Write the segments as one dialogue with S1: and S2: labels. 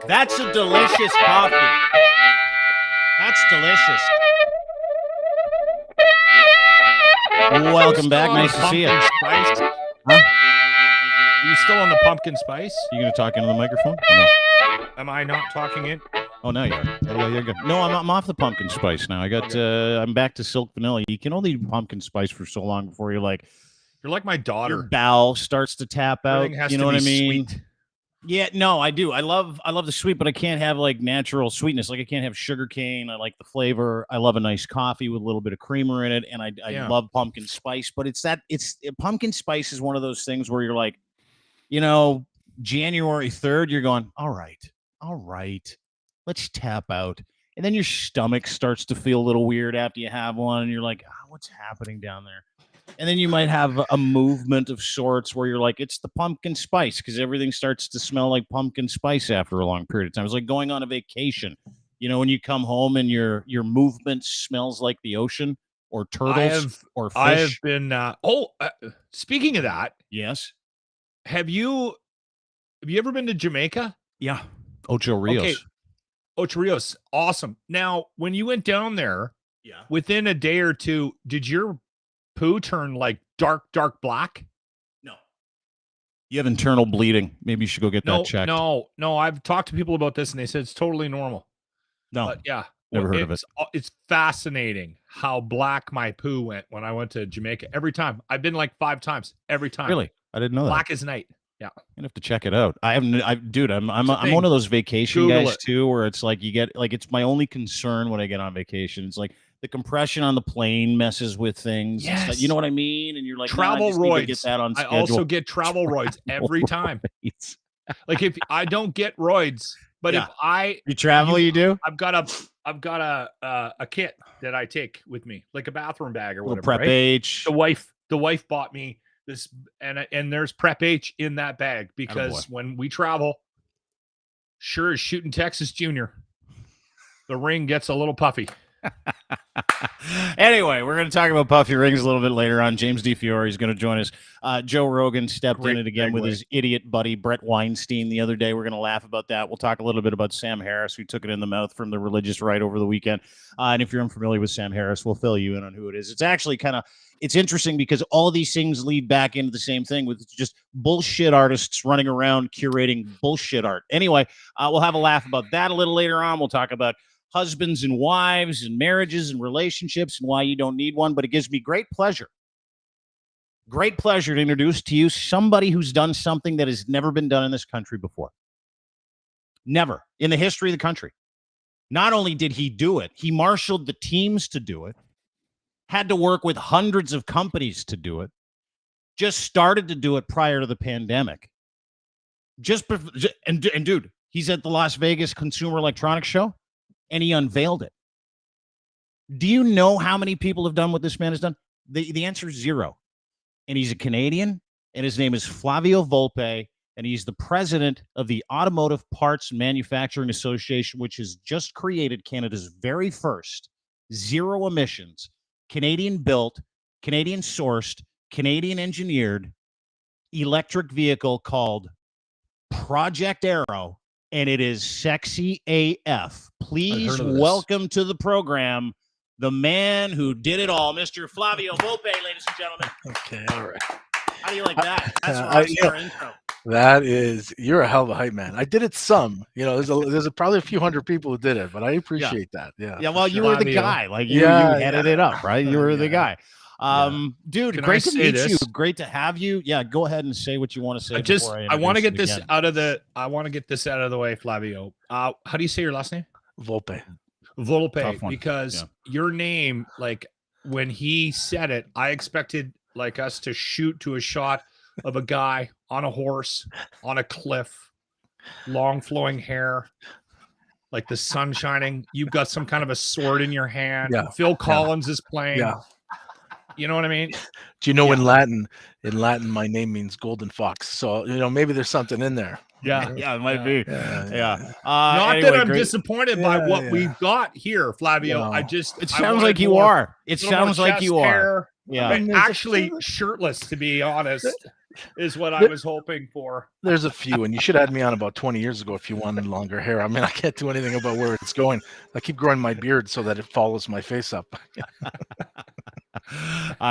S1: That's a delicious coffee. That's delicious. Welcome back. Nice to see you.
S2: Spice?
S1: Huh?
S2: Are you still on the pumpkin spice?
S1: You going to talk into the microphone? Or no?
S2: Am I not talking in?
S1: Oh, now you are. Yeah, you're good. No, I'm off the pumpkin spice now. I'm back to silk vanilla. You can only do pumpkin spice for so long before you're like
S2: my daughter.
S1: Your bowel starts to tap out. You know what I mean?
S2: Sweet.
S1: Yeah, no, I do. I love the sweet, but I can't have like natural sweetness. Like I can't have sugar cane. I like the flavor. I love a nice coffee with a little bit of creamer in it, and I love pumpkin spice. But pumpkin spice is one of those things where you're like, January 3rd, you're going, all right, let's tap out, and then your stomach starts to feel a little weird after you have one, and you're like, what's happening down there? And then you might have a movement of sorts where you're like, it's the pumpkin spice, because everything starts to smell like pumpkin spice after a long period of time. It's like going on a vacation. When you come home and your movement smells like the ocean or turtles or fish.
S2: I have been. Speaking of that,
S1: yes.
S2: Have you ever been to Jamaica?
S1: Yeah. Ocho Rios.
S2: Okay. Ocho Rios. Awesome. Now, when you went down there, within a day or two, did your poo turn like dark black?
S1: No. You have internal bleeding. Maybe you should go get that checked.
S2: No. I've talked to people about this and they said it's totally normal.
S1: No.
S2: But yeah.
S1: Never heard of it.
S2: It's fascinating how black my poo went when I went to Jamaica. Every time. I've been like 5 times. Every time.
S1: Really? I didn't know that.
S2: Black as night. Yeah.
S1: I'm gonna have to check it out. I'm one of those vacation
S2: Google
S1: guys
S2: it.
S1: too, where it's like you get like it's my only concern when I get on vacation. It's like the compression on the plane messes with things.
S2: Yes.
S1: Like, you know what I mean? And you're like,
S2: travel
S1: I just need to
S2: roids.
S1: get that on
S2: I
S1: schedule.
S2: also get travel roids every time. Like if I don't get roids, but if
S1: you travel, you do.
S2: I've got a kit that I take with me, like a bathroom bag or whatever.
S1: Prep
S2: right?
S1: H.
S2: The wife bought me this, and there's Prep H in that bag because when we travel, sure as shooting Texas Junior, the ring gets a little puffy.
S1: Anyway, we're going to talk about puffy rings a little bit later on. James DeFiore is going to join us. Joe Rogan stepped in it again with his idiot buddy Brett Weinstein the other day. We're going to laugh about that. We'll talk a little bit about Sam Harris, who took it in the mouth from the religious right over the weekend. And if you're unfamiliar with Sam Harris, we'll fill you in on who it is. It's actually it's interesting because all these things lead back into the same thing with just bullshit artists running around curating bullshit art. Anyway, we'll have a laugh about that a little later on. We'll talk about husbands and wives and marriages and relationships and why you don't need one. But it gives me great pleasure to introduce to you somebody who's done something that has never been done in this country before. Never in the history of the country. Not only did he do it, he marshaled the teams to do it, had to work with hundreds of companies to do it, just started to do it prior to the pandemic. And dude, he's at the Las Vegas Consumer Electronics Show. And he unveiled it. Do you know how many people have done what this man has done? The answer is 0. And he's a Canadian, and his name is Flavio Volpe, and he's the president of the Automotive Parts Manufacturing Association, which has just created Canada's very first zero emissions, Canadian-built, Canadian-sourced, Canadian-engineered electric vehicle called Project Arrow. And it is sexy AF. Please welcome to the program the man who did it all, Mr. Flavio Volpe, ladies and gentlemen.
S3: Okay, all right.
S1: How do you like that? That's our intro.
S3: You're a hell of a hype man. I did it some. There's probably a few hundred people who did it, but I appreciate that. Yeah.
S1: Yeah, well, you were the guy. Like you headed it up, right? You were the guy. Dude, great to meet you. Great to have you. Yeah, go ahead and say what you want to say.
S2: I want to get this out of the way, Flavio. How do you say your last name?
S3: Volpe,
S2: because your name, like when he said it, I expected like us to shoot to a shot of a guy on a horse on a cliff, long flowing hair, like the sun shining. You've got some kind of a sword in your hand.
S3: Yeah.
S2: Phil Collins is playing.
S3: Yeah.
S2: You know what I mean?
S3: Do you know in Latin, my name means golden fox. So, maybe there's something in there.
S1: Yeah, it might be. Yeah.
S2: Not that I'm disappointed by what we've got here, Flavio.
S3: No.
S1: It sounds like you are. It sounds like you are.
S2: Yeah. Actually shirtless, to be honest. is what I was hoping for.
S3: There's a few, and you should have had me on about 20 years ago if you wanted longer hair. I mean, I can't do anything about where it's going. I keep growing my beard so that it follows my face up.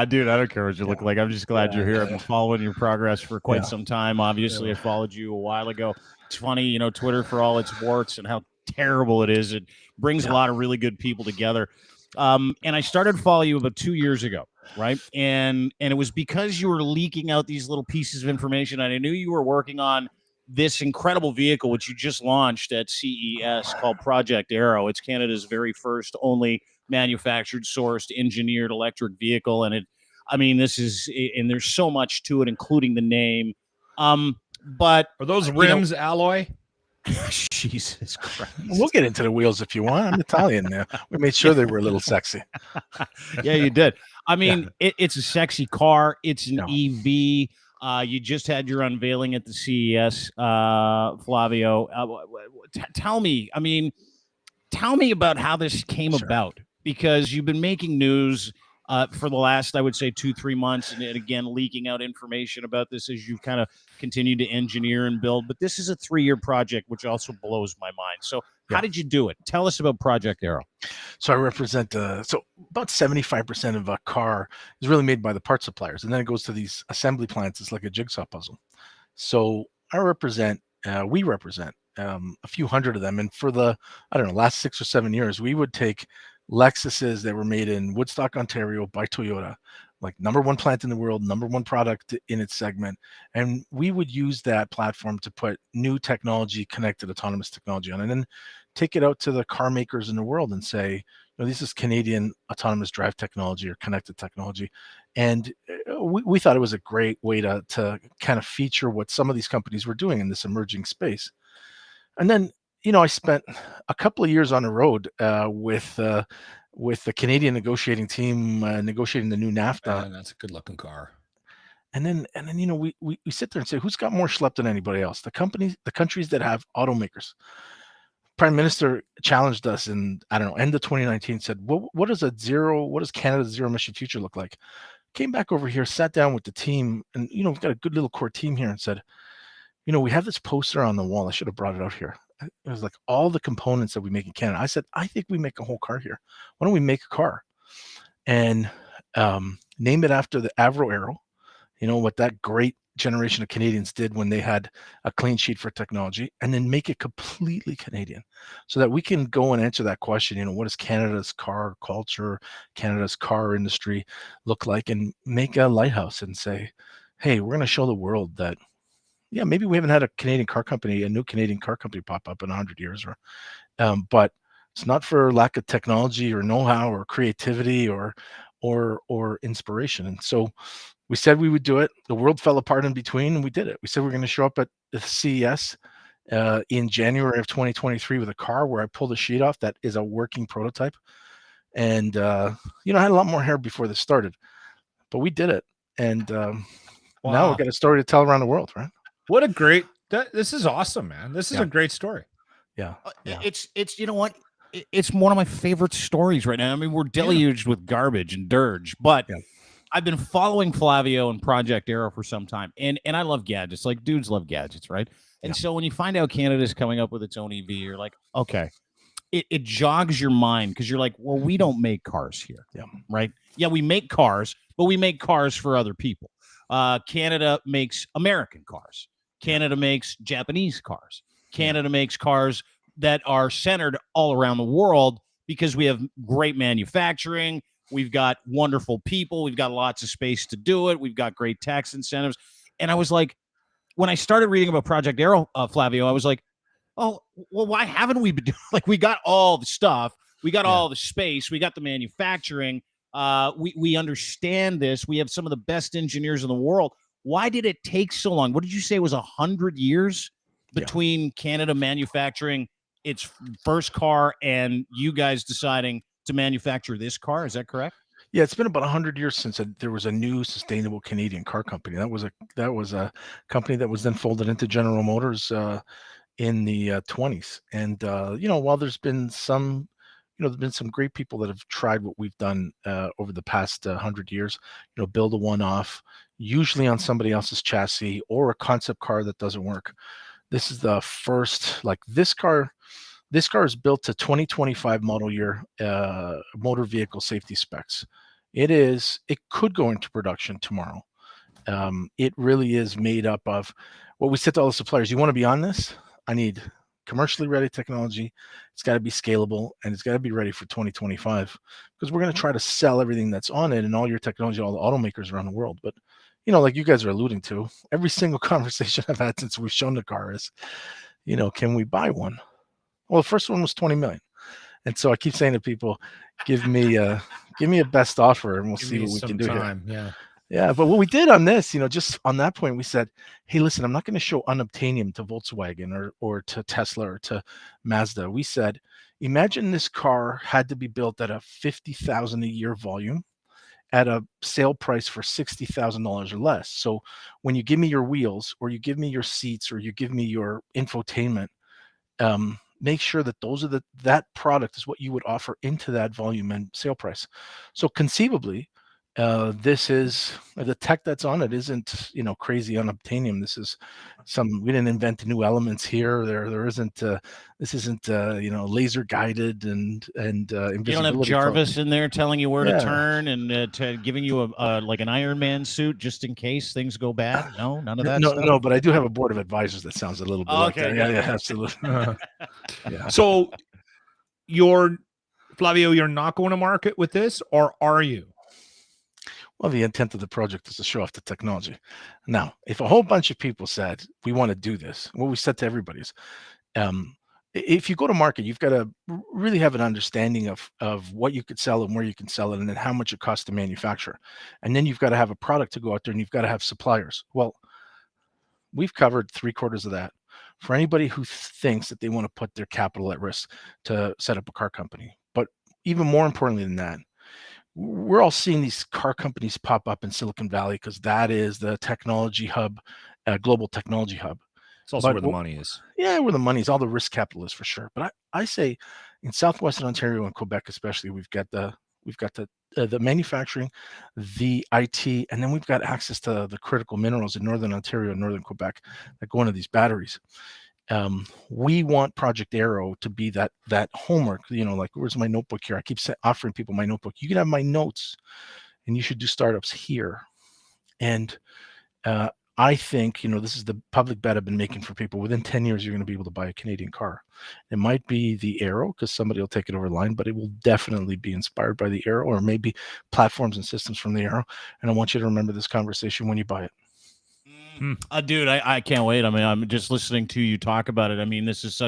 S1: Dude, I don't care what you look like. I'm just glad you're here. I've been following your progress for quite some time. Obviously, I followed you a while ago. It's funny, you know, Twitter, for all its warts and how terrible it is, it brings a lot of really good people together. And I started following you about 2 years ago, right? And it was because you were leaking out these little pieces of information, and I knew you were working on this incredible vehicle, which you just launched at CES, called Project Aero. It's Canada's very first, only manufactured, sourced, engineered electric vehicle. And there's so much to it, including the name. But
S2: are those rims alloy?
S1: Jesus Christ.
S3: We'll get into the wheels if you want. I'm Italian now. We made sure they were a little sexy.
S1: Yeah, you did. I mean, it's a sexy car. It's an EV. You just had your unveiling at the CES, Flavio. Tell me about how this came about, because you've been making news for the last, I would say, 2-3 months, and again, leaking out information about this as you've kind of continued to engineer and build. But this is a 3-year project, which also blows my mind. So how did you do it? Tell us about Project Aero.
S3: So I represent, so about 75% of a car is really made by the part suppliers, and then it goes to these assembly plants. It's like a jigsaw puzzle. So we represent a few hundred of them. And for the, last 6 or 7 years, we would take Lexuses that were made in Woodstock, Ontario by Toyota, like #1 plant in the world, #1 product in its segment. And we would use that platform to put new technology, connected autonomous technology on, and then take it out to the car makers in the world and say, this is Canadian autonomous drive technology or connected technology. And we thought it was a great way to kind of feature what some of these companies were doing in this emerging space. And then, I spent a couple of years on the road with the Canadian negotiating team, negotiating the new NAFTA.
S2: That's a good-looking car.
S3: And then, we sit there and say, who's got more schlep than anybody else? The countries that have automakers. Prime Minister challenged us in, end of 2019, said, what does Canada's zero emission future look like? Came back over here, sat down with the team, and, we've got a good little core team here, and said, we have this poster on the wall. I should have brought it out here. It was like all the components that we make in Canada. I said, I think we make a whole car here. Why don't we make a car and name it after the Avro Aero? What that great generation of Canadians did when they had a clean sheet for technology, and then make it completely Canadian so that we can go and answer that question. What does Canada's car culture, Canada's car industry look like, and make a lighthouse and say, hey, we're going to show the world that, maybe we haven't had a new Canadian car company pop up in 100 years, but it's not for lack of technology or know-how or creativity or inspiration. And so we said we would do it. The world fell apart in between, and we did it. We said we're going to show up at the CES in January of 2023 with a car where I pulled a sheet off that is a working prototype. And I had a lot more hair before this started, but we did it. And now we've got a story to tell around the world, right?
S2: What a great, this is awesome, man. This is a great story.
S1: Yeah. It's you know what? It's one of my favorite stories right now. I mean, we're deluged with garbage and dirge, but I've been following Flavio and Project Aero for some time, and I love gadgets. Like, dudes love gadgets, right? And so when you find out Canada's coming up with its own EV, you're like, okay. It jogs your mind, because you're like, well, we don't make cars here, right? Yeah, we make cars, but we make cars for other people. Canada makes American cars. Canada makes Japanese cars. Canada makes cars that are centered all around the world, because we have great manufacturing. We've got wonderful people. We've got lots of space to do it. We've got great tax incentives. And I was like, when I started reading about Project Aero, Flavio, I was like, oh, well, why haven't we been doing, like, we got all the stuff. We got all the space. We got the manufacturing. We understand this. We have some of the best engineers in the world. Why did it take so long? What did you say? It was 100 years between Canada manufacturing its first car and you guys deciding to manufacture this car? Is that correct?
S3: Yeah, it's been about 100 years since there was a new sustainable Canadian car company. That was a company that was then folded into General Motors in the 20s. And while there's been some great people that have tried what we've done over the past 100 years, build a one-off, usually on somebody else's chassis or a concept car that doesn't work. This is the first, like this car is built to 2025 model year motor vehicle safety specs. It could go into production tomorrow. It really is made up of what we said to all the suppliers. You want to be on this? I need commercially ready technology. It's got to be scalable, and it's got to be ready for 2025, because we're going to try to sell everything that's on it and all your technology, all the automakers around the world. But, like you guys are alluding to, every single conversation I've had since we've shown the car is, can we buy one? Well, the first one was 20 million. And so I keep saying to people, give me a best offer and we'll see what we can do here.
S2: Yeah.
S3: Yeah. But what we did on this, just on that point, we said, hey, listen, I'm not going to show unobtainium to Volkswagen or to Tesla or to Mazda. We said, imagine this car had to be built at a 50,000 a year volume at a sale price for $60,000 or less. So when you give me your wheels, or you give me your seats, or you give me your infotainment, make sure that that product is what you would offer into that volume and sale price. So conceivably, this is the tech that's on it isn't crazy unobtainium. This is we didn't invent new elements here. There isn't this isn't laser guided and invisibility.
S1: You don't have Jarvis in there telling you where to turn and giving you a like an Iron Man suit just in case things go bad. No, none of that.
S3: No, but I do have a board of advisors that sounds a little bit like that. Yeah, absolutely.
S2: Yeah. So Flavio, you're not going to market with this, or are you?
S3: Well, the intent of the project is to show off the technology. Now, if a whole bunch of people said, we want to do this, what we said to everybody is, if you go to market, you've got to really have an understanding of what you could sell and where you can sell it, and then how much it costs to manufacture. And then you've got to have a product to go out there, and you've got to have suppliers. Well, we've covered 3/4 of that. For anybody who thinks that they want to put their capital at risk to set up a car company. But even more importantly than that, we're all seeing these car companies pop up in Silicon Valley because that is the technology hub, global technology hub.
S2: It's also where the money is.
S3: Yeah, where the money is, all the risk capital is for sure. But I say in Southwestern Ontario and Quebec especially, we've got the manufacturing, the IT, and then we've got access to the critical minerals in Northern Ontario and Northern Quebec that go into these batteries. We want Project Arrow to be that homework, like, where's my notebook here? I keep offering people my notebook. You can have my notes and you should do startups here. And I think, this is the public bet I've been making for people. Within 10 years, you're going to be able to buy a Canadian car. It might be the Arrow because somebody will take it over the line, but it will definitely be inspired by the Arrow, or maybe platforms and systems from the Arrow. And I want you to remember this conversation when you buy it.
S1: Dude, I can't wait. I mean, I'm just listening to you talk about it. I mean, this is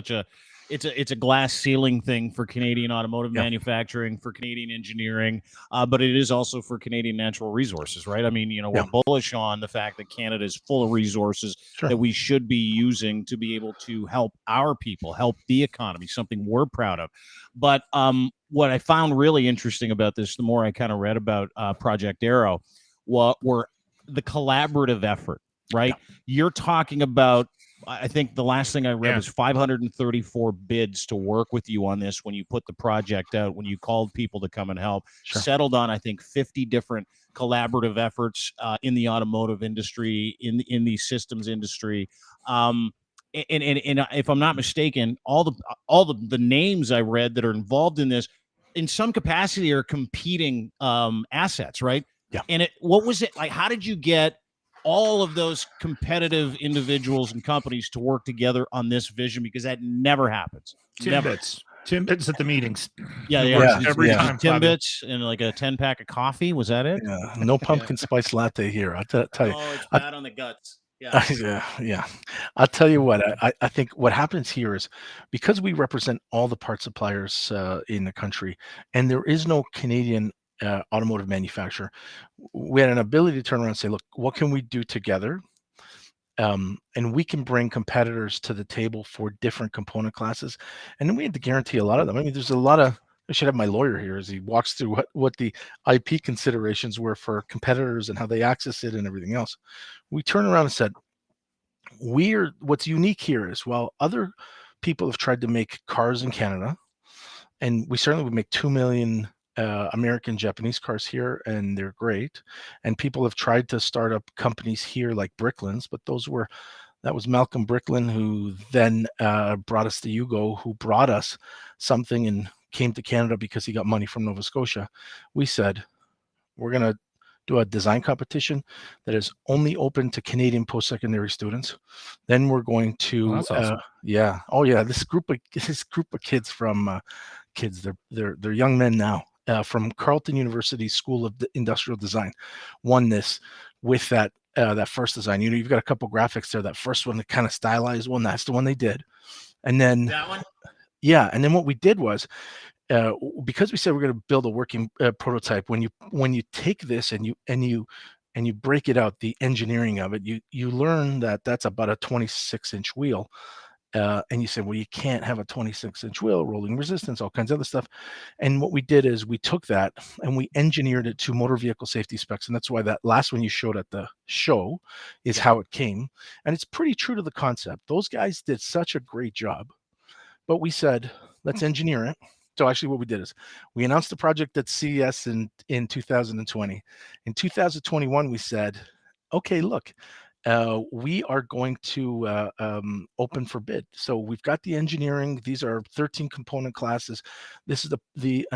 S1: it's a glass ceiling thing for Canadian automotive manufacturing, for Canadian engineering, but it is also for Canadian natural resources, right? I mean, we're bullish on the fact that Canada is full of resources that we should be using to be able to help our people, help the economy, something we're proud of. But what I found really interesting about this, the more I kind of read about Project Arrow, were the collaborative effort. Right. Yeah. You're talking about, I think the last thing I read was 534 bids to work with you on this when you put the project out, when you called people to come and help, settled on, I think, 50 different collaborative efforts in the automotive industry, in the systems industry. And if I'm not mistaken, all the names I read that are involved in this in some capacity are competing assets. Right.
S3: Yeah.
S1: And what was it like? How did you get all of those competitive individuals and companies to work together on this vision? Because that never happens.
S2: Timbits at the meetings.
S1: Every time. Timbits and like a 10-pack of coffee. Was that it?
S3: Yeah. No pumpkin spice latte here. I'll tell you.
S1: Oh, it's bad on the guts. Yeah.
S3: I'll tell you what, I think what happens here is because we represent all the part suppliers in the country, and there is no Canadian automotive manufacturer, we had an ability to turn around and say, look, what can we do together? And we can bring competitors to the table for different component classes. And then we had to guarantee a lot of them. I mean, there's a lot of, I should have my lawyer here as he walks through what the IP considerations were for competitors and how they access it and everything else. We turned around and said, what's unique here is, while other people have tried to make cars in Canada, and we certainly would make 2 million American, Japanese cars here, and they're great. And people have tried to start up companies here like Bricklands, but that was Malcolm Bricklin, who then brought us to Yugo, who brought us something and came to Canada because he got money from Nova Scotia. We said, we're going to do a design competition that is only open to Canadian post-secondary students. Then we're going to,
S2: that's awesome.
S3: This group of kids from they're young men now from Carleton University School of Industrial Design won this with that first design. You've got a couple graphics there. That first one, the kind of stylized one, that's the one they did. And then
S1: that one,
S3: and then what we did was, because we said we're going to build a working prototype, when you take this and you break it out, the engineering of it, you learn that that's about a 26-inch wheel. And you say, well, you can't have a 26-inch wheel, rolling resistance, all kinds of other stuff. And what we did is we took that and we engineered it to motor vehicle safety specs. And that's why that last one you showed at the show is how it came. And it's pretty true to the concept. Those guys did such a great job. But we said, let's engineer it. So actually what we did is we announced the project at CES in 2020. In 2021, we said, okay, look, we are going to open for bid. So we've got the engineering. These are 13 component classes. This is the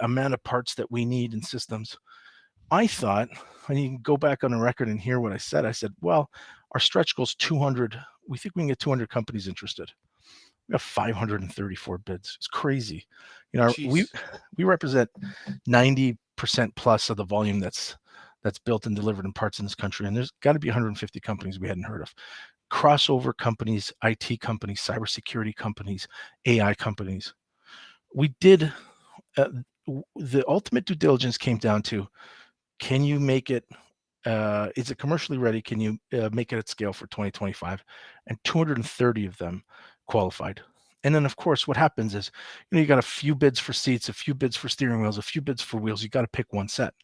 S3: amount of parts that we need in systems. I thought, and you can go back on the record and hear what I said. I said, well, our stretch goal is 200. We think we can get 200 companies interested. We have 534 bids. It's crazy. We represent 90% plus of the volume that's built and delivered in parts in this country. And there's got to be 150 companies we hadn't heard of. Crossover companies, IT companies, cybersecurity companies, AI companies. We did, the ultimate due diligence came down to, can you make it, is it commercially ready? Can you make it at scale for 2025? And 230 of them qualified. And then, of course, what happens is, you got a few bids for seats, a few bids for steering wheels, a few bids for wheels. You got to pick one set.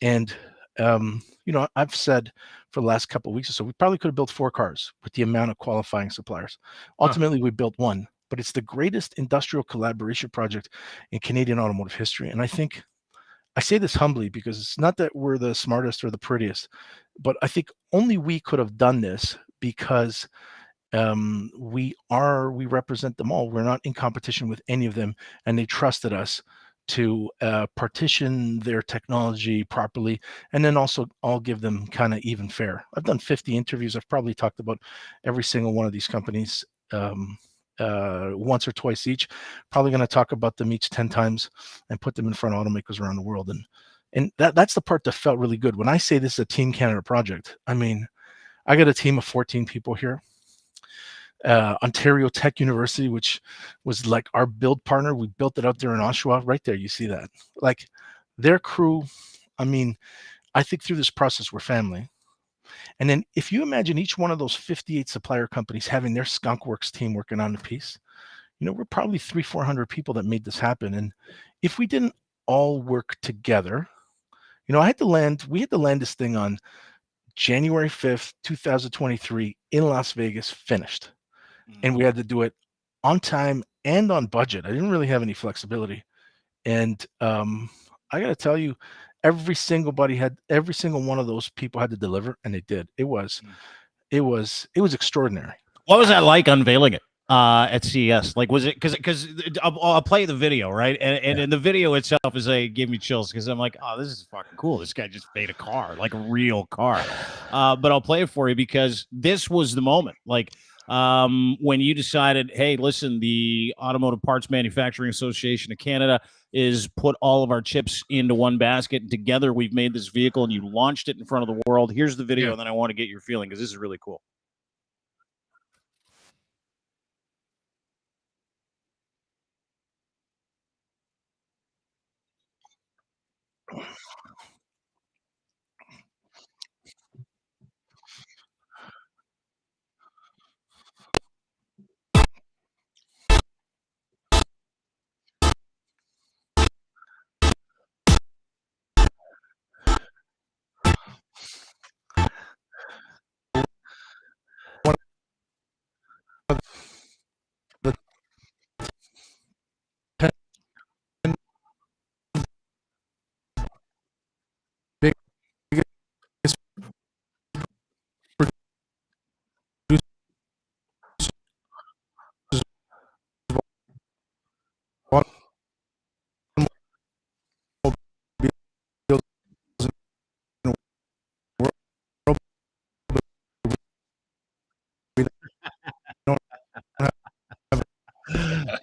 S3: And, I've said for the last couple of weeks or so, we probably could have built 4 cars with the amount of qualifying suppliers. Ultimately, we built one, but it's the greatest industrial collaboration project in Canadian automotive history. And I think, I say this humbly because it's not that we're the smartest or the prettiest, but I think only we could have done this because we represent them all. We're not in competition with any of them, and they trusted us to partition their technology properly, and then also I'll give them kind of even fare. I've done 50 interviews. I've probably talked about every single one of these companies once or twice each. Probably going to talk about them each 10 times and put them in front of automakers around the world. And that's the part that felt really good. When I say this is a Team Canada project, I mean, I got a team of 14 people here. Ontario Tech University, which was like our build partner. We built it out there in Oshawa. Right there, you see that. Like their crew, I mean, I think through this process, we're family. And then if you imagine each one of those 58 supplier companies having their skunkworks team working on the piece, we're probably 300-400 people that made this happen. And if we didn't all work together, we had to land this thing on January 5th, 2023 in Las Vegas, finished. And we had to do it on time and on budget. I didn't really have any flexibility. And I got to tell you, every single one of those people had to deliver, and they did. It was extraordinary.
S1: What was that like unveiling it at CES? Like, was it because I'll play the video, right? And in the video itself gave me chills because I'm like, oh, this is fucking cool. This guy just made a car, like a real car. But I'll play it for you because this was the moment. Like, when you decided, hey, listen, the Automotive Parts Manufacturing Association of Canada is put all of our chips into one basket, and together we've made this vehicle, and you launched it in front of the world. Here's the video, and then I want to get your feeling because this is really cool.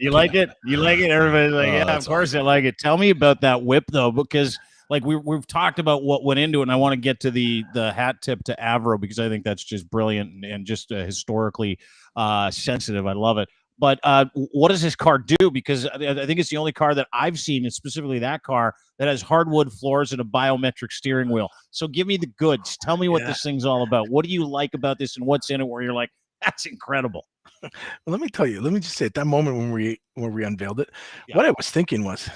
S1: You like it? You like it? Everybody's like, yeah, of course I like it. Tell me about that whip though, because like we've talked about what went into it, and I want to get to the hat tip to Avro because I think that's just brilliant and just historically sensitive. I love it. But what does this car do? Because I think it's the only car that I've seen, and specifically that car, that has hardwood floors and a biometric steering wheel. So give me the goods. Tell me what this thing's all about. What do you like about this, and what's in it where you're like, that's incredible?
S3: Well, let me tell you. Let me just say, at that moment when we unveiled it, what I was thinking was,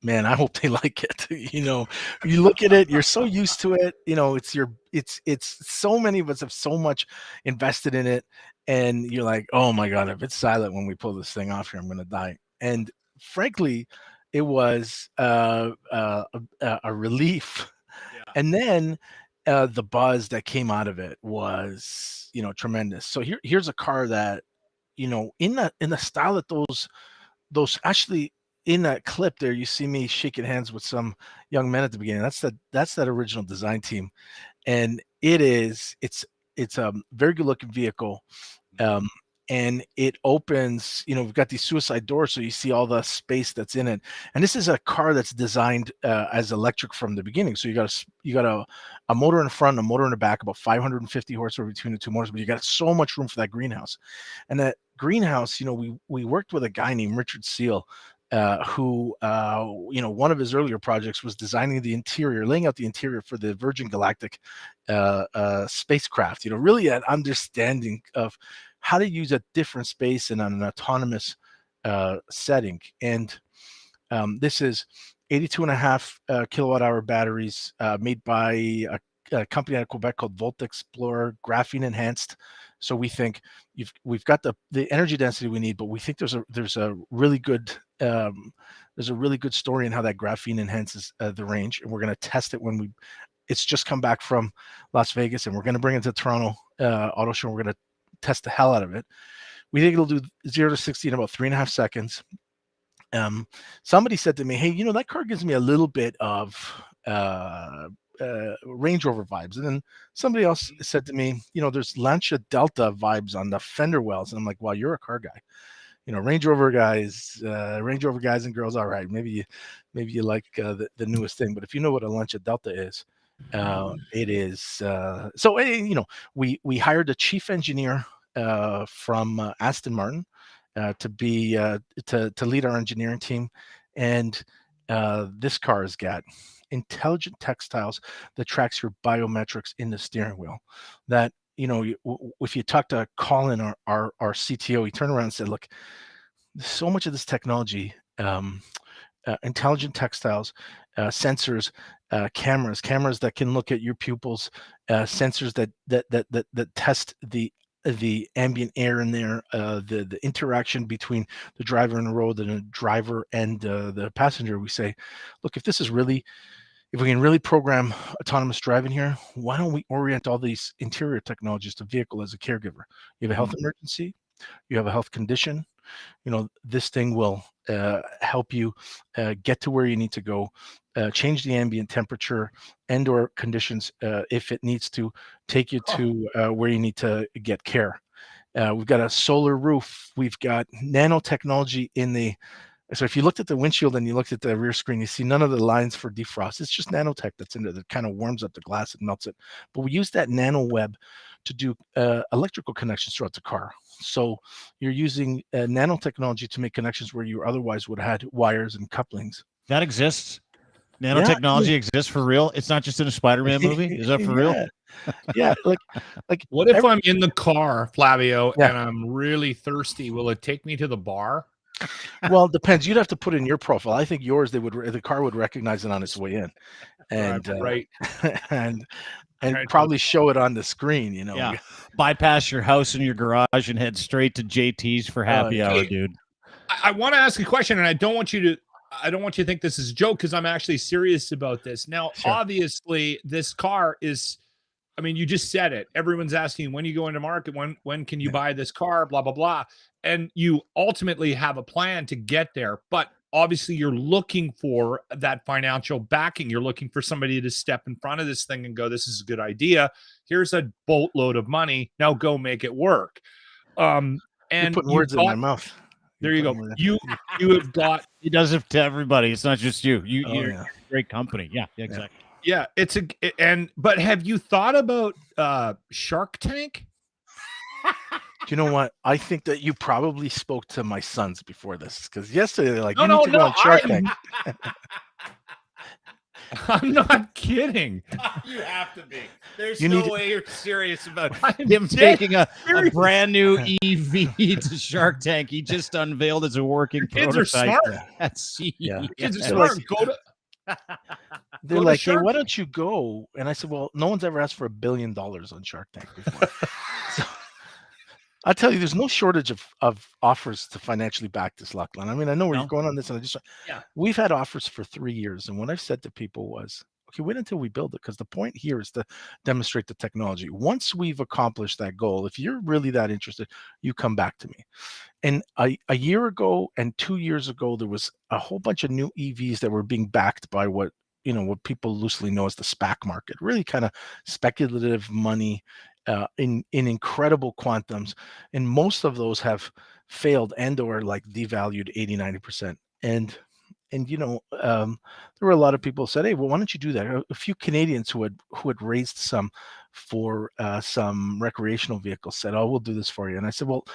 S3: man, I hope they like it. You look at it, you're so used to it. It's so many of us have so much invested in it, and you're like, oh my God, if it's silent when we pull this thing off here, I'm gonna die. And frankly, it was a relief. And then the buzz that came out of it was, tremendous. So here's a car that, in the style that those actually, in that clip there, you see me shaking hands with some young men at the beginning. That's that original design team, and it's a very good looking vehicle. And it opens, we've got these suicide doors, so you see all the space that's in it. And this is a car that's designed as electric from the beginning. So you got a motor in the front, a motor in the back, about 550 horsepower between the two motors, but you got so much room for that greenhouse. And that greenhouse, we worked with a guy named Richard Seal, who, one of his earlier projects was designing the interior, laying out the interior for the Virgin Galactic spacecraft, really an understanding of how to use a different space in an autonomous setting. And this is 82.5 kilowatt hour batteries made by a company out of Quebec called Volt Explorer, graphene enhanced. So we think we've got the energy density we need, but we think there's a really good story in how that graphene enhances the range, and we're going to test it it's just come back from Las Vegas, and we're going to bring it to Toronto Auto Show. We're going to test the hell out of it. We think it'll do 0 to 60 in about 3.5 seconds. Somebody said to me, hey, that car gives me a little bit of Range Rover vibes. And then somebody else said to me, there's Lancia Delta vibes on the fender wells. And I'm like, well, you're a car guy. Range Rover guys and girls, all right, maybe you like the newest thing. But if you know what a Lancia Delta is, it is so we hired a chief engineer from Aston Martin to be to lead our engineering team, and this car has got intelligent textiles that tracks your biometrics in the steering wheel. That if you talk to Colin, our CTO, he turned around and said, look, so much of this technology, intelligent textiles, sensors, cameras that can look at your pupils, sensors that test the ambient air in there, the interaction between the driver and the road and the driver and the passenger. We say, look, if we can really program autonomous driving here, why don't we orient all these interior technologies to vehicle as a caregiver? You have a health emergency, you have a health condition, this thing will help you get to where you need to go, change the ambient temperature and or conditions if it needs to, take you to where you need to get care. We've got a solar roof. We've got nanotechnology so if you looked at the windshield and you looked at the rear screen, you see none of the lines for defrost. It's just nanotech that's in there that kind of warms up the glass and melts it. But we use that nano web to do electrical connections throughout the car. So you're using nanotechnology to make connections where you otherwise would have had wires and couplings.
S1: That exists. Nanotechnology exists for real. It's not just in a Spider-Man movie. Is that for real?
S3: Yeah. Like
S2: what if I'm in the car, Flavio, and I'm really thirsty? Will it take me to the bar?
S3: Well, it depends. You'd have to put in your profile. I think yours, the car would recognize it on its way in, and
S2: right,
S3: and probably show it on the screen.
S1: Yeah. Bypass your house and your garage and head straight to JT's for happy hour, dude.
S2: I want to ask a question, and I don't want you to think this is a joke, because I'm actually serious about this. Now, obviously, this car is. I mean, you just said it. Everyone's asking, when you go into market, when can you buy this car, blah, blah, blah. And you ultimately have a plan to get there. But obviously, you're looking for that financial backing. You're looking for somebody to step in front of this thing and go, this is a good idea. Here's a boatload of money. Now go make it work.
S3: And you're putting words in my mouth.
S2: There you go. You have got.
S1: He does it to everybody. It's not just you. You're a great company. Yeah, exactly.
S2: Yeah, but have you thought about Shark Tank?
S3: Do you know what? I think that you probably spoke to my sons before this, because yesterday they're like,
S2: No,
S3: you need to go on Shark Tank.
S2: I'm not kidding.
S1: You have to be. There's
S3: You
S1: no
S3: need-
S1: way you're serious about him taking a brand new EV to Shark Tank. He just unveiled as a working
S2: Kids are
S1: prototype.
S2: smart.
S1: That's
S3: Yeah.
S2: Kids are
S3: They're
S2: smart.
S3: like-
S2: Go to.
S3: They're
S2: Go to
S3: like, hey,
S2: Shark
S3: why don't you go? And I said, well, no one's ever asked for $1 billion on Shark Tank before. So, I tell you, there's no shortage of offers to financially back this, Lachlan. I mean, I know where you're going on this, and we've had offers for 3 years, and what I've said to people was, okay, wait until we build it, because the point here is to demonstrate the technology. Once we've accomplished that goal, if you're really that interested, you come back to me. And a year ago and 2 years ago, there was a whole bunch of new EVs that were being backed by what people loosely know as the SPAC market, really kind of speculative money in incredible quantums. And most of those have failed and or like devalued 80-90%. And there were a lot of people who said, hey, well, why don't you do that? A few Canadians who had raised some for some recreational vehicles said, oh, we'll do this for you. And I said, well,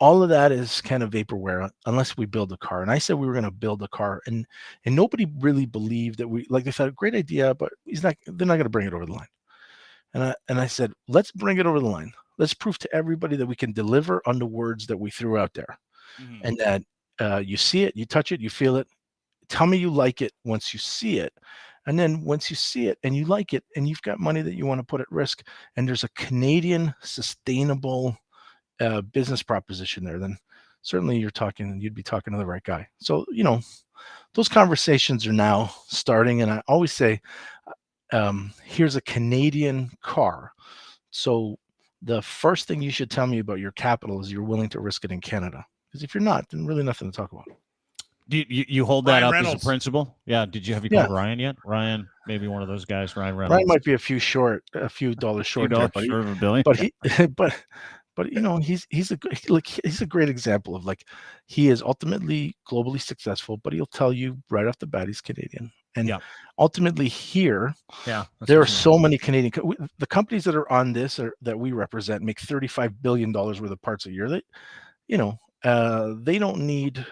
S3: all of that is kind of vaporware unless we build a car. And I said we were going to build a car, and nobody really believed that they thought a great idea, but they're not going to bring it over the line. And I said, let's bring it over the line. Let's prove to everybody that we can deliver on the words that we threw out there, and that you see it, you touch it, you feel it. Tell me you like it once you see it. And then once you see it and you like it and you've got money that you want to put at risk, and there's a Canadian sustainable business proposition there, then certainly you'd be talking to the right guy. So, those conversations are now starting. And I always say, here's a Canadian car. So the first thing you should tell me about your capital is you're willing to risk it in Canada. Because if you're not, then really nothing to talk about.
S1: Do you hold that
S2: Ryan
S1: up
S2: Reynolds
S1: as a principle? Yeah. Did you have called Ryan yet? Ryan, maybe one of those guys. Ryan Reynolds.
S3: Ryan might be a few dollars short, there,
S1: short of $1 billion.
S3: But he's a great example of, like, he is ultimately globally successful, but he'll tell you right off the bat he's Canadian. And ultimately here, there are so many Canadian. The companies that are on this that we represent make $35 billion worth of parts a year. That they don't need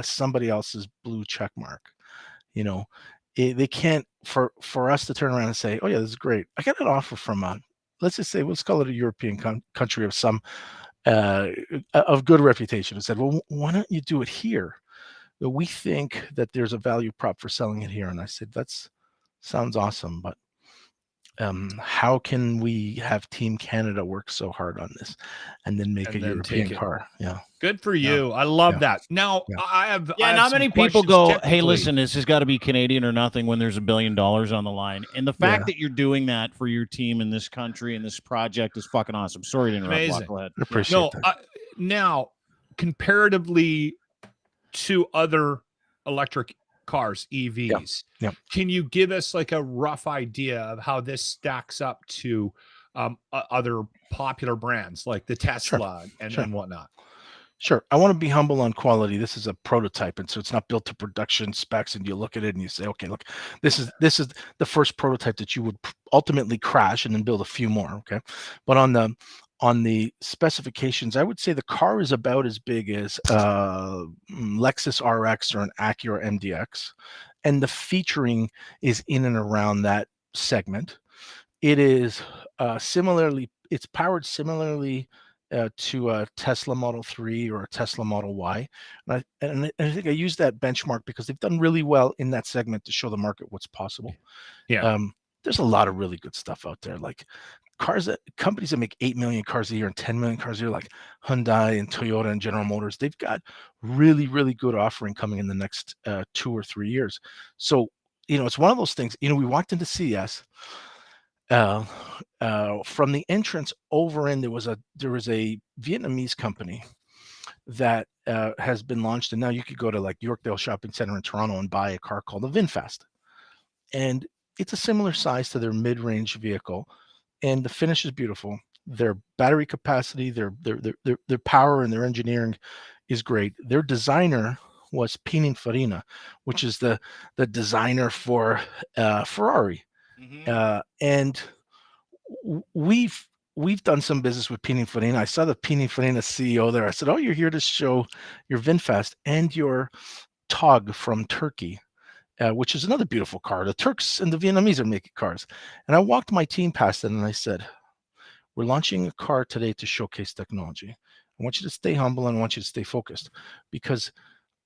S3: somebody else's blue check mark. They can't for us to turn around and say, oh yeah, this is great. I got an offer from let's just say, let's call it a European country of some of good reputation, and said, well, why don't you do it here? We think that there's a value prop for selling it here. And I said, sounds awesome, but how can we have Team Canada work so hard on this and then make a European car? Yeah.
S2: Good for you. I love that. Now I have
S1: not many people go, hey, listen, this has got to be Canadian or nothing when there's $1 billion on the line. And the fact that you're doing that for your team in this country and this project is fucking awesome. Sorry to interrupt.
S2: Amazing.
S1: Go ahead.
S3: I appreciate that.
S2: Now, comparatively to other electric cars, EVs, can you give us like a rough idea of how this stacks up to other popular brands like the Tesla and whatnot?
S3: Sure. I want to be humble on quality. This is a prototype, and so it's not built to production specs. And you look at it and you say, okay, look, this is the first prototype that you would ultimately crash and then build a few more. Okay, but on the specifications, I would say the car is about as big as Lexus RX or an Acura MDX, and the featuring is in and around that segment. It is it's powered similarly to a Tesla Model 3 or a Tesla Model Y. And I think I use that benchmark because they've done really well in that segment to show the market what's possible.
S2: Yeah.
S3: There's a lot of really good stuff out there, like companies that make 8 million cars a year and 10 million cars a year, like Hyundai and Toyota and General Motors. They've got really, really good offering coming in the next 2 or 3 years. So, it's one of those things. We walked into CES. From the entrance over in, there was a Vietnamese company that has been launched, and now you could go to like Yorkdale Shopping Center in Toronto and buy a car called a VinFast, and it's a similar size to their mid-range vehicle, and the finish is beautiful. Their battery capacity, their power, and their engineering is great. Their designer was Pininfarina, which is the designer for Ferrari. And we've done some business with Pininfarina. I saw the Pininfarina CEO there. I said, "Oh, you're here to show your VinFast and your Tog from Turkey." Which is another beautiful car. The Turks and the Vietnamese are making cars. And I walked my team past it and I said, "We're launching a car today to showcase technology. I want you to stay humble and I want you to stay focused, because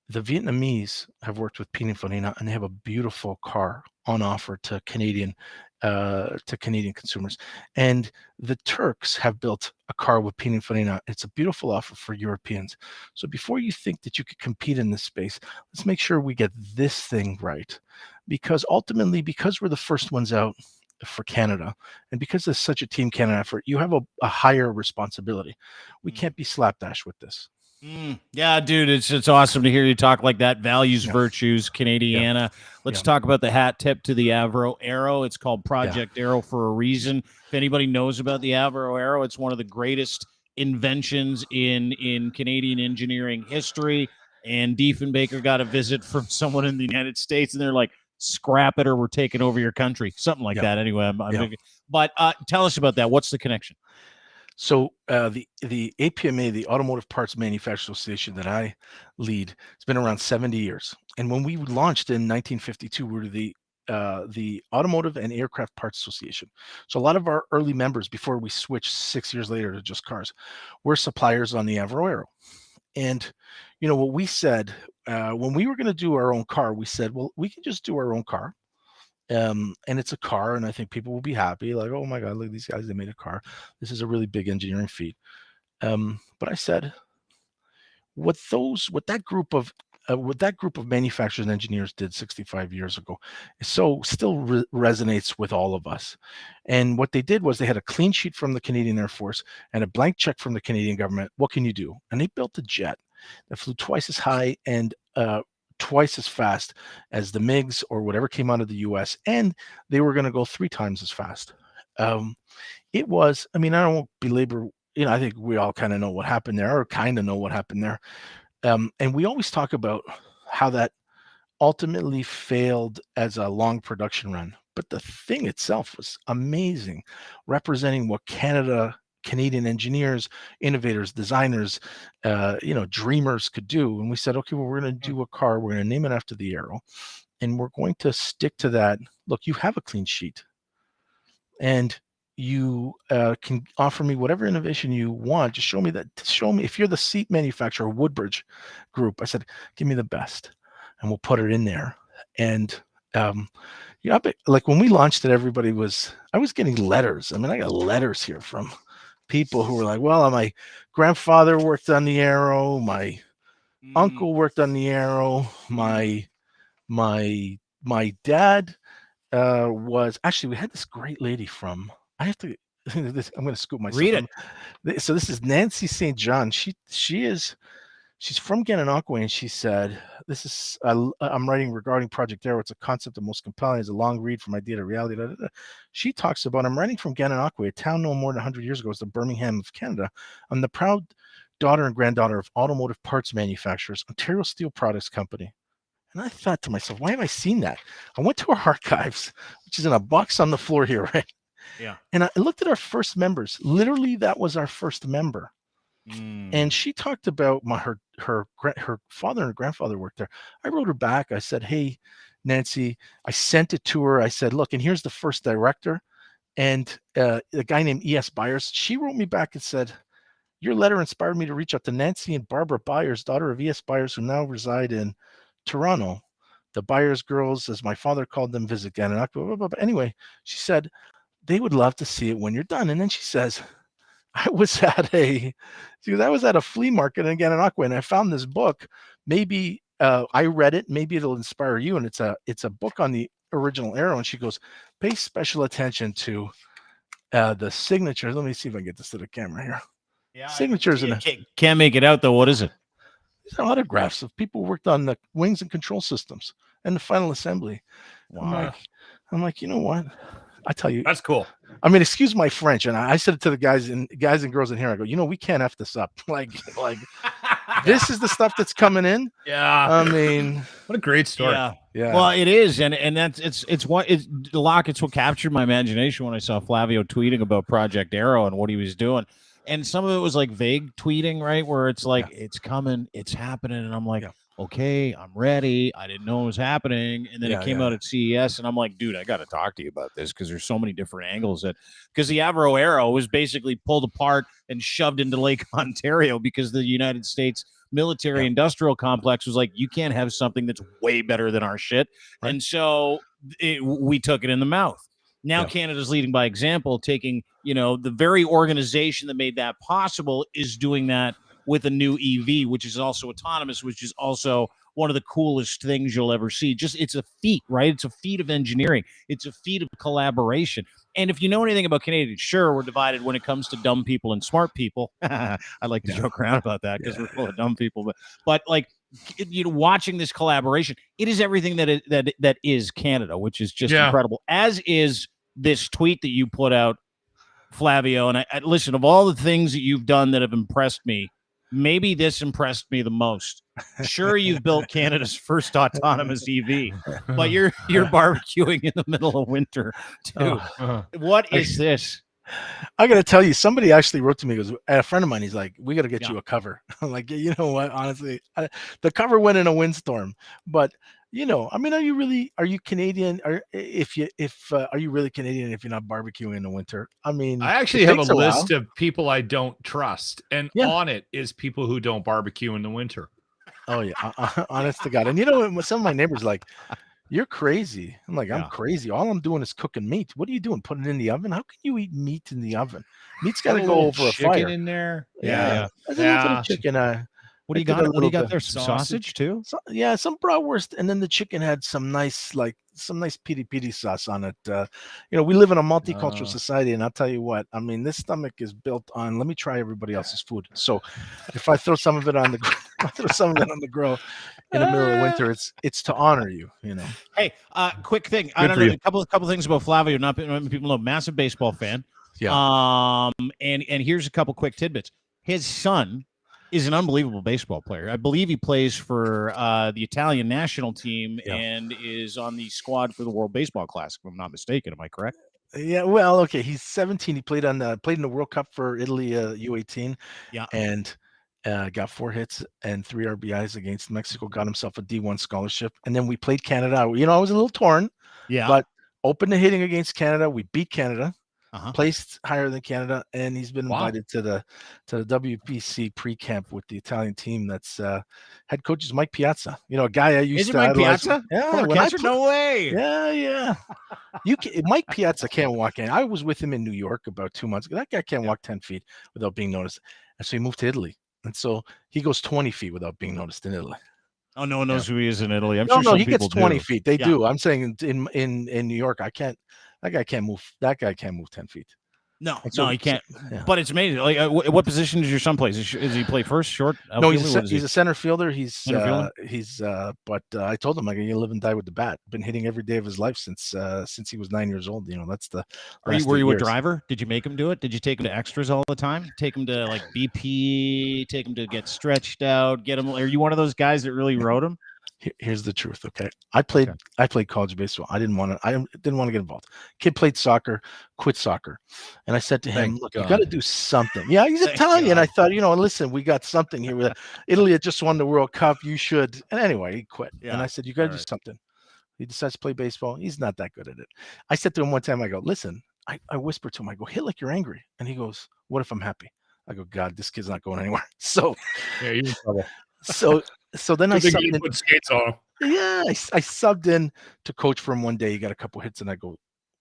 S3: the Vietnamese have worked with Pininfarina and they have a beautiful car on offer to Canadian consumers. And the Turks have built a car with Pininfarina. It's a beautiful offer for Europeans. So before you think that you could compete in this space, let's make sure we get this thing right. Because ultimately, because we're the first ones out for Canada, and because there's such a Team Canada effort, you have a higher responsibility. We can't be slapdash with this."
S1: Yeah, dude, it's awesome to hear you talk like that. Values, virtues, Canadiana. Let's talk about the hat tip to the Avro Arrow. It's called Project Arrow for a reason. If anybody knows about the Avro Arrow, it's one of the greatest inventions in Canadian engineering history. And Diefenbaker got a visit from someone in the United States, and they're like, "Scrap it, or we're taking over your country," something like that. Anyway, but tell us about that. What's the connection?
S3: So the APMA, the Automotive Parts Manufacturers Association that I lead, it's been around 70 years. And when we launched in 1952, we were the Automotive and Aircraft Parts Association. So a lot of our early members, before we switched 6 years later to just cars, were suppliers on the Avro Arrow. And what we said when we were going to do our own car, we said, well, we can just do our own car. And it's a car, and I think people will be happy, like, "Oh my God, look at these guys, they made a car. This is a really big engineering feat." But I said, what that group of manufacturers and engineers did 65 years ago still resonates with all of us. And what they did was they had a clean sheet from the Canadian Air Force and a blank check from the Canadian government. What can you do? And they built a jet that flew twice as high and twice as fast as the MiGs or whatever came out of the US, and they were going to go 3 times as fast. It was, I don't belabor, I think we all kind of know what happened there, or kind of know what happened there. And we always talk about how that ultimately failed as a long production run. But the thing itself was amazing, representing what Canadian engineers, innovators, designers, dreamers could do. And we said, okay, well, we're going to do a car. We're going to name it after the Arrow, and we're going to stick to that. Look, you have a clean sheet, and you can offer me whatever innovation you want. Just show me if you're the seat manufacturer, Woodbridge Group. I said, give me the best, and we'll put it in there. And like when we launched it, I was getting letters. I got letters here from people who were like, well, my grandfather worked on the Arrow, my uncle worked on the Arrow, my dad was actually, we had this great lady from, I'm going to scoop myself.
S1: Read it.
S3: So this is Nancy St. John. She's from Gananoque, and she said, I'm writing regarding Project Arrow. It's a concept the most compelling. It's a long read from idea to reality. She talks about, I'm writing from Gananoque, a town no more than 100 years ago. It's the Birmingham of Canada. I'm the proud daughter and granddaughter of automotive parts manufacturers, Ontario Steel Products Company. And I thought to myself, why have I seen that? I went to our archives, which is in a box on the floor here, right?
S1: Yeah.
S3: And I looked at our first members. Literally, that was our first member. And she talked about her father and grandfather worked there. I wrote her back. I said, hey, Nancy, I sent it to her. I said, look, and here's the first director, and a guy named E.S. Byers. She wrote me back and said, your letter inspired me to reach out to Nancy and Barbara Byers, daughter of E.S. Byers, who now reside in Toronto. The Byers girls, as my father called them, visit Gananoque. But anyway, she said, they would love to see it when you're done. And then she says, I was at a flea market in Gananoque, and I found this book. Maybe I read it. Maybe it'll inspire you. And it's a book on the original Arrow. And she goes, pay special attention to the signatures. Let me see if I can get this to the camera here.
S1: Yeah,
S3: signatures.
S1: Can't make it out though. What is it?
S3: These are autographs of people who worked on the wings and control systems and the final assembly. Wow. I'm like, you know what? I tell you,
S2: that's cool.
S3: I mean, excuse my French, and I said it to the guys and girls in here. I go, we can't F this up. Like this is the stuff that's coming in.
S2: Yeah.
S3: I mean,
S2: what a great story.
S3: Yeah.
S1: Well, it is, and that's it's what captured my imagination when I saw Flavio tweeting about Project Arrow and what he was doing. And some of it was like vague tweeting, right? Where it's like, it's coming, it's happening. And I'm like, okay, I'm ready. I didn't know it was happening. And then it came out at CES. And I'm like, dude, I got to talk to you about this because there's so many different angles. Because the Avro Arrow was basically pulled apart and shoved into Lake Ontario because the United States military industrial complex was like, you can't have something that's way better than our shit. Right. And so we took it in the mouth. Now Canada's leading by example, taking, the very organization that made that possible is doing that with a new EV, which is also autonomous, which is also one of the coolest things you'll ever see. It's a feat, right? It's a feat of engineering. It's a feat of collaboration. And if you know anything about Canadians, sure, we're divided when it comes to dumb people and smart people. I like to joke around about that because we're full of dumb people. But like, watching this collaboration, it is everything that is Canada, which is just incredible. As is this tweet that you put out, Flavio. And I listen, of all the things that you've done that have impressed me, maybe this impressed me the most. Sure, you've built Canada's first autonomous EV, but you're barbecuing in the middle of winter too. What is this?
S3: I got to tell you, somebody actually wrote to me, goes, a friend of mine, he's like, we got to get you a cover. I'm like, you know what, honestly, the cover went in a windstorm, but I mean, are you Canadian? Are you really Canadian if you're not barbecuing in the winter? I mean,
S2: I actually have a list of people I don't trust, and on it is people who don't barbecue in the winter.
S3: Oh yeah, honest to God. And some of my neighbors are like, you're crazy. I'm like, I'm crazy. All I'm doing is cooking meat. What are you doing? Putting it in the oven? How can you eat meat in the oven? Meat's got to go over a fire.
S2: In there.
S3: Yeah. There's a little bit of chicken.
S1: What do you got? What do you got there? Some sausage too?
S3: Some bratwurst, and then the chicken had some nice piri sauce on it. We live in a multicultural society, and I'll tell you what. I mean, this stomach is built on. Let me try everybody else's food. So, if I throw some of it on the grill in the middle of winter, it's to honor you.
S1: Hey, quick thing. I don't know. A couple things about Flavio. Not many people know. Massive baseball fan. Yeah. And here's a couple quick tidbits. His son is an unbelievable baseball player. I believe he plays for the Italian national team and is on the squad for the World Baseball Classic, if I'm not mistaken. Am I correct?
S3: Yeah, well, okay. He's 17. He played in the World Cup for Italy U18. Yeah. And got 4 hits and 3 RBIs against Mexico, got himself a D1 scholarship. And then we played Canada. I was a little torn. Yeah. But open to hitting against Canada. We beat Canada. Placed higher than Canada, and he's been invited to the WPC pre-camp with the Italian team. That's head coach is Mike Piazza. A guy I used to
S1: Mike
S3: idolize.
S1: Piazza?
S3: Yeah,
S1: no way.
S3: Yeah. Mike Piazza can't walk in. I was with him in New York about 2 months ago. That guy can't walk 10 feet without being noticed, and so he moved to Italy, and so he goes 20 feet without being noticed in Italy.
S1: Oh, no one knows who he is in Italy. I'm
S3: sure
S1: some
S3: he
S1: people
S3: gets 20
S1: do.
S3: feet. They do. I'm saying in New York, I can't. That guy can't move. That guy can't move 10 feet.
S1: No, he can't. Yeah. But it's amazing. Like, what position does your son play? Does he play first, short?
S3: No, he's a center fielder. He's But I told him, you live and die with the bat. Been hitting every day of his life since he was 9 years old. That's the.
S1: Were you a driver? Did you make him do it? Did you take him to extras all the time? Take him to like BP? Take him to get stretched out? Get him? Are you one of those guys that really rode him?
S3: Here's the truth. Okay. I played college baseball. I didn't want to get involved. Kid played soccer, quit soccer. And I said to him, look, you got to do something. Yeah. He's Italian. I thought, listen, we got something here with Italy had just won the World Cup. You should. And anyway, he quit. Yeah. And I said, you got to do something. He decides to play baseball. He's not that good at it. I said to him one time, I go, listen, I whispered to him, I go, hit like you're angry. And he goes, what if I'm happy? I go, God, this kid's not going anywhere. So
S2: yeah, you're in trouble.
S3: So then I subbed in.
S2: Put skates on him.
S3: Yeah, I subbed in to coach for him one day. He got a couple hits, and I go,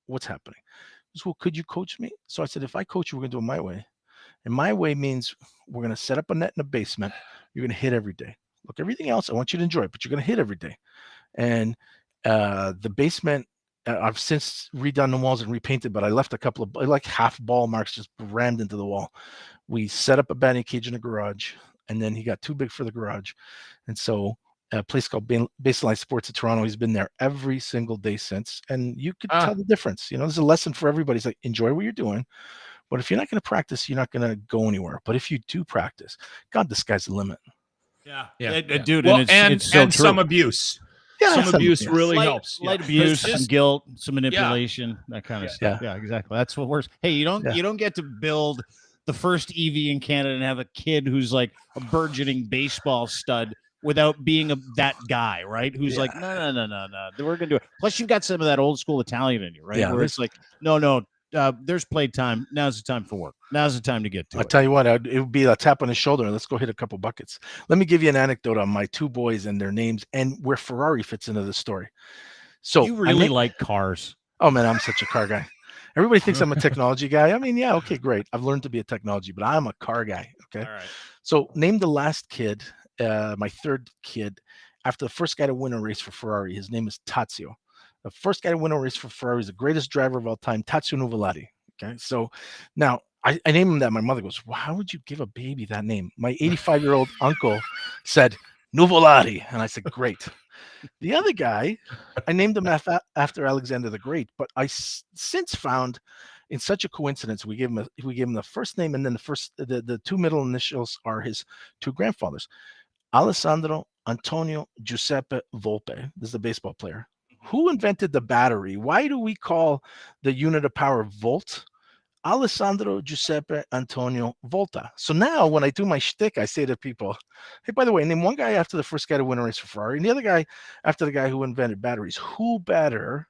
S3: "What's happening?" He goes, well, could you coach me? So I said, if I coach you, we're gonna do it my way. And my way means we're gonna set up a net in the basement. You're gonna hit every day. Look, everything else, I want you to enjoy it, but you're gonna hit every day. And the basement, I've since redone the walls and repainted, but I left a couple of like half ball marks just rammed into the wall. We set up a batting cage in the garage. And then he got too big for the garage. And so a place called Baseline Sports in Toronto. He's been there every single day since, and you could tell the difference. You know, there's a lesson for everybody. It's like, enjoy what you're doing, but if you're not going to practice, you're not going to go anywhere. But if you do practice, God, the sky's the limit.
S2: Yeah.
S1: Dude.
S2: Well,
S1: and it's so
S2: and
S1: true.
S2: some abuse.
S3: Yeah,
S2: some abuse really
S1: light,
S2: helps.
S1: Light abuse, some guilt, some manipulation,
S2: Yeah.
S1: that kind of stuff. Yeah, exactly. That's what works. Hey, you don't get to build the first EV in Canada and have a kid who's like a burgeoning baseball stud without being that guy, right? Who's like, no, we're gonna do it. Plus, you've got some of that old school Italian in you, right?
S3: Yeah,
S1: where it's like, no. There's playtime. Now's the time for work. Now's the time to get to it.
S3: I'll tell you what, it would be a tap on the shoulder. Let's go hit a couple buckets. Let me give you an anecdote on my two boys and their names and where Ferrari fits into the story. So
S1: you really like cars.
S3: Oh man, I'm such a car guy. Everybody thinks I'm a technology guy. I mean, yeah, okay, great. I've learned to be a technology, but I'm a car guy. Okay.
S1: All right.
S3: So name the last kid, my third kid, after the first guy to win a race for Ferrari. His name is Tazio. The first guy to win a race for Ferrari is the greatest driver of all time, Tazio Nuvolati. Okay. So now I named him that. My mother goes, well, how would you give a baby that name? My 85-year-old uncle said, Nuvolati. And I said, great. The other guy, I named him after Alexander the Great, but I since found in such a coincidence, we gave him the first name, and then the two middle initials are his two grandfathers, Alessandro Antonio Giuseppe Volpe. This is a baseball player. Who invented the battery? Why do we call the unit of power volt? Alessandro Giuseppe Antonio Volta. So now when I do my shtick, I say to people, hey, by the way, name one guy after the first guy to win a race for Ferrari, and the other guy after the guy who invented batteries. Who better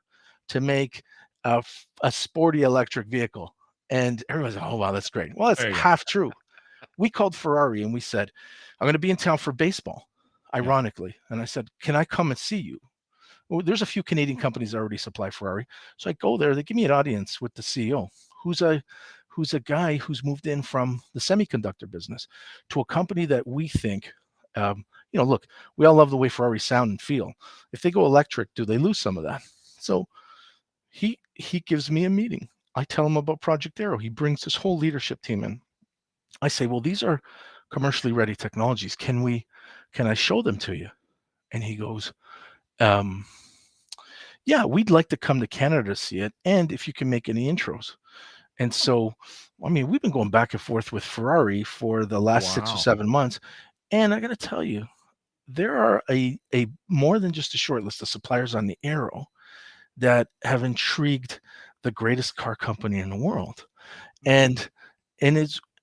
S3: to make a sporty electric vehicle? And everyone's like, oh, wow, that's great. Well, that's half true. We called Ferrari and we said, I'm going to be in town for baseball, ironically. And I said, can I come and see you? Well, there's a few Canadian companies that already supply Ferrari. So I go there. They give me an audience with the CEO, who's a guy who's moved in from the semiconductor business to a company that we think, look, we all love the way Ferrari sound and feel. If they go electric, do they lose some of that? So he gives me a meeting. I tell him about Project Arrow. He brings his whole leadership team in. I say, well, these are commercially ready technologies. Can I show them to you? And he goes, yeah, we'd like to come to Canada to see it. And if you can make any intros. And so, I mean, we've been going back and forth with Ferrari for the last 6 or 7 months. And I got to tell you, there are a more than just a short list of suppliers on the Arrow that have intrigued the greatest car company in the world. And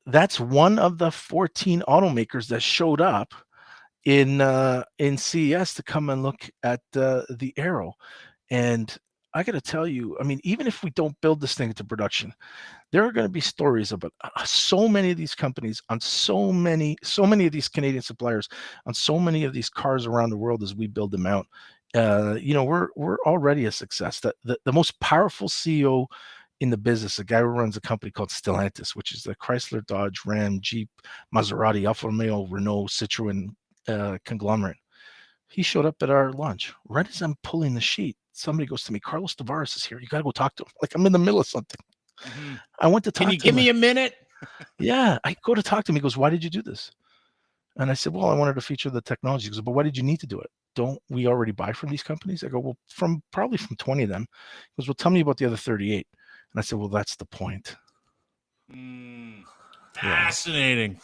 S3: that's one of the 14 automakers that showed up in CES to come and look at the Arrow. And I got to tell you, I mean, even if we don't build this thing into production, there are going to be stories about so many of these companies on so many of these Canadian suppliers on so many of these cars around the world as we build them out. We're already a success. The most powerful CEO in the business, a guy who runs a company called Stellantis, which is the Chrysler, Dodge, Ram, Jeep, Maserati, Alfa Romeo, Renault, Citroen conglomerate. He showed up at our launch. Right as I'm pulling the sheet, somebody goes to me, Carlos Tavares is here. You got to go talk to him. Like I'm in the middle of something. Mm-hmm. I went to talk to him.
S1: Can you give me a minute?
S3: Yeah. I go to talk to him. He goes, why did you do this? And I said, well, I wanted to feature the technology. He goes, but why did you need to do it? Don't we already buy from these companies? I go, well, probably from 20 of them. He goes, well, tell me about the other 38. And I said, well, that's the point.
S1: Fascinating,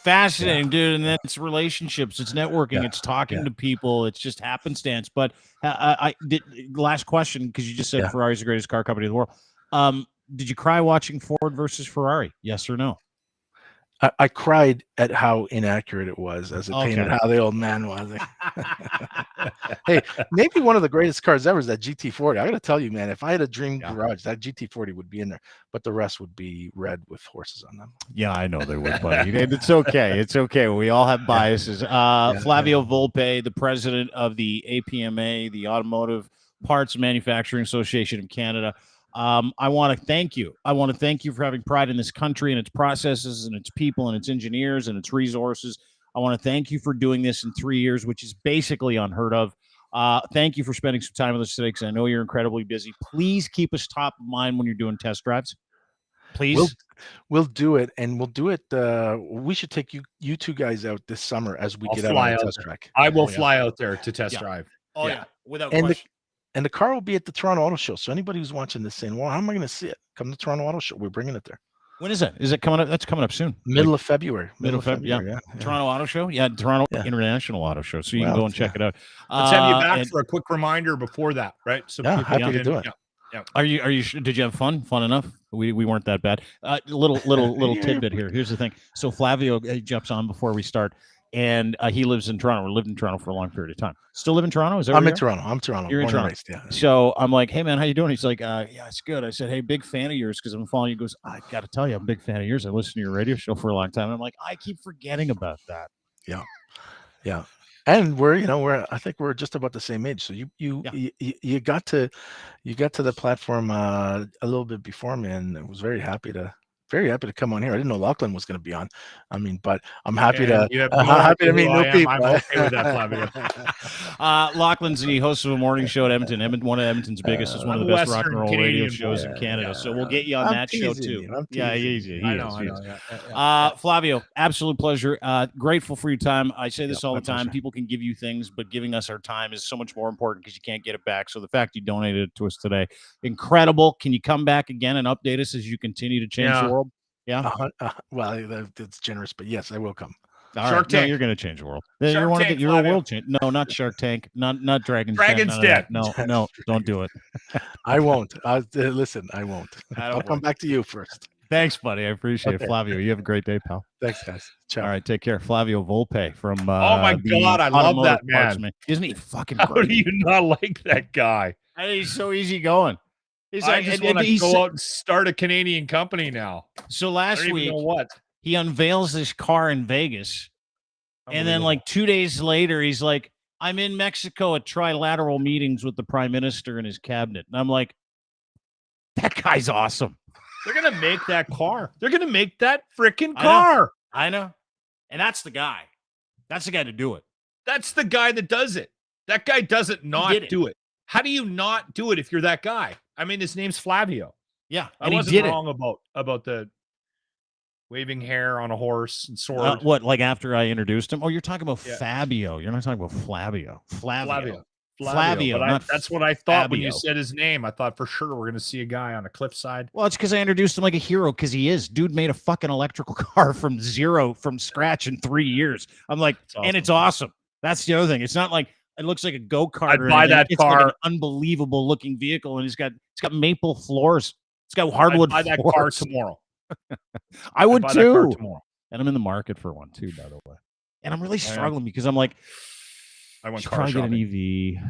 S1: dude. And that's relationships. It's networking. It's talking to people. It's just happenstance. But I did last question, because you just said Ferrari's the greatest car company in the world. Did you cry watching Ford versus Ferrari? Yes or no?
S3: I cried at how inaccurate it was as it painted how the old man was. Hey, maybe one of the greatest cars ever is that GT40. I got to tell you, man, if I had a dream garage, that GT40 would be in there, but the rest would be red with horses on them.
S1: Yeah, I know they would, buddy. It's okay. It's okay. We all have biases. Flavio Volpe, the president of the APMA, the Automotive Parts Manufacturing Association of Canada. I want to thank you. I want to thank you for having pride in this country and its processes and its people and its engineers and its resources. I want to thank you for doing this in 3 years, which is basically unheard of. Thank you for spending some time with us today, because I know you're incredibly busy. Please keep us top of mind when you're doing test drives. Please.
S3: We'll do it, and we'll do it. We should take you two guys out this summer as we get out on the test track.
S2: I will fly out there to test drive.
S1: Oh yeah, without
S3: and
S1: question.
S3: And the car will be at the Toronto Auto Show. So anybody who's watching this saying, "Well, how am I going to see it?" Come to Toronto Auto Show. We're bringing it there.
S1: When is it? Is it coming up? That's coming up soon.
S3: Middle of February.
S1: Middle of February. Yeah. Toronto Auto Show. Yeah, Toronto International Auto Show. So you can go and check it out.
S2: Let's have you back for a quick reminder before that, right? So
S3: happy to do it.
S1: Yeah. Are you? Did you have fun? Fun enough? We weren't that bad. Little tidbit here. Here's the thing. So Flavio jumps on before we start, and he lives in Toronto. We lived in Toronto for a long period of time. Still live in Toronto? Is that
S3: I'm in Toronto. I'm Toronto.
S1: You're in Toronto.
S3: Raised, yeah.
S1: So I'm like, hey man, how you doing? He's like, yeah, it's good. I said, hey, big fan of yours because I'm following you. He goes, I got to tell you, I'm a big fan of yours. I listened to your radio show for a long time. I'm like, I keep forgetting about that.
S3: Yeah. And I think we're just about the same age. So you got to the platform a little bit before me, and I was very happy to come on here. I didn't know Lachlan was going to be on. I mean, but I'm happy to meet new people.
S2: I'm okay with that, Flavio.
S1: Lachlan's the host of a morning show at Edmonton. One of Edmonton's biggest. Is one of the best rock and roll radio shows in Canada. So we'll get you on that show too. Yeah, easy.
S2: I know.
S1: Flavio, absolute pleasure. Grateful for your time. I say this all the time. People can give you things, but giving us our time is so much more important because you can't get it back. So the fact you donated it to us today, incredible. Can you come back again and update us as you continue to change the world? Yeah.
S3: Well, that's generous, but yes, I will come.
S2: Shark Tank.
S1: No, you're going to change the world. You're a world change. No, not Shark Tank. Not Dragon's Den. No, don't do it.
S3: I won't. Listen, I won't. I'll come back to you first.
S1: Thanks, buddy. I appreciate it. Flavio, you have a great day, pal.
S3: Thanks, guys. Ciao.
S1: All right, take care. Flavio Volpe from
S2: oh my God, I love that man.
S1: Isn't he fucking great?
S2: How do you not like that guy?
S1: He's so easy going.
S2: I just want to go out and start a Canadian company now.
S1: So last week, he unveils this car in Vegas, and then like 2 days later, he's like, "I'm in Mexico at trilateral meetings with the Prime Minister and his cabinet," and I'm like, "That guy's awesome."
S2: They're gonna make that car. They're gonna make that freaking car.
S1: I know, and that's the guy. That's the guy to do it.
S2: That's the guy that does it. That guy doesn't not do it. How do you not do it if you're that guy? I mean, his name's Flavio.
S1: Yeah,
S2: I wasn't wrong about the waving hair on a horse and sword.
S1: What, like after I introduced him? Oh, you're talking about Fabio. You're not talking about Flavio. Flavio.
S2: That's what I thought when you said his name. I thought for sure we're going to see a guy on a cliffside.
S1: Well, it's because I introduced him like a hero because he is. Dude made a fucking electrical car from scratch in 3 years. I'm like, and it's awesome. That's the other thing. It's not like it looks like a go-kart.
S2: I'd buy that car.
S1: Like an unbelievable looking vehicle, and it's got maple floors. It's got hardwood floors.
S2: I'd buy that car tomorrow.
S1: I would too. And I'm in the market for one too, by the way. And I'm really struggling because I'm like,
S2: I want
S1: to probably get an EV,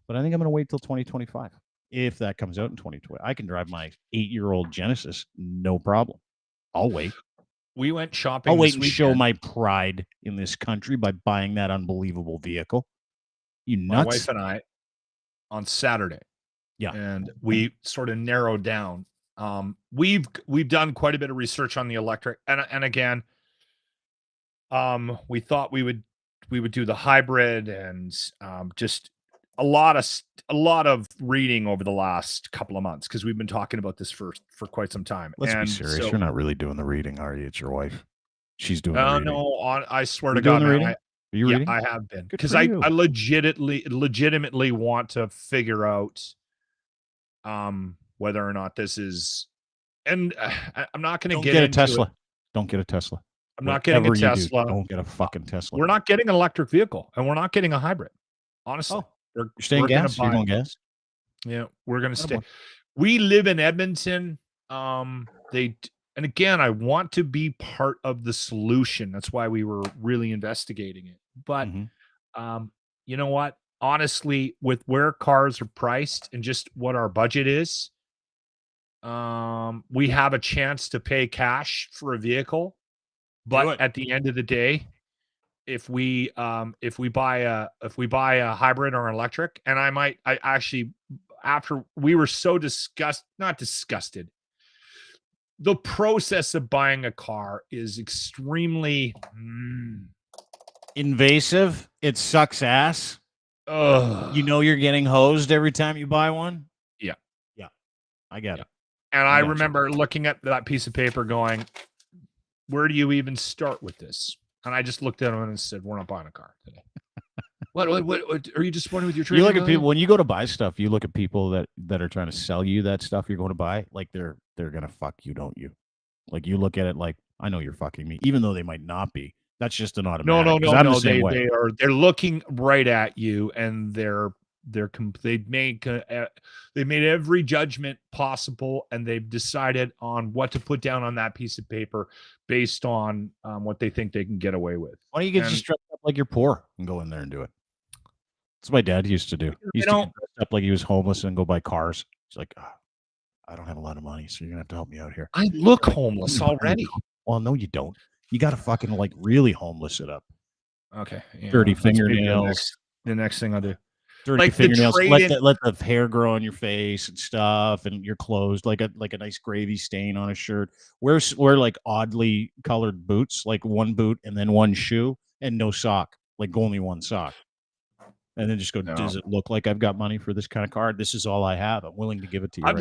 S1: but I think I'm going to wait till 2025 if that comes out in 2020. I can drive my 8-year-old Genesis, no problem. I'll wait.
S2: We went shopping.
S1: I'll wait and show my pride in this country by buying that unbelievable vehicle. You nuts?
S2: My wife and I on Saturday.
S1: Yeah.
S2: And we sort of narrowed down. We've done quite a bit of research on the electric, and again, we thought we would do the hybrid, and just a lot of reading over the last couple of months because we've been talking about this for quite some time.
S1: Let's be serious. You're not really doing the reading, are you? It's your wife. She's doing the reading.
S2: No, I swear to God,
S1: reading? Are you reading?
S2: I have been because I legitimately want to figure out whether or not this is, and I'm not going to get
S1: a Tesla. Don't get a Tesla.
S2: I'm not getting a Tesla.
S1: Don't get a fucking Tesla.
S2: We're not getting an electric vehicle, and we're not getting a hybrid. Honestly,
S1: you're staying gas. You're going gas.
S2: Yeah, we're going to stay. We live in Edmonton. And again, I want to be part of the solution. That's why we were really investigating it. But you know what? Honestly, with where cars are priced and just what our budget is, we have a chance to pay cash for a vehicle. But at the end of the day, if we buy a hybrid or an electric, and I actually, after we were so not disgusted. The process of buying a car is extremely
S1: invasive. It sucks ass. You know you're getting hosed every time you buy one.
S2: Yeah.
S1: I get it.
S2: And I remember looking at that piece of paper going, where do you even start with this? And I just looked at him and said, we're not buying a car today. What are you disappointed with your trade?
S1: You look at people when you go to buy stuff. You look at people that are trying to sell you that stuff you're going to buy. Like they're gonna fuck you, don't you? Like you look at it like I know you're fucking me, even though they might not be. That's just an automatic.
S2: No. They're looking right at you, and they made every judgment possible, and they've decided on what to put down on that piece of paper based on what they think they can get away with.
S1: Why don't you get just dressed up like you're poor and go in there and do it? That's what my dad used to do. He used to get dressed up like he was homeless and go buy cars. He's like, I don't have a lot of money, so you're gonna have to help me out here.
S2: I look homeless already.
S1: Well, no, you don't. You got to fucking like really homeless it up.
S2: Okay. Yeah,
S1: dirty fingernails.
S2: The next thing I'll do.
S1: Dirty like fingernails. Let the hair grow on your face and stuff, and your clothes like a nice gravy stain on a shirt. Wear like oddly colored boots, like one boot and then one shoe and no sock, like only one sock. And then just go, does it look like I've got money for this kind of car? This is all I have. I'm willing to give it to you.
S2: I've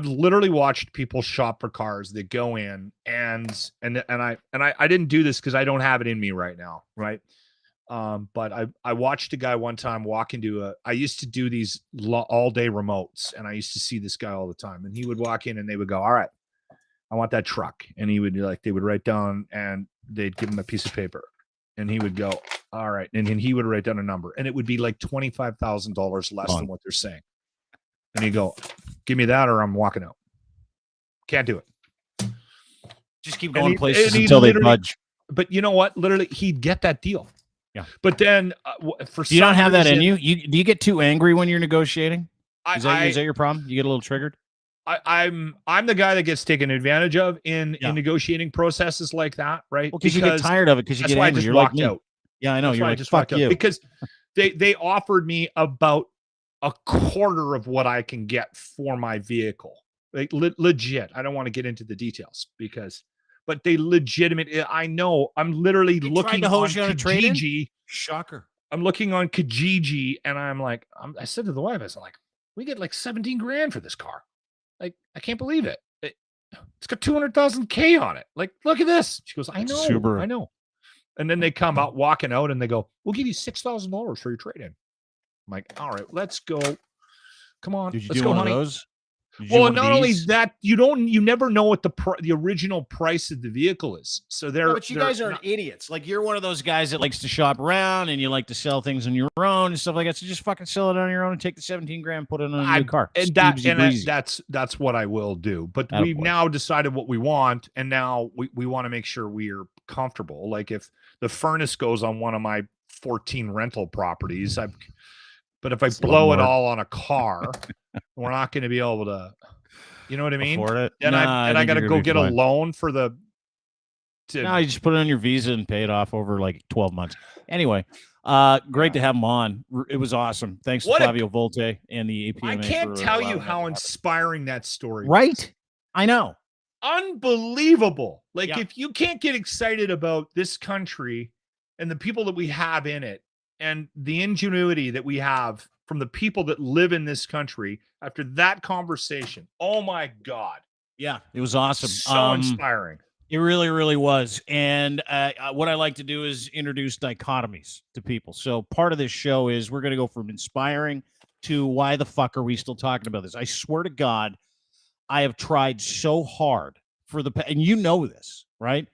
S2: literally watched people shop for cars that go in and I didn't do this because I don't have it in me right now, right? But I watched a guy one time walk into I used to do these all day remotes, and I used to see this guy all the time, and he would walk in and they would go, all right, I want that truck. And he would they would write down and they'd give him a piece of paper. And he would go, all right. And then he would write down a number. And it would be like $25,000 less than what they're saying. And he'd go, give me that or I'm walking out. Can't do it.
S1: Just keep going places until they budge.
S2: But you know what? Literally, he'd get that deal.
S1: Yeah.
S2: But then
S1: you don't have that in you? Do you get too angry when you're negotiating? Is that your problem? You get a little triggered?
S2: I'm the guy that gets taken advantage of in negotiating processes like that, right?
S1: Well, because you get tired of it because you get angry. You're like me. Out.
S2: Yeah, I know.
S1: You're like, fuck you.
S2: Because they offered me about a quarter of what I can get for my vehicle. Like legit. I don't want to get into the details but they legitimately. I know. I'm literally looking
S1: to hose you on a
S2: Kijiji.
S1: Shocker.
S2: I'm looking on Kijiji, and I'm like, I said to the wife, I was like, we get like 17 grand for this car. Like, I can't believe it. It's got 200,000 K on it. Like, look at this. She goes, I know. Subaru. I know. And then they come out walking out and they go, we'll give you $6,000 for your trade-in. I'm like, all right, let's go. Come on.
S1: Did you
S2: let's
S1: do
S2: go,
S1: one
S2: honey.
S1: of those?
S2: Well, not only that, you never know what the original price of the vehicle is. So
S1: but you guys aren't idiots. Like you're one of those guys that likes to shop around and you like to sell things on your own and stuff like that. So just fucking sell it on your own and take the 17 grand, put it on a new car.
S2: And that's what I will do. But we've now decided what we want, and now we want to make sure we're comfortable. Like if the furnace goes on one of my 14 rental properties, but if I blow it all on a car, we're not going to be able to, you know what I mean?
S1: Afford it.
S2: And I got to go get a loan for the.
S1: No, you just put it on your Visa and pay it off over like 12 months. Anyway, great to have him on. It was awesome. Thanks to Flavio Volpe and the APMA.
S2: I can't tell you how inspiring that story
S1: was. Right? I know.
S2: Unbelievable. Like if you can't get excited about this country and the people that we have in it, and the ingenuity that we have from the people that live in this country after that conversation. Oh my God.
S1: Yeah, it was awesome.
S2: So inspiring.
S1: It really, really was. And what I like to do is introduce dichotomies to people. So part of this show is we're going to go from inspiring to why the fuck are we still talking about this? I swear to God, I have tried so hard and you know this, right?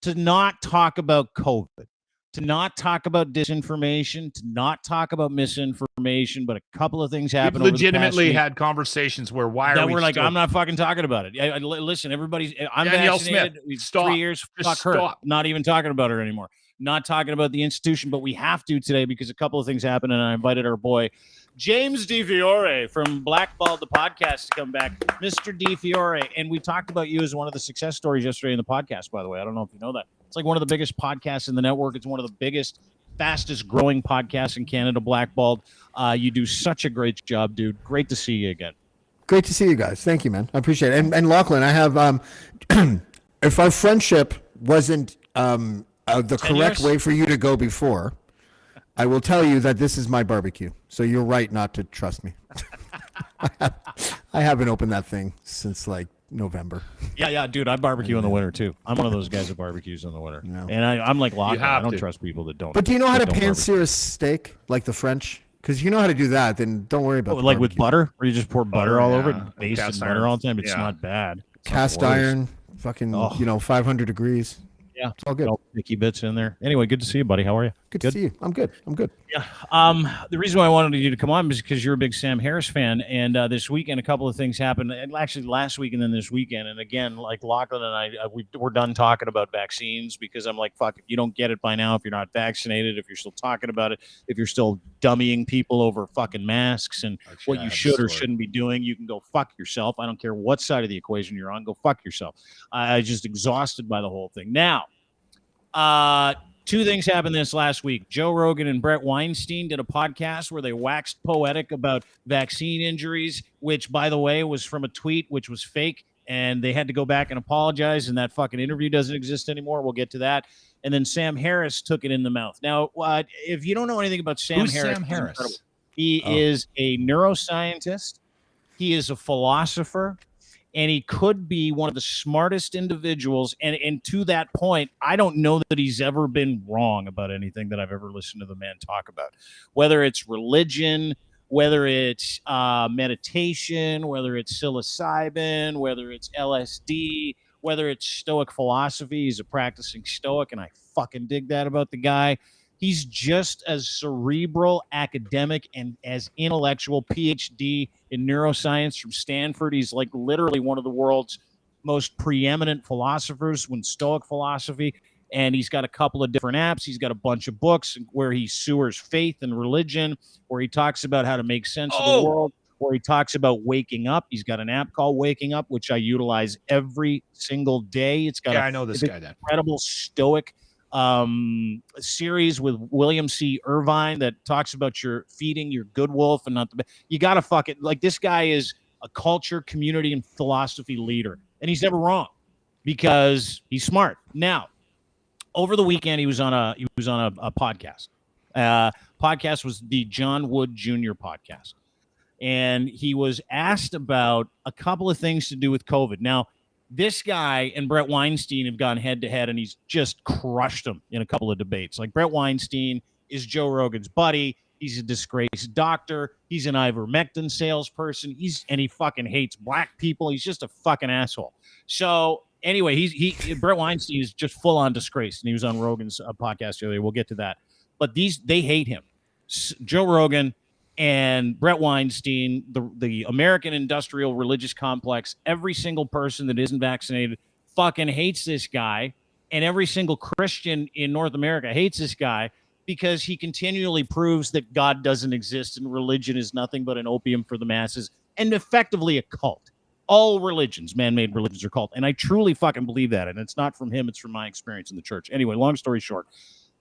S1: To not talk about COVID. To not talk about disinformation, to not talk about misinformation, but a couple of things happened.
S2: We've legitimately had conversations where we're like,
S1: I'm not fucking talking about it. Listen, everybody's. I'm vaccinated.
S2: Stop.
S1: 3 years. Fuck her. Not even talking about her anymore. Not talking about the institution, but we have to today because a couple of things happened, and I invited our boy James DiFiore from Blackballed the podcast to come back, Mr. DiFiore, and we talked about you as one of the success stories yesterday in the podcast. By the way, I don't know if you know that. It's like one of the biggest podcasts in the network. It's one of the biggest, fastest growing podcasts in Canada, Blackballed. You do such a great job, dude. Great to see you again.
S4: Great to see you guys. Thank you, man. I appreciate it. And Lachlan, I have, if our friendship wasn't the correct way for you to go before, I will tell you that this is my barbecue. So you're right not to trust me. I haven't opened that thing since like November.
S1: Yeah, dude. I barbecue in the winter too. I'm one of those guys that barbecues in the winter, and I'm like Lachlan. I don't trust people that don't.
S4: But do you know how to pan-sear a steak like the French? Because you know how to do that, then don't worry about
S1: like with butter, or you just pour butter all over it and baste in butter all the time. It's not bad.
S4: Cast iron, fucking 500 degrees.
S1: Yeah,
S4: it's all good.
S1: All sticky bits in there. Anyway, good to see you, buddy. How are you?
S4: Good to see you. I'm good.
S1: Yeah. The reason why I wanted you to come on is because you're a big Sam Harris fan, and this weekend a couple of things happened. And actually, last week and then this weekend. And again, like Lachlan and I, we're done talking about vaccines because I'm like, fuck, if you don't get it by now, if you're not vaccinated, if you're still talking about it, if you're still dummying people over fucking masks and what you should or shouldn't be doing, you can go fuck yourself. I don't care what side of the equation you're on. Go fuck yourself. I just exhausted by the whole thing. Now, two things happened this last week. Joe Rogan and Brett Weinstein did a podcast where they waxed poetic about vaccine injuries, which, by the way, was from a tweet which was fake, and they had to go back and apologize, and that fucking interview doesn't exist anymore. We'll get to that. And then Sam Harris took it in the mouth. Now, if you don't know anything about
S2: Who's Sam Harris?
S1: He is a neuroscientist. He is a philosopher. And he could be one of the smartest individuals. And to that point, I don't know that he's ever been wrong about anything that I've ever listened to the man talk about, whether it's religion, whether it's meditation, whether it's psilocybin, whether it's LSD, whether it's Stoic philosophy. He's a practicing Stoic, and I fucking dig that about the guy. He's just as cerebral, academic, and as intellectual. PhD in neuroscience from Stanford. He's like literally one of the world's most preeminent philosophers when Stoic philosophy. And he's got a couple of different apps. He's got a bunch of books where he sewers faith and religion, where he talks about how to make sense of the world, where he talks about waking up. He's got an app called Waking Up, which I utilize every single day. It's got
S2: I know this guy.
S1: Incredible Stoic series with William C. Irvine that talks about your feeding your good wolf and not the you gotta fuck it. Like, this guy is a culture, community, and philosophy leader, and he's never wrong because he's smart. Now, over the weekend, he was on a podcast. Podcast was the John Wood Jr. podcast, and he was asked about a couple of things to do with COVID. Now, this guy and Brett Weinstein have gone head to head, and he's just crushed them in a couple of debates. Like, Brett Weinstein is Joe Rogan's buddy. He's a disgraced doctor. He's an ivermectin salesperson. And he fucking hates black people. He's just a fucking asshole. So anyway, Brett Weinstein is just full on disgrace, and he was on Rogan's podcast earlier. We'll get to that. But they hate him. Joe Rogan and Brett Weinstein, the American industrial religious complex, every single person that isn't vaccinated fucking hates this guy. And every single Christian in North America hates this guy because he continually proves that God doesn't exist and religion is nothing but an opium for the masses and effectively a cult. All religions, man-made religions, are cult. And I truly fucking believe that. And it's not from him. It's from my experience in the church. Anyway, long story short,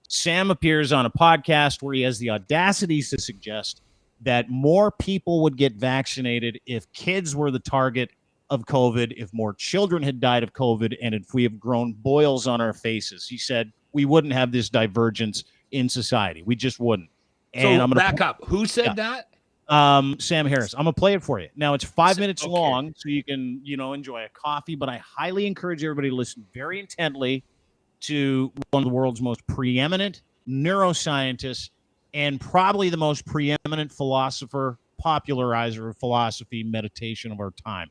S1: Sam appears on a podcast where he has the audacity to suggest that more people would get vaccinated if kids were the target of COVID, if more children had died of COVID, and if we have grown boils on our faces. He said we wouldn't have this divergence in society. We just wouldn't. And
S2: so
S1: I'm gonna
S2: back up. Who said that?
S1: Sam Harris. I'm gonna play it for you. Now, it's 5 minutes long, so you can, enjoy a coffee, but I highly encourage everybody to listen very intently to one of the world's most preeminent neuroscientists and probably the most preeminent philosopher, popularizer of philosophy, meditation of our time.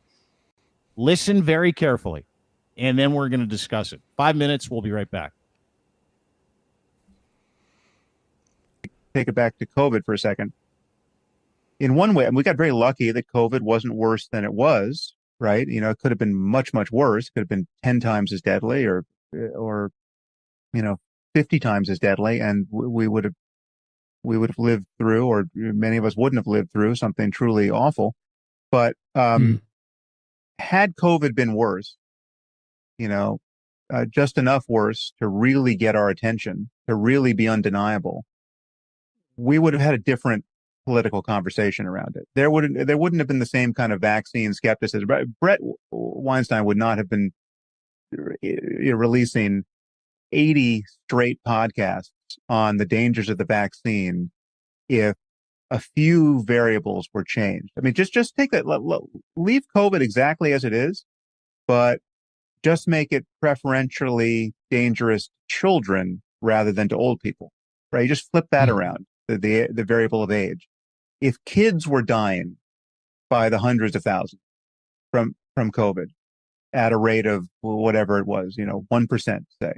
S1: Listen very carefully, and then we're going to discuss it. 5 minutes. We'll be right back.
S5: Take it back to COVID for a second. In one way, and we got very lucky that COVID wasn't worse than it was, right? It could have been much, much worse. It could have been 10 times as deadly or 50 times as deadly. And we would have lived through, or many of us wouldn't have lived through, something truly awful. But had COVID been worse, just enough worse to really get our attention, to really be undeniable, we would have had a different political conversation around it. There wouldn't have been the same kind of vaccine skepticism. Brett Weinstein would not have been releasing 80 straight podcasts on the dangers of the vaccine if a few variables were changed. I mean, just take that, leave COVID exactly as it is, but just make it preferentially dangerous to children rather than to old people, right? You just flip that around, the variable of age. If kids were dying by the hundreds of thousands from COVID at a rate of whatever it was, 1%, say,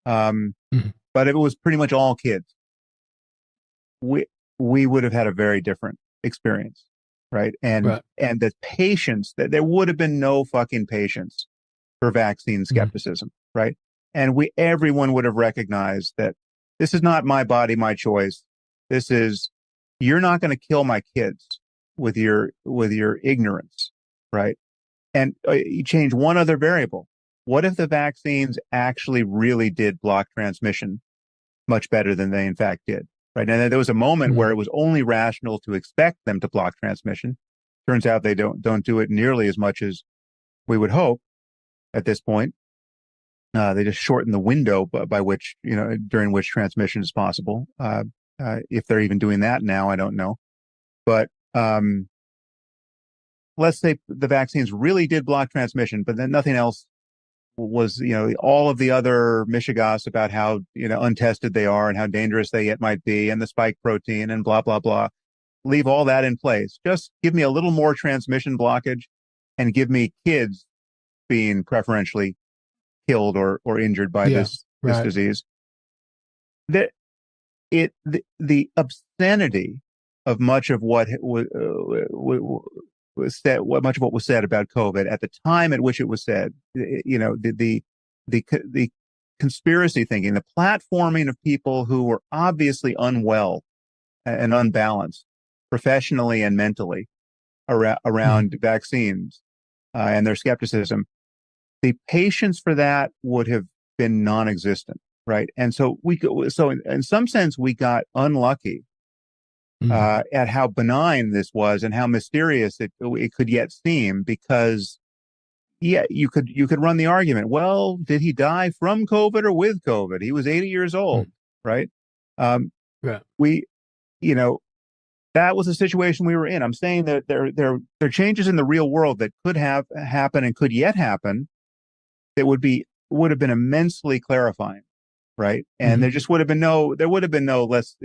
S5: but if it was pretty much all kids, we would have had a very different experience, right? And the patience, that there would have been no fucking patience for vaccine skepticism, right? And everyone would have recognized that this is not my body, my choice. This is, you're not going to kill my kids with your ignorance, right? And you change one other variable. What if the vaccines actually really did block transmission much better than they in fact did, right? And there was a moment where it was only rational to expect them to block transmission. Turns out they don't do it nearly as much as we would hope at this point. They just shorten the window by which, during which transmission is possible. If they're even doing that now, I don't know. But let's say the vaccines really did block transmission, but then nothing else was, all of the other mishigas about how, untested they are and how dangerous they yet might be, and the spike protein and blah, blah, blah. Leave all that in place. Just give me a little more transmission blockage and give me kids being preferentially killed or injured by this disease. The obscenity of much of what was said, much of what was said about COVID at the time at which it was said, the conspiracy thinking, the platforming of people who were obviously unwell and unbalanced professionally and mentally around vaccines and their skepticism, the patience for that would have been non-existent, right? And so in some sense, we got unlucky at how benign this was and how mysterious it could yet seem, because you could run the argument, well, did he die from COVID or with COVID? He was 80 years old, right? That was the situation we were in. I'm saying that there are changes in the real world that could have happened and could yet happen that would have been immensely clarifying, right? And there would have been no less.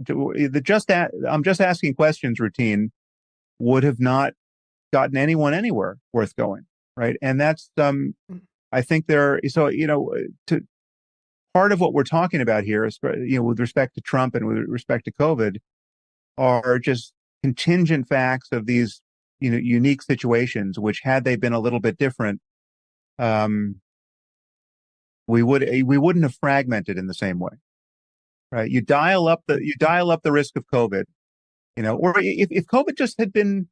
S5: I'm just asking questions routine would have not gotten anyone anywhere worth going, right? And that's I think part of what we're talking about here is, with respect to Trump and with respect to COVID, are just contingent facts of these unique situations, which had they been a little bit different, we wouldn't have fragmented in the same way, right? You dial up the risk of COVID, or if COVID just had been,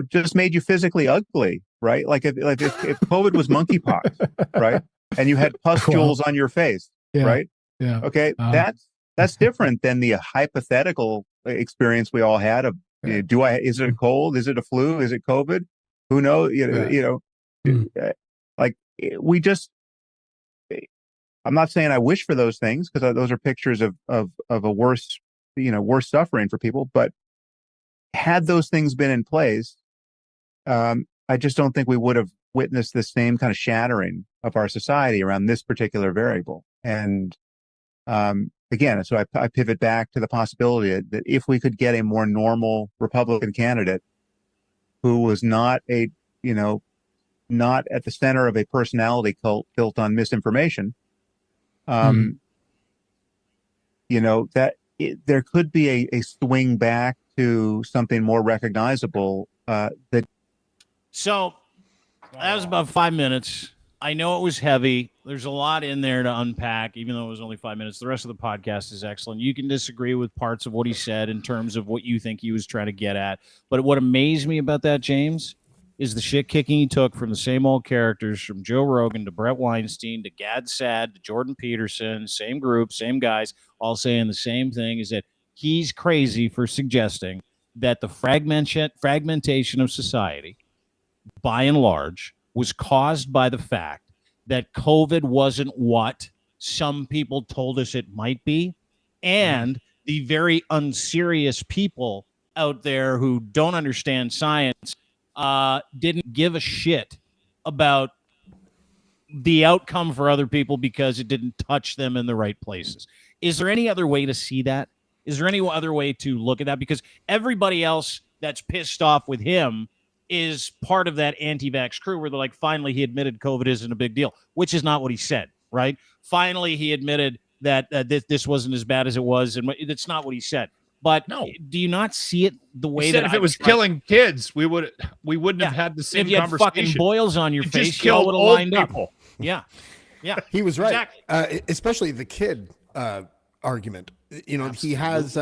S5: just made you physically ugly, right? Like if COVID was monkeypox, right? And you had pustules on your face, right?
S6: Yeah.
S5: Okay. That's different than the hypothetical experience we all had of, is it a cold? Is it a flu? Is it COVID? Who knows? I'm not saying I wish for those things, because those are pictures of a worse suffering for people. But had those things been in place, I just don't think we would have witnessed the same kind of shattering of our society around this particular variable. And again, so I pivot back to the possibility that if we could get a more normal Republican candidate who was not at the center of a personality cult built on misinformation, there could be a swing back to something more recognizable.
S1: So that was about 5 minutes. I know it was heavy. There's a lot in there to unpack, even though it was only 5 minutes. The rest of the podcast is excellent. You can disagree with parts of what he said in terms of what you think he was trying to get at. But what amazed me about that, James, is the shit kicking he took from the same old characters, from Joe Rogan to Brett Weinstein to Gad Saad to Jordan Peterson, same group, same guys, all saying the same thing, is that he's crazy for suggesting that the fragmentation of society, by and large, was caused by the fact that COVID wasn't what some people told us it might be, and the very unserious people out there who don't understand science didn't give a shit about the outcome for other people because it didn't touch them in the right places. Is there any other way to see that? Is there any other way to look at that? Because everybody else that's pissed off with him is part of that anti-vax crew where they're like, finally, he admitted COVID isn't a big deal, which is not what he said, right? Finally, he admitted that this wasn't as bad as it was, and it's not what he said. But no, do you not see it the way that
S2: if it was killing kids, we wouldn't have had the same
S1: if you had
S2: conversation.
S1: Fucking boils on your
S2: it
S1: face,
S2: just killed
S1: would have
S2: old
S1: lined
S2: people.
S1: Up. Yeah, yeah,
S4: he was right.
S1: Exactly.
S4: Especially the kid argument. You know, Absolutely. He has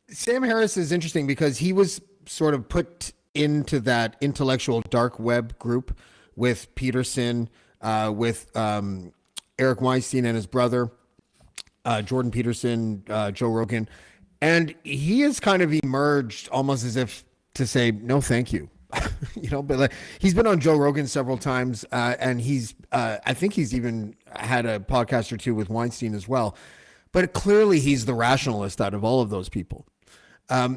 S4: Sam Harris is interesting because he was sort of put into that intellectual dark web group with Peterson, with Eric Weinstein and his brother, Jordan Peterson, Joe Rogan. And he has kind of emerged almost as if to say, no, thank you. You know, but like, he's been on Joe Rogan several times. And he's, I think he's even had a podcast or two with Weinstein as well. But clearly he's the rationalist out of all of those people.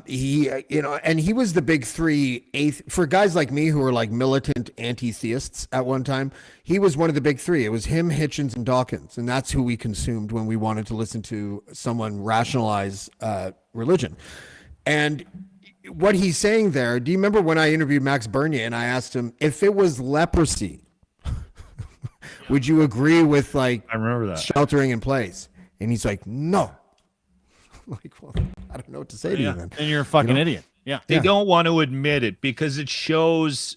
S4: He, you know, and he was the big three for guys like me who are like militant anti-theists at one time. He was one of the big three. It was him, Hitchens, and Dawkins, and that's who we consumed when we wanted to listen to someone rationalize religion. And what he's saying there, do you remember when I interviewed Max Bernier and I asked him if it was leprosy, would you agree with like
S2: I remember that
S4: sheltering in place? And he's like, no. Like, well, I don't know what to say to you then.
S1: And you're a fucking idiot. Yeah.
S2: They don't want to admit it because it shows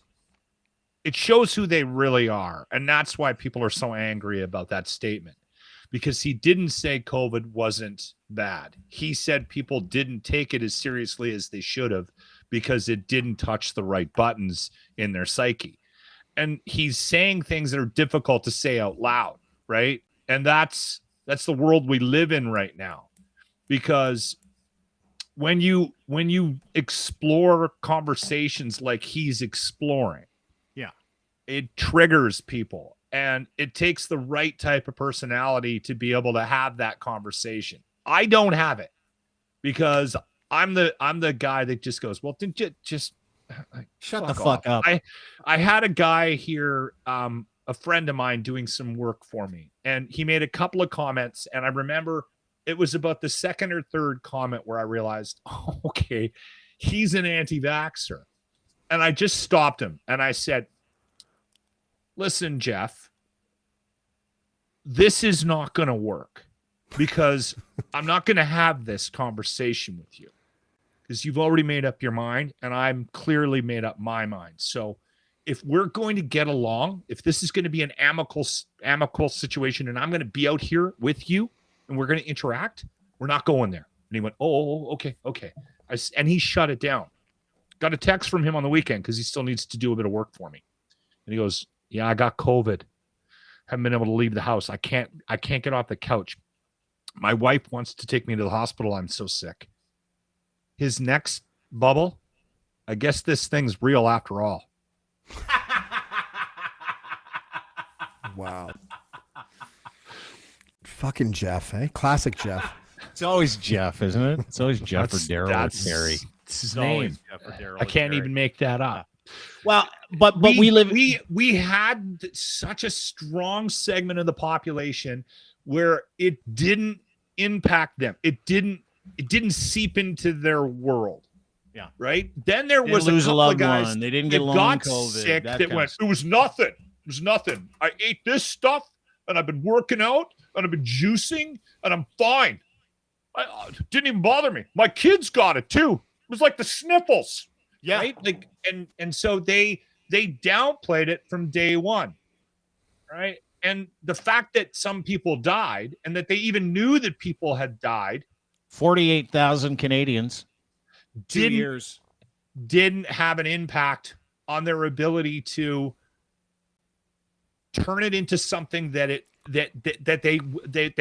S2: who they really are. And that's why people are so angry about that statement. Because he didn't say COVID wasn't bad. He said people didn't take it as seriously as they should have because it didn't touch the right buttons in their psyche. And he's saying things that are difficult to say out loud, right? And that's the world we live in right now. Because when you explore conversations like he's exploring, it triggers people, and it takes the right type of personality to be able to have that conversation. I don't have it because I'm the guy that just goes, well, didn't you just
S1: shut the fuck up?
S2: I had a guy here, a friend of mine, doing some work for me, and he made a couple of comments, and I remember it was about the second or third comment where I realized, oh, okay, he's an anti-vaxxer. And I just stopped him and I said, listen, Jeff, this is not going to work because I'm not going to have this conversation with you because you've already made up your mind and I'm clearly made up my mind. So if we're going to get along, if this is going to be an amicable situation and I'm going to be out here with you, and we're going to interact, we're not going there. And he went, oh, okay. And he shut it down. Got a text from him on the weekend because he still needs to do a bit of work for me. And he goes, yeah, I got COVID. Haven't been able to leave the house. I can't get off the couch. My wife wants to take me to the hospital. I'm so sick. His next bubble, I guess this thing's real after all.
S4: Wow. Fucking Jeff, eh? Classic Jeff.
S1: It's always Jeff, isn't it? It's always Jeff or Daryl or Terry.
S2: It's his name. I can't even make that up.
S1: Well, but
S2: we had such a strong segment of the population where it didn't impact them. It didn't seep into their world.
S1: Yeah.
S2: Right. Then there was
S1: lose
S2: a couple
S1: loved
S2: of guys
S1: one. They didn't get
S2: long
S1: COVID.
S2: Sick. That went. It was nothing. It was nothing. I ate this stuff and I've been working out and I've been juicing and I'm fine. It didn't even bother me. My kids got it too. It was like the sniffles.
S1: Yeah.
S2: Right? Like, and so they downplayed it from day one. Right. And the fact that some people died and that they even knew that people had died.
S1: 48,000 Canadians. 2 years.
S2: Didn't have an impact on their ability to turn it into something that they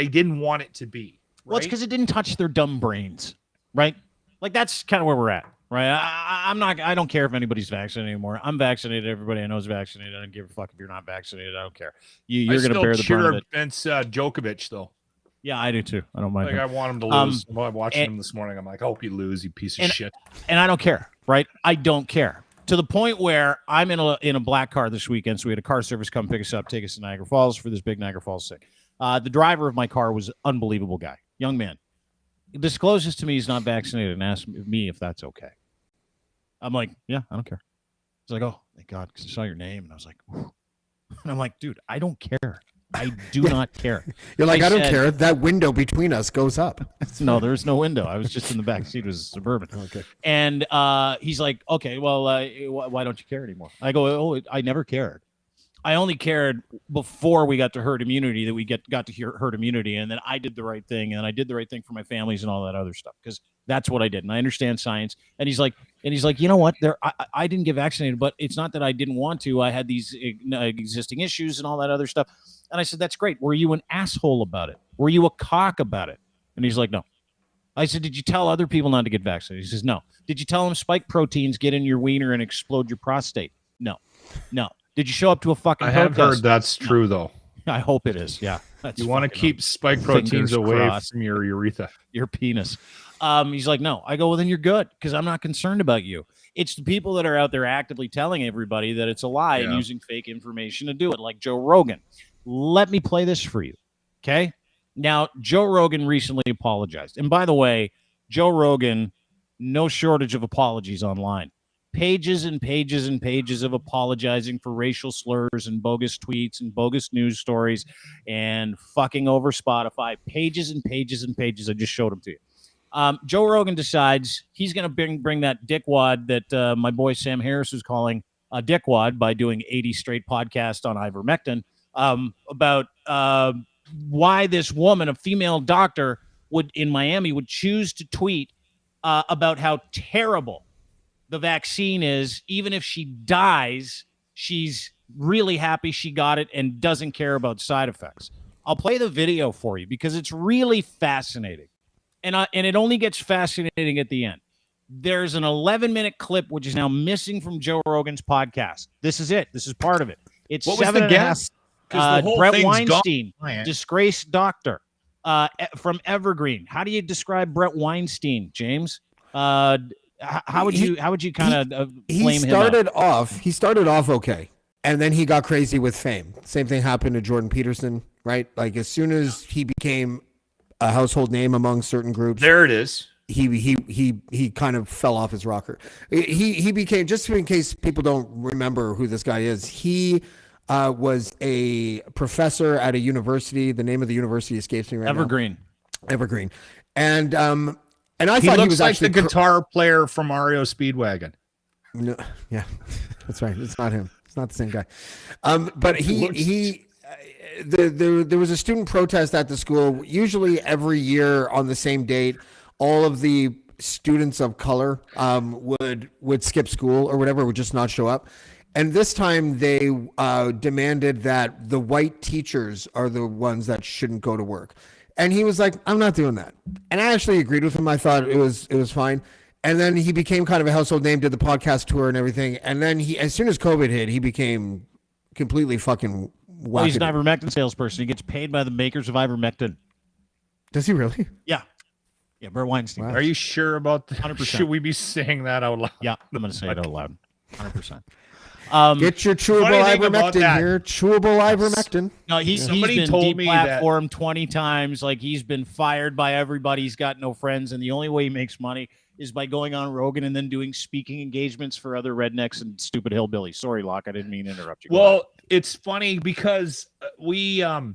S2: didn't want it to be. Right?
S1: Well, it's because it didn't touch their dumb brains, right? Like that's kind of where we're at, right? I don't care if anybody's vaccinated anymore. I'm vaccinated. Everybody I know is vaccinated. I don't give a fuck if you're not vaccinated. I don't care. You're going to bear the brunt of it.
S2: Vince Djokovic, though.
S1: Yeah, I do too. I don't mind.
S2: Like, I want him to lose. I'm watching him this morning. I'm like, I hope you lose, you piece of shit.
S1: And I don't care, right? I don't care. To the point where I'm in a black car this weekend. So we had a car service come pick us up, take us to Niagara Falls for this big Niagara Falls thing. The driver of my car was an unbelievable guy, young man. He discloses to me he's not vaccinated and asks me if that's okay. I'm like, yeah, I don't care. He's like, oh, thank God, because I saw your name. And I was like, whew. And I'm like, dude, I don't care. I do not care.
S4: You're like, I don't care. That window between us goes up.
S1: No, there's no window. I was just in the back seat. It was a Suburban.
S4: Okay.
S1: And he's like, okay, well, why don't you care anymore? I go, oh, I never cared. I only cared before we got to herd immunity, that we got to hear herd immunity, and then I did the right thing, and I did the right thing for my families and all that other stuff, because that's what I did, and I understand science. And he's like, you know what? I didn't get vaccinated, but it's not that I didn't want to. I had these existing issues and all that other stuff. And I said, that's great. Were you an asshole about it? Were you a cock about it? And he's like, no. I said, did you tell other people not to get vaccinated? He says, no. Did you tell them spike proteins get in your wiener and explode your prostate? No. Did you show up to a fucking protest?
S2: I have heard that's true, though.
S1: I hope it is. Yeah.
S2: You want to keep spike proteins away from your urethra.
S1: Your penis. He's like, no. I go, well, then you're good, because I'm not concerned about you. It's the people that are out there actively telling everybody that it's a lie and using fake information to do it, like Joe Rogan. Let me play this for you, okay? Now, Joe Rogan recently apologized. And by the way, Joe Rogan, no shortage of apologies online. Pages and pages and pages of apologizing for racial slurs and bogus tweets and bogus news stories and fucking over Spotify. Pages and pages and pages. I just showed them to you. Joe Rogan decides he's going to bring that dickwad that my boy Sam Harris was calling a dickwad by doing 80 straight podcasts on ivermectin about why this woman, a female doctor in Miami, would choose to tweet about how terrible the vaccine is. Even if she dies, she's really happy she got it and doesn't care about side effects. I'll play the video for you because it's really fascinating. And it only gets fascinating at the end. There's an 11-minute clip which is now missing from Joe Rogan's podcast. This is it. This is part of it. It's
S2: what was the guess?
S1: Brett Weinstein, disgraced doctor from Evergreen. How do you describe Brett Weinstein, James? How would you kind of flame him up?
S4: He started off okay, and then he got crazy with fame. Same thing happened to Jordan Peterson, right? Like, as soon as he became a household name among certain groups,
S2: there it is.
S4: He kind of fell off his rocker. He became, just in case people don't remember who this guy is, he was a professor at a university. The name of the university escapes me right
S1: now.
S4: Evergreen. And I thought he was
S2: like
S4: actually
S2: the guitar player from Mario Speedwagon.
S4: No, yeah, that's right. It's not him. It's not the same guy. But there was a student protest at the school. Usually every year on the same date, all of the students of color would skip school or whatever, would just not show up. And this time they demanded that the white teachers are the ones that shouldn't go to work. And he was like, I'm not doing that. And I actually agreed with him. I thought it was fine. And then he became kind of a household name, did the podcast tour and everything. And then as soon as COVID hit, he became completely fucking wacky.
S1: Well, he's an ivermectin salesperson. He gets paid by the makers of ivermectin.
S4: Does he really?
S1: Yeah. Yeah, Brett Weinstein.
S2: Wow. Are you sure about that?
S1: 100%.
S2: Should we be saying that out loud?
S1: Yeah, I'm going to say it out loud. 100%.
S4: Get your chewable ivermectin here. Chewable ivermectin.
S1: No, he's been deplatformed 20 times. Like, he's been fired by everybody. He's got no friends. And the only way he makes money is by going on Rogan and then doing speaking engagements for other rednecks and stupid hillbillies. Sorry, Locke. I didn't mean to interrupt you.
S2: Well, it's funny because we have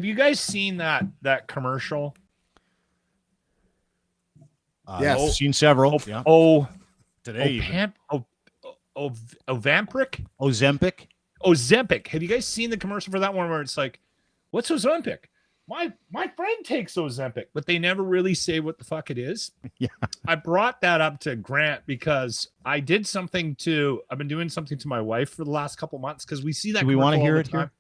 S2: you guys seen that commercial?
S1: Yes, I've seen several.
S2: Today. Ozempic? Ozempic. Have you guys seen the commercial for that one where it's like, what's Ozempic? My friend takes Ozempic, but they never really say what the fuck it is.
S1: Yeah.
S2: I brought that up to Grant because I've been doing something to my wife for the last couple months because we see that.
S1: Do we want to hear it here?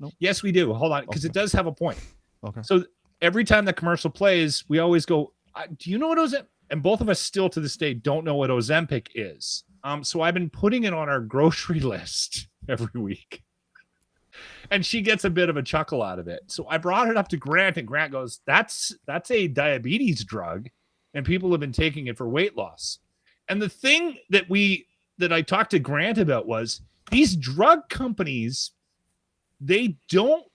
S2: Nope. Yes, we do. Hold on, because it does have a point.
S1: Okay.
S2: So every time the commercial plays, we always go, do you know what Ozempic? And both of us still to this day don't know what Ozempic is. So I've been putting it on our grocery list every week. And she gets a bit of a chuckle out of it. So I brought it up to Grant, and Grant goes, that's a diabetes drug, and people have been taking it for weight loss. And the thing that I talked to Grant about was these drug companies, they don't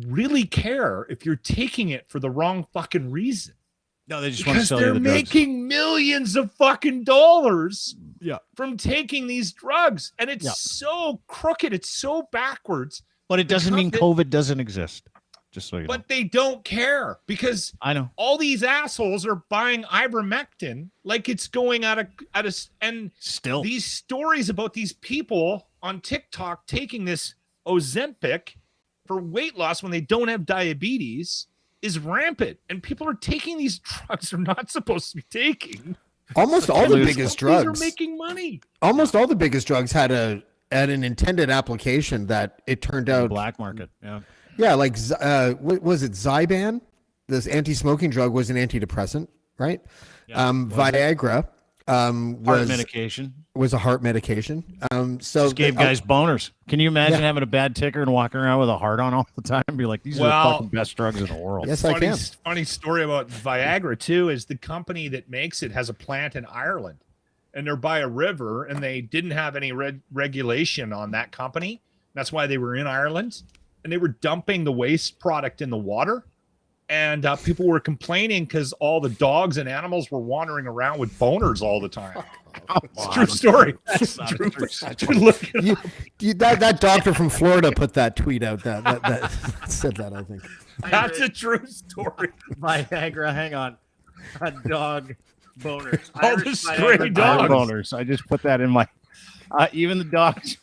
S2: really care if you're taking it for the wrong fucking reason.
S1: No, they just want to sell
S2: they're
S1: you the drugs.
S2: making millions of fucking dollars
S1: Yeah.
S2: from taking these drugs. And it's so crooked. It's so backwards.
S1: But it doesn't mean COVID doesn't exist. Just so you know.
S2: But they don't care because
S1: I know
S2: all these assholes are buying ivermectin like it's going out of and
S1: still
S2: these stories about these people on TikTok taking this Ozempic for weight loss when they don't have diabetes is rampant, and people are taking these drugs they're not supposed to be taking.
S4: Almost all the biggest drugs
S2: are making money.
S4: Almost all the biggest drugs had an intended application that it turned out
S1: black market. Yeah.
S4: Yeah, like what was it? Zyban, this anti-smoking drug, was an antidepressant, right?
S1: Yeah,
S4: Viagra
S1: heart medication.
S4: Was a heart medication. So
S1: just gave guys boners. Can you imagine having a bad ticker and walking around with a heart on all the time and be like, these are the fucking best drugs in the world?
S4: Yes, I can.
S2: Funny story about Viagra too is the company that makes it has a plant in Ireland, and they're by a river, and they didn't have any regulation on that company. That's why they were in Ireland. And they were dumping the waste product in the water, and people were complaining because all the dogs and animals were wandering around with boners all the time. It's a true story.
S4: That doctor from Florida put that tweet out that said that, I think.
S2: That's a true story.
S1: Viagra, hang on. A dog boners.
S2: All the stray dogs.
S1: Boners. I just put that in my, even the dogs.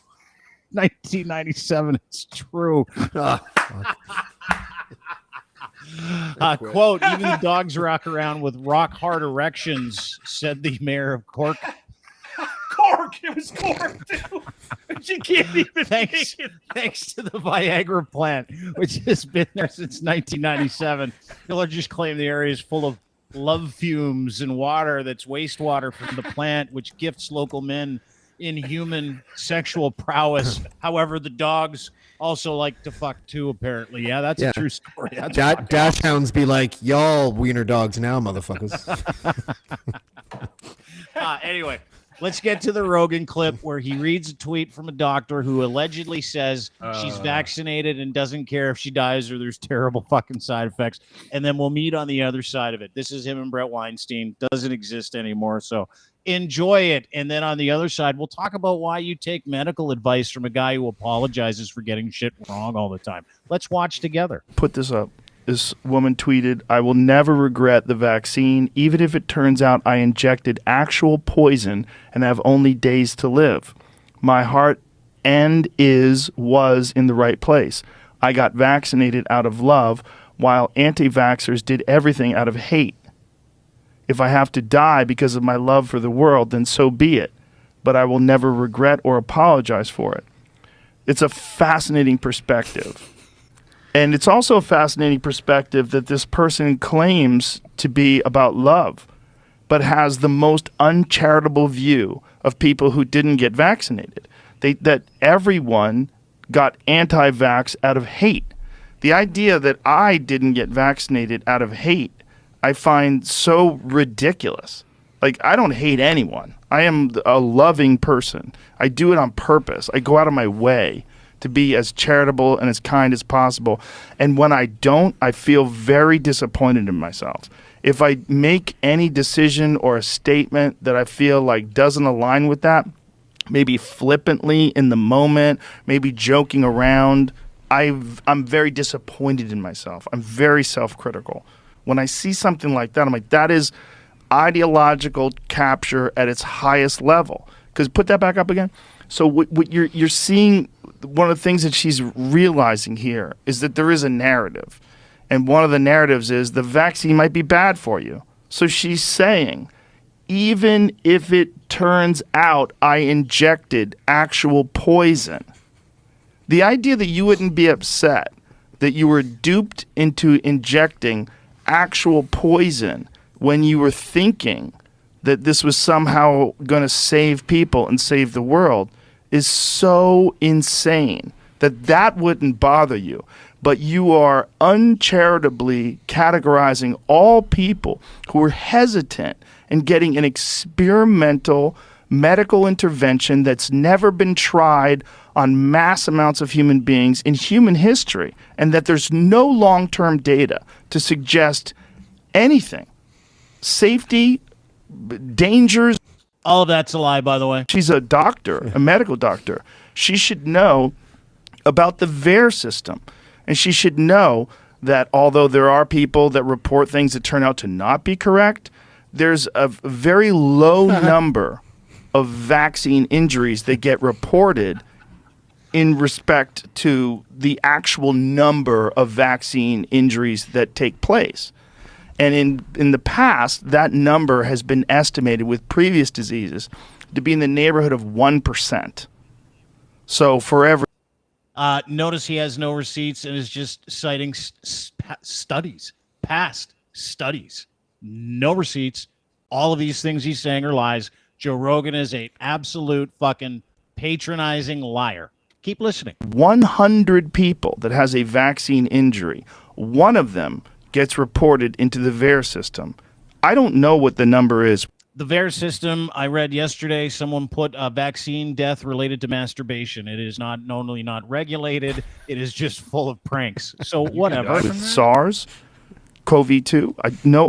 S1: 1997. It's true. Quote, even the dogs rock around with rock hard erections, said the mayor of Cork.
S2: Cork. It was Cork, too. She can't even
S1: thanks to the Viagra plant, which has been there since 1997. They'll just claim the area is full of love fumes and water that's wastewater from the plant, which gifts local men inhuman sexual prowess. However, the dogs also like to fuck too, apparently. Yeah, that's a true story.
S4: Dash hounds be like, y'all wiener dogs now, motherfuckers.
S1: Anyway, let's get to the Rogan clip where he reads a tweet from a doctor who allegedly says she's vaccinated and doesn't care if she dies or there's terrible fucking side effects. And then we'll meet on the other side of it. This is him and Brett Weinstein. Doesn't exist anymore. So enjoy it. And then on the other side, we'll talk about why you take medical advice from a guy who apologizes for getting shit wrong all the time. Let's watch together.
S6: Put this up. This woman tweeted, "I will never regret the vaccine, even if it turns out I injected actual poison and have only days to live. My heart was in the right place. I got vaccinated out of love, while anti-vaxxers did everything out of hate. If I have to die because of my love for the world, then so be it. But I will never regret or apologize for it." It's a fascinating perspective. And it's also a fascinating perspective that this person claims to be about love, but has the most uncharitable view of people who didn't get vaccinated. That everyone got anti-vax out of hate. The idea that I didn't get vaccinated out of hate, I find so ridiculous. Like, I don't hate anyone. I am a loving person. I do it on purpose. I go out of my way to be as charitable and as kind as possible. And when I don't, I feel very disappointed in myself. If I make any decision or a statement that I feel like doesn't align with that, maybe flippantly in the moment, maybe joking around, I'm very disappointed in myself. I'm very self-critical. When I see something like that, I'm like, that is ideological capture at its highest level. Because put that back up again. So what you're seeing, one of the things that she's realizing here is that there is a narrative. And one of the narratives is the vaccine might be bad for you. So she's saying, even if it turns out I injected actual poison, the idea that you wouldn't be upset that you were duped into injecting actual poison when you were thinking that this was somehow going to save people and save the world is so insane that wouldn't bother you. But you are uncharitably categorizing all people who are hesitant and getting an experimental medical intervention that's never been tried on mass amounts of human beings in human history, and that there's no long-term data to suggest anything. Safety, dangers.
S1: All of that's a lie, by the way.
S6: She's a doctor, a medical doctor. She should know about the VAERS system. And she should know that although there are people that report things that turn out to not be correct, there's a very low number of vaccine injuries that get reported in respect to the actual number of vaccine injuries that take place. And in the past, that number has been estimated with previous diseases to be in the neighborhood of 1%. So for every...
S1: Notice he has no receipts and is just citing studies, past studies. No receipts. All of these things he's saying are lies. Joe Rogan is an absolute fucking patronizing liar. Keep listening.
S6: 100 people that has a vaccine injury, one of them gets reported into the VAERS system. I don't know what the number is.
S1: The VAERS system, I read yesterday, someone put a vaccine death related to masturbation. It is not only not regulated, it is just full of pranks. So whatever.
S6: With SARS, CoV-2,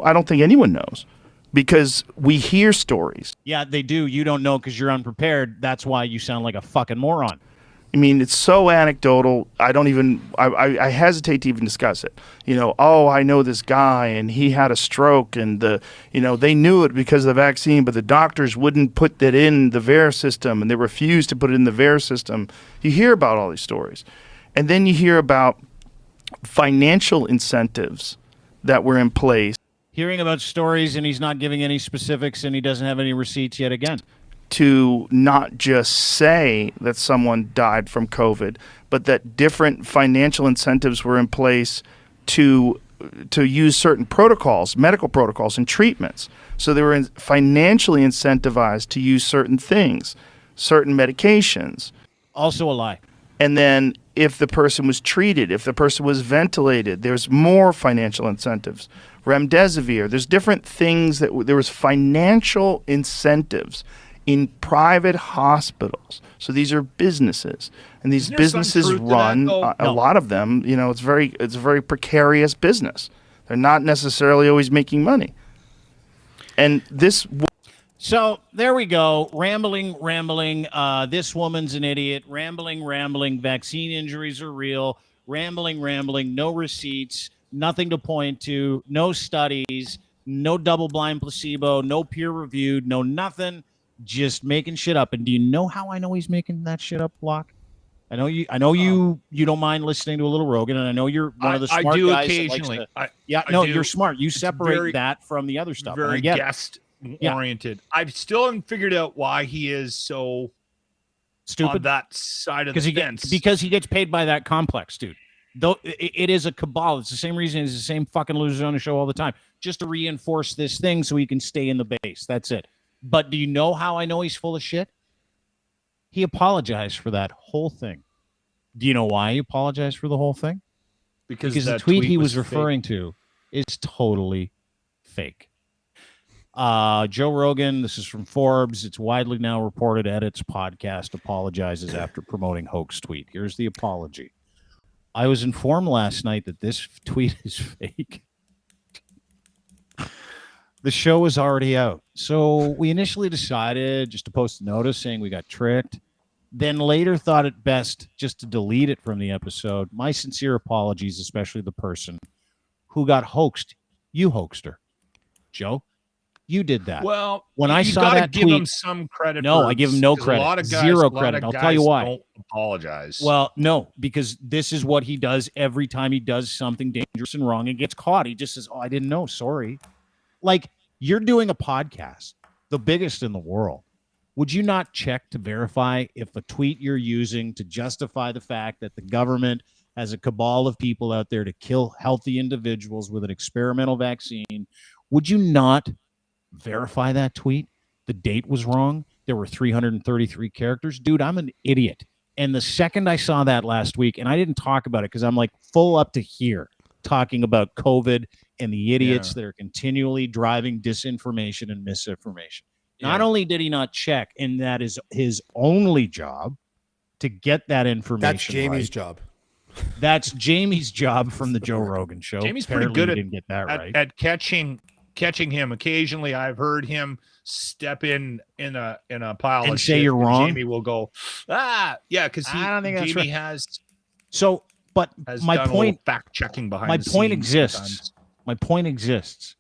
S6: I don't think anyone knows because we hear stories.
S1: Yeah, they do. You don't know because you're unprepared. That's why you sound like a fucking moron.
S6: I mean, it's so anecdotal. I hesitate to even discuss it. I know this guy and he had a stroke and they knew it because of the vaccine, but the doctors wouldn't put that in the VAERS system and they refused to put it in the VAERS system. You hear about all these stories. And then you hear about financial incentives that were in place.
S1: Hearing about stories and he's not giving any specifics and he doesn't have any receipts yet again.
S6: To not just say that someone died from COVID, but that different financial incentives were in place to use certain protocols, medical protocols and treatments. So they were financially incentivized to use certain things, certain medications.
S1: Also a lie.
S6: And then if the person was treated, if the person was ventilated, there's more financial incentives. Remdesivir, there's different things there was financial incentives in private hospitals. So these are businesses, and these businesses run a lot of them. It's a very precarious business. They're not necessarily always making money. And this.
S1: So there we go. Rambling. This woman's an idiot. Rambling. Vaccine injuries are real. Rambling. No receipts. Nothing to point to. No studies. No double-blind placebo. No peer-reviewed. No nothing. Just making shit up. And do you know how I know he's making that shit up, Block? I know you don't mind listening to a little Rogan, and I know you're one of the smart guys. I do
S2: occasionally.
S1: You're smart. You separate that from the other stuff.
S2: Very guest oriented. I still haven't figured out why he is so stupid on that side of the fence.
S1: Because he gets paid by that complex, dude. Though it is a cabal. It's the same reason it's the same fucking losers on the show all the time. Just to reinforce this thing so he can stay in the base. That's it. But do you know how I know he's full of shit? He apologized for that whole thing. Do you know why he apologized for the whole thing? Because the tweet he was referring to is totally fake. Joe Rogan, this is from Forbes. It's widely now reported edits podcast apologizes after promoting hoax tweet. Here's the apology. I was informed last night that this tweet is fake. The show is already out. So we initially decided just to post a notice saying we got tricked. Then later thought it best just to delete it from the episode. My sincere apologies, especially the person who got hoaxed. You hoaxed her. Joe, you did that.
S2: Well,
S1: when I saw that
S2: give
S1: tweet,
S2: him some credit.
S1: No, I give him no credit. A lot of guys, zero credit. I'll tell you why.
S2: Don't apologize.
S1: Well, no, because this is what he does every time he does something dangerous and wrong and gets caught. He just says, "Oh, I didn't know. Sorry." Like, you're doing a podcast, the biggest in the world. Would you not check to verify if a tweet you're using to justify the fact that the government has a cabal of people out there to kill healthy individuals with an experimental vaccine, would you not verify that tweet? The date was wrong. There were 333 characters. Dude, I'm an idiot. And the second I saw that last week, and I didn't talk about it because I'm like full up to here talking about COVID and the idiots that are continually driving disinformation and misinformation. Not only did he not check, and that is his only job to get that information.
S4: That's Jamie's
S1: right.
S4: job.
S1: That's Jamie's job from the Joe Rogan show.
S2: Jamie's
S1: Apparently
S2: pretty good
S1: didn't get that right.
S2: at catching him. Occasionally, I've heard him step in a pile
S1: and
S2: of
S1: say
S2: shit,
S1: you're wrong.
S2: Jamie will go, because
S1: I don't think that's
S2: Jamie
S1: right.
S2: has.
S1: So, but
S2: Has
S1: my
S2: done
S1: point,
S2: fact checking behind.
S1: my
S2: the
S1: point
S2: scenes
S1: exists.
S2: sometimes.
S1: My point exists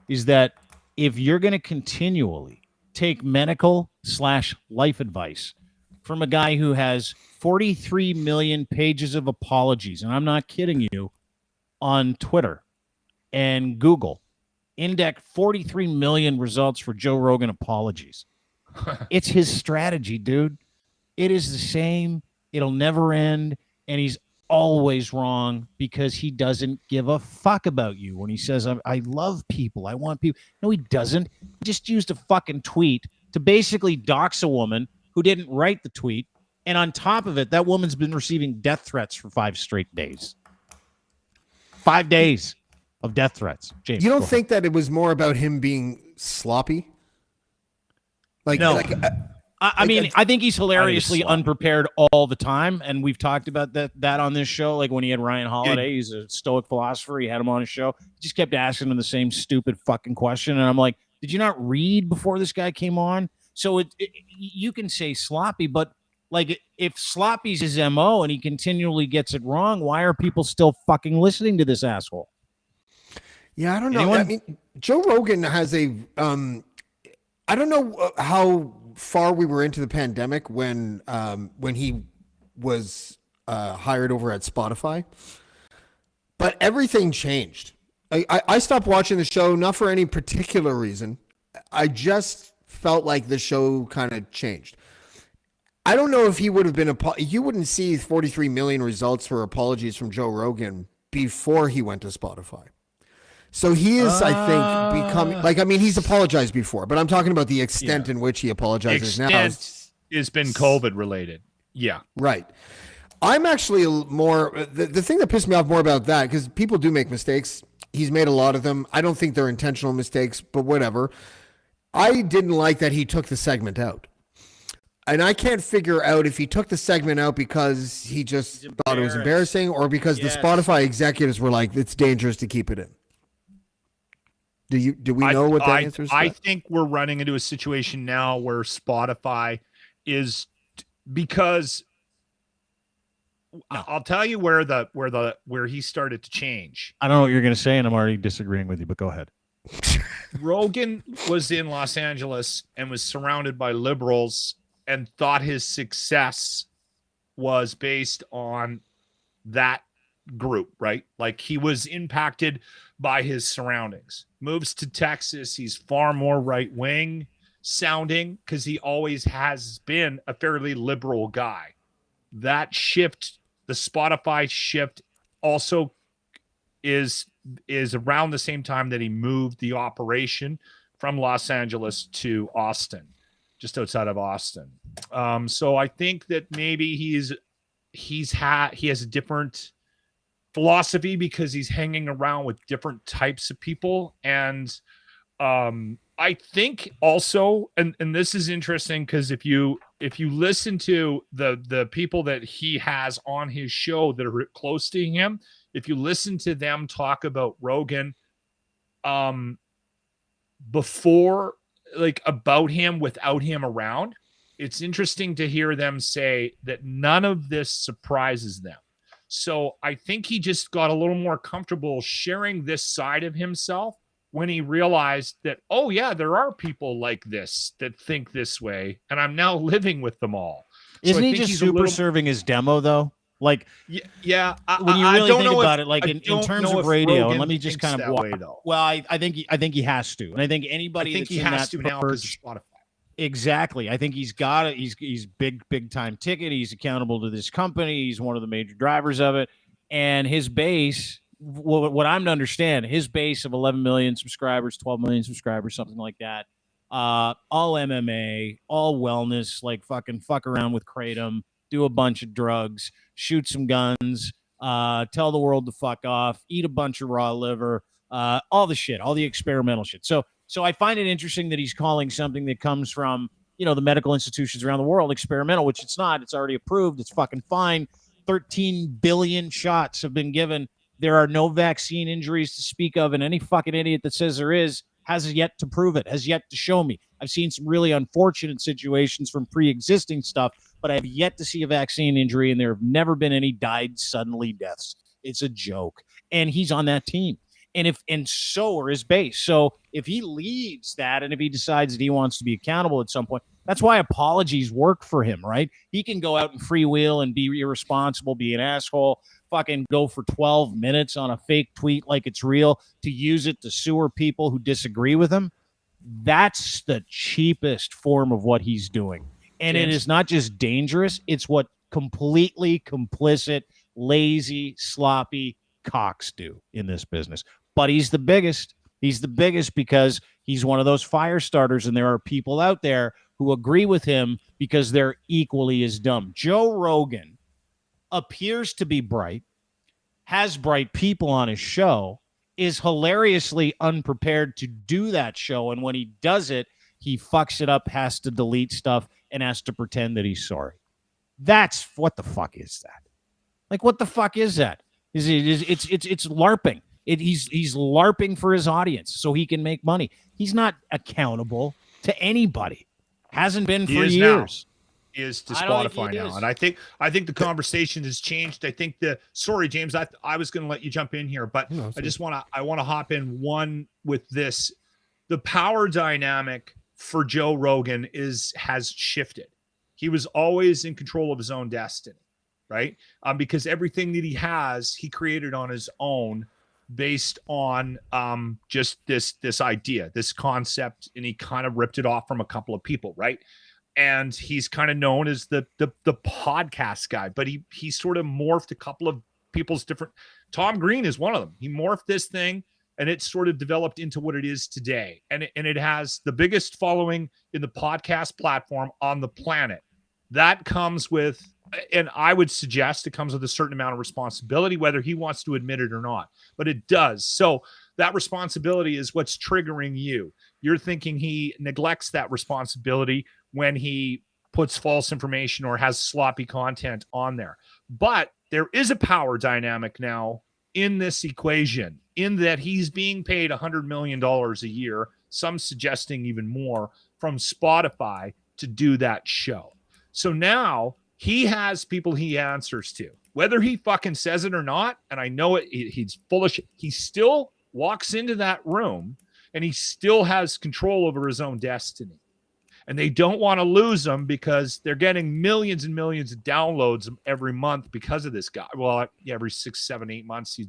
S1: is that if you're going to continually take medical / life advice from a guy who has 43 million pages of apologies, and I'm not kidding you, on Twitter and Google, index 43 million results for Joe Rogan apologies. It's his strategy, dude. It is the same. It'll never end. And he's always wrong because he doesn't give a fuck about you. When he says, I love people, I want people. No, he doesn't. He just used a fucking tweet to basically dox a woman who didn't write the tweet. And on top of it, that woman's been receiving death threats for 5 straight days. 5 days of death threats. James,
S4: You don't think that it was more about him being sloppy? Like,
S1: no.
S4: like
S1: I mean, I think he's hilariously
S2: sloppy.
S1: unprepared all the time, and we've talked about that on this show. Like when he had Ryan Holiday, he's a stoic philosopher. He had him on his show. He just kept asking him the same stupid fucking question, and I'm like, did you not read before this guy came on? So you can say sloppy, but like if sloppy's his MO and he continually gets it wrong, why are people still fucking listening to this asshole?
S4: Yeah, I don't know.
S1: Anyone?
S4: I mean, Joe Rogan has a I don't know how far we were into the pandemic when he was hired over at Spotify, but everything changed. I stopped watching the show, not for any particular reason. I just felt like the show kind of changed. I don't know if he would have been you wouldn't see 43 million results for apologies from Joe Rogan before he went to Spotify. So he is, I think, becoming like, I mean, he's apologized before, but I'm talking about the extent in which he apologizes now.
S2: Has been COVID related. Yeah.
S4: Right. I'm actually more, the thing that pissed me off more about that, because people do make mistakes. He's made a lot of them. I don't think they're intentional mistakes, but whatever. I didn't like that he took the segment out. And I can't figure out if he took the segment out because he just thought it was embarrassing or because the Spotify executives were like, it's dangerous to keep it in. Do we know what that answer is?
S2: I think we're running into a situation now where Spotify is, because I'll tell you where he started to change.
S1: I don't know what you're going to say, and I'm already disagreeing with you, but go ahead.
S2: Rogan was in Los Angeles and was surrounded by liberals and thought his success was based on that group, right? Like he was impacted by his surroundings. Moves to Texas, he's far more right-wing sounding because he always has been a fairly liberal guy. That shift, the Spotify shift, also is around the same time that he moved the operation from Los Angeles to Austin, just outside of Austin. So I think that maybe he has a different philosophy because he's hanging around with different types of people. And I think also, and this is interesting because if you listen to the people that he has on his show that are close to him, if you listen to them talk about Rogan before, like about him without him around, it's interesting to hear them say that none of this surprises them. So I think he just got a little more comfortable sharing this side of himself when he realized that, oh yeah, there are people like this that think this way, and I'm now living with them all.
S1: Isn't he just super serving his demo though? Like,
S2: yeah.
S1: When you really think about it, like in terms of radio, and let me just kind of walk. Well, I think he has to, and I think anybody.
S2: I think he has to now because of Spotify.
S1: Exactly. I think he's got it. He's big time ticket. He's accountable to this company. He's one of the major drivers of it. And his base, what I'm to understand, his base of 11 million subscribers, 12 million subscribers, something like that. All MMA, all wellness, like fuck around with Kratom, do a bunch of drugs, shoot some guns, tell the world to fuck off, eat a bunch of raw liver, all the shit, all the experimental shit. So I find it interesting that he's calling something that comes from, the medical institutions around the world experimental, which it's not. It's already approved. It's fucking fine. 13 billion shots have been given. There are no vaccine injuries to speak of, and any fucking idiot that says there is has yet to prove it, has yet to show me. I've seen some really unfortunate situations from pre-existing stuff, but I have yet to see a vaccine injury, and there have never been any died suddenly deaths. It's a joke. And he's on that team. And so are his base. So if he leads that, and if he decides that he wants to be accountable at some point, that's why apologies work for him, right? He can go out and freewheel and be irresponsible, be an asshole, fucking go for 12 minutes on a fake tweet like it's real to use it to sewer people who disagree with him. That's the cheapest form of what he's doing. And it is not just dangerous, it's what completely complicit, lazy, sloppy cocks do in this business. But he's the biggest. He's the biggest because he's one of those fire starters, and there are people out there who agree with him because they're equally as dumb. Joe Rogan appears to be bright, has bright people on his show, is hilariously unprepared to do that show, and when he does it, he fucks it up, has to delete stuff, and has to pretend that he's sorry. That's what the fuck is that? Like, what the fuck is that? It's LARPing. He's LARPing for his audience so he can make money. He's not accountable to anybody. Hasn't been for years.
S2: He is to Spotify now. And I think the conversation has changed. I think sorry, James, I was going to let you jump in here, but no, I want to hop in one with this. The power dynamic for Joe Rogan has shifted. He was always in control of his own destiny, right? Because everything that he created on his own, based on just this idea, this concept, and he kind of ripped it off from a couple of people, right? And he's kind of known as the podcast guy, but he sort of morphed a couple of people's different. Tom Green is one of them. He morphed this thing, and it sort of developed into what it is today. And it has the biggest following in the podcast platform on the planet. That comes with, and I would suggest it comes with a certain amount of responsibility, whether he wants to admit it or not, but it does. So that responsibility is what's triggering you. You're thinking he neglects that responsibility when he puts false information or has sloppy content on there. But there is a power dynamic now in this equation, in that he's being paid $100 million a year, some suggesting even more, from Spotify to do that show. So now he has people he answers to, whether he fucking says it or not. And I know it, he's full of shit. He still walks into that room and he still has control over his own destiny. And they don't want to lose him because they're getting millions and millions of downloads every month because of this guy. Well, every 6, 7, 8 months,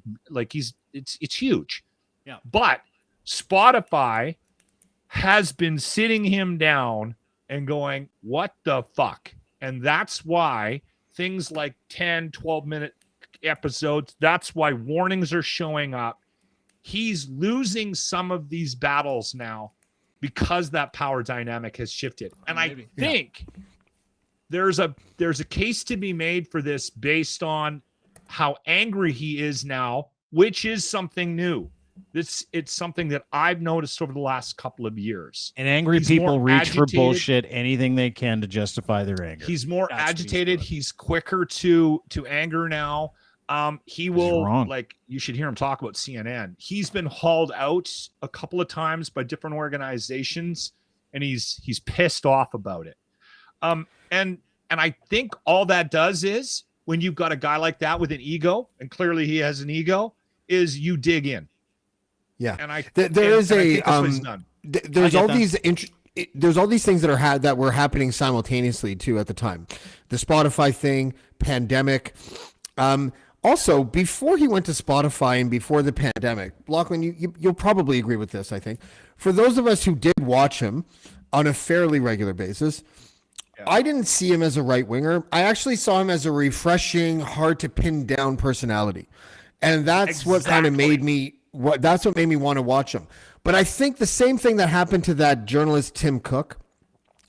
S2: it's huge.
S1: Yeah.
S2: But Spotify has been sitting him down and going, what the fuck? And that's why things like 10, 12-minute episodes, that's why warnings are showing up. He's losing some of these battles now because that power dynamic has shifted. And I think there's a case to be made for this based on how angry he is now, which is something new. It's something that I've noticed over the last couple of years.
S1: And angry people reach for bullshit, anything they can to justify their anger.
S2: He's more agitated. He's quicker to anger now. He will, like, you should hear him talk about CNN. He's been hauled out a couple of times by different organizations, and he's pissed off about it. And I think all that does is, when you've got a guy like that with an ego, and clearly he has an ego, is you dig in.
S4: Yeah,
S2: and
S4: there's all these things that were happening simultaneously too at the time. The Spotify thing, pandemic. Also, before he went to Spotify and before the pandemic, Lachlan, you'll probably agree with this, I think. For those of us who did watch him on a fairly regular basis, I didn't see him as a right-winger. I actually saw him as a refreshing, hard-to-pin-down personality. And that's what kind of made me want to watch him. But I think the same thing that happened to that journalist Tim Cook,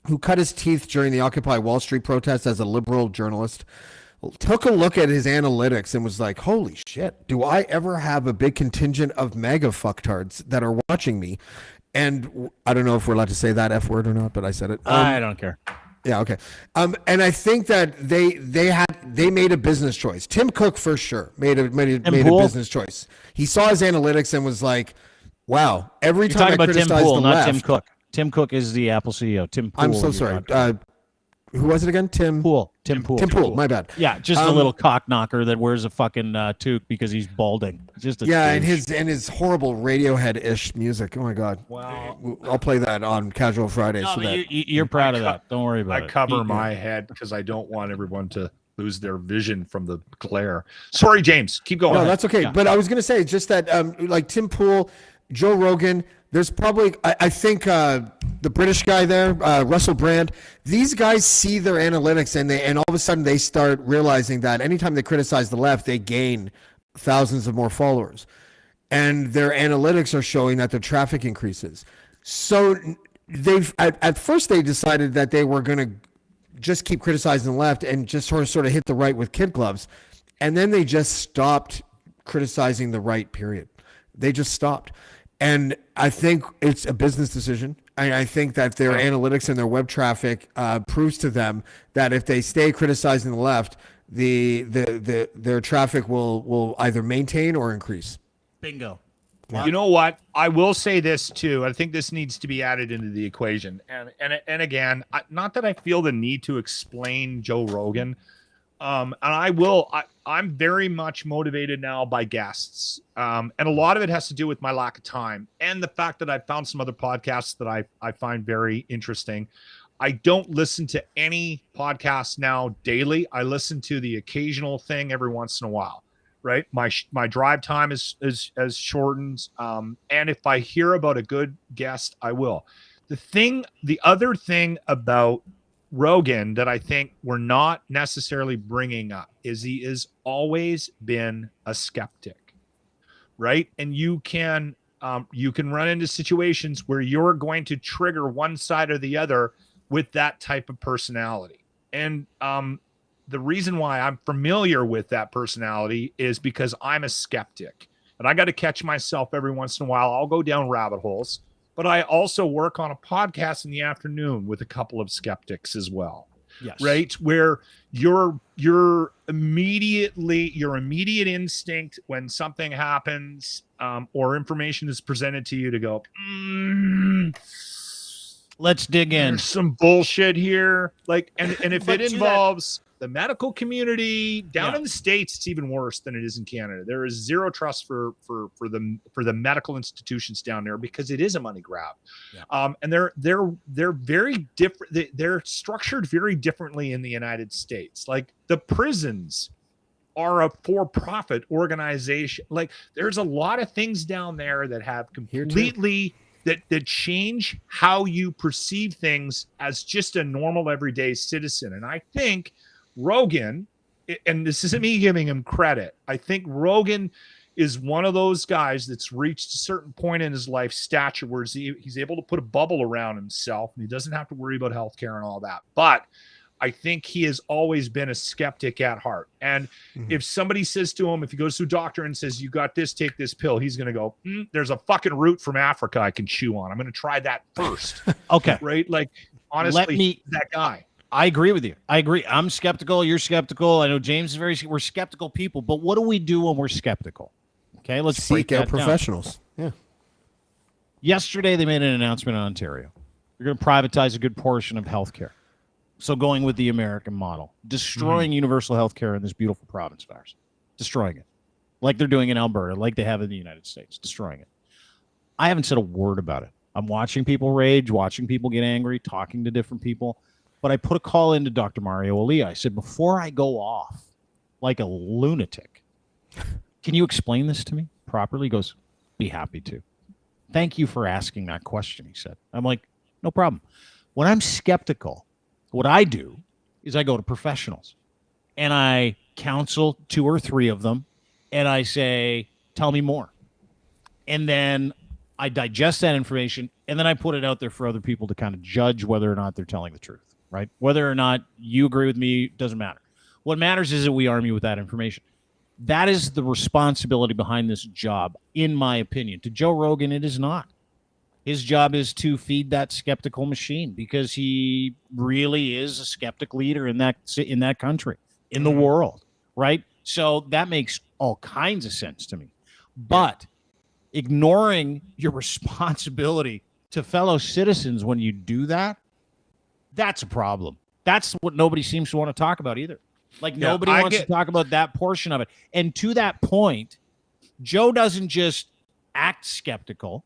S4: who cut his teeth during the Occupy Wall Street protests as a liberal journalist, took a look at his analytics and was like, holy shit, do I ever have a big contingent of MAGA fucktards that are watching me? And I don't know if we're allowed to say that F word or not, but I said it.
S1: I don't care.
S4: Yeah, okay. And I think that they made a business choice. Tim Cook for sure made a business choice. He saw his analytics and was like, wow, every
S1: You're
S4: time I
S1: talking about
S4: criticize
S1: Tim Pool,
S4: the
S1: not
S4: left.
S1: Tim Cook. Tim Cook is the Apple CEO. Tim Pool.
S4: I'm so sorry. Who was it again? Tim
S1: Pool.
S4: Tim Pool. My bad.
S1: Yeah, just a little cock knocker that wears a fucking toque because he's balding. Just a douche.
S4: and his horrible Radiohead-ish music. Oh my god.
S1: Wow.
S4: I'll play that on Casual Fridays.
S1: No,
S4: so
S1: but
S4: that
S1: you're proud of that. Don't worry about it.
S2: I cover my head because I don't want everyone to lose their vision from the glare. Sorry, James. Keep going.
S4: No, that's okay. Yeah. But I was gonna say just that, like Tim Pool, Joe Rogan. There's probably, I think, the British guy there, Russell Brand. These guys see their analytics, and all of a sudden they start realizing that anytime they criticize the left, they gain thousands of more followers, and their analytics are showing that their traffic increases. So they've at first they decided that they were going to just keep criticizing the left and just sort of hit the right with kid gloves, and then they just stopped criticizing the right. Period. They just stopped. And I think it's a business decision. I think that their analytics and their web traffic proves to them that if they stay criticizing the left, their traffic will either maintain or increase.
S1: Bingo.
S2: Yeah. You know what? I will say this too. I think this needs to be added into the equation. And again, not that I feel the need to explain Joe Rogan. And I'm very much motivated now by guests. And a lot of it has to do with my lack of time and the fact that I've found some other podcasts that I find very interesting. I don't listen to any podcasts now daily. I listen to the occasional thing every once in a while, right? My drive time is shortened. And if I hear about a good guest, I will. The other thing about Rogan that I think we're not necessarily bringing up is he has always been a skeptic, right? And you can run into situations where you're going to trigger one side or the other with that type of personality. And the reason why I'm familiar with that personality is because I'm a skeptic, and I got to catch myself every once in a while. I'll go down rabbit holes. But I also work on a podcast in the afternoon with a couple of skeptics as well. Yes. Right. Where your immediate instinct when something happens or information is presented to you to go,
S1: let's dig in.
S2: There's some bullshit here. Like, and if it involves the medical community down in the States, it's even worse than it is in Canada. There is zero trust for the medical institutions down there because it is a money grab. Yeah. And they're very different. They're structured very differently in the United States. Like the prisons are a for-profit organization. Like there's a lot of things down there that have completely that change how you perceive things as just a normal everyday citizen. And I think Rogan, and this isn't me giving him credit, I think Rogan is one of those guys that's reached a certain point in his life stature where he's able to put a bubble around himself and he doesn't have to worry about healthcare and all that. But I think he has always been a skeptic at heart. And if somebody says to him, if he goes to a doctor and says, you got this, take this pill, he's going to go, there's a fucking root from Africa I can chew on. I'm going to try that first.
S1: Okay.
S2: Right? Like, honestly, that guy.
S1: I agree with you. I agree. I'm skeptical. You're skeptical. I know James is we're skeptical people, but what do we do when we're skeptical? Okay, let's
S4: seek out professionals. Yeah.
S1: Yesterday, they made an announcement in Ontario. They're going to privatize a good portion of healthcare. So going with the American model, destroying universal healthcare in this beautiful province of ours, destroying it, like they're doing in Alberta, like they have in the United States, destroying it. I haven't said a word about it. I'm watching people rage, watching people get angry, talking to different people. But I put a call into Dr. Mario Elia. I said, before I go off like a lunatic, can you explain this to me properly? He goes, be happy to. Thank you for asking that question, he said. I'm like, no problem. When I'm skeptical, what I do is I go to professionals and I counsel 2 or 3 of them and I say, tell me more. And then I digest that information, and then I put it out there for other people to kind of judge whether or not they're telling the truth, right? Whether or not you agree with me doesn't matter. What matters is that we arm you with that information. That is the responsibility behind this job, in my opinion. To Joe Rogan, it is not. His job is to feed that skeptical machine because he really is a skeptic leader in that country, in the world, right? So that makes all kinds of sense to me. But ignoring your responsibility to fellow citizens when you do that, that's a problem. That's what nobody seems to want to talk about either. Like nobody wants to talk about that portion of it. And to that point, Joe doesn't just act skeptical.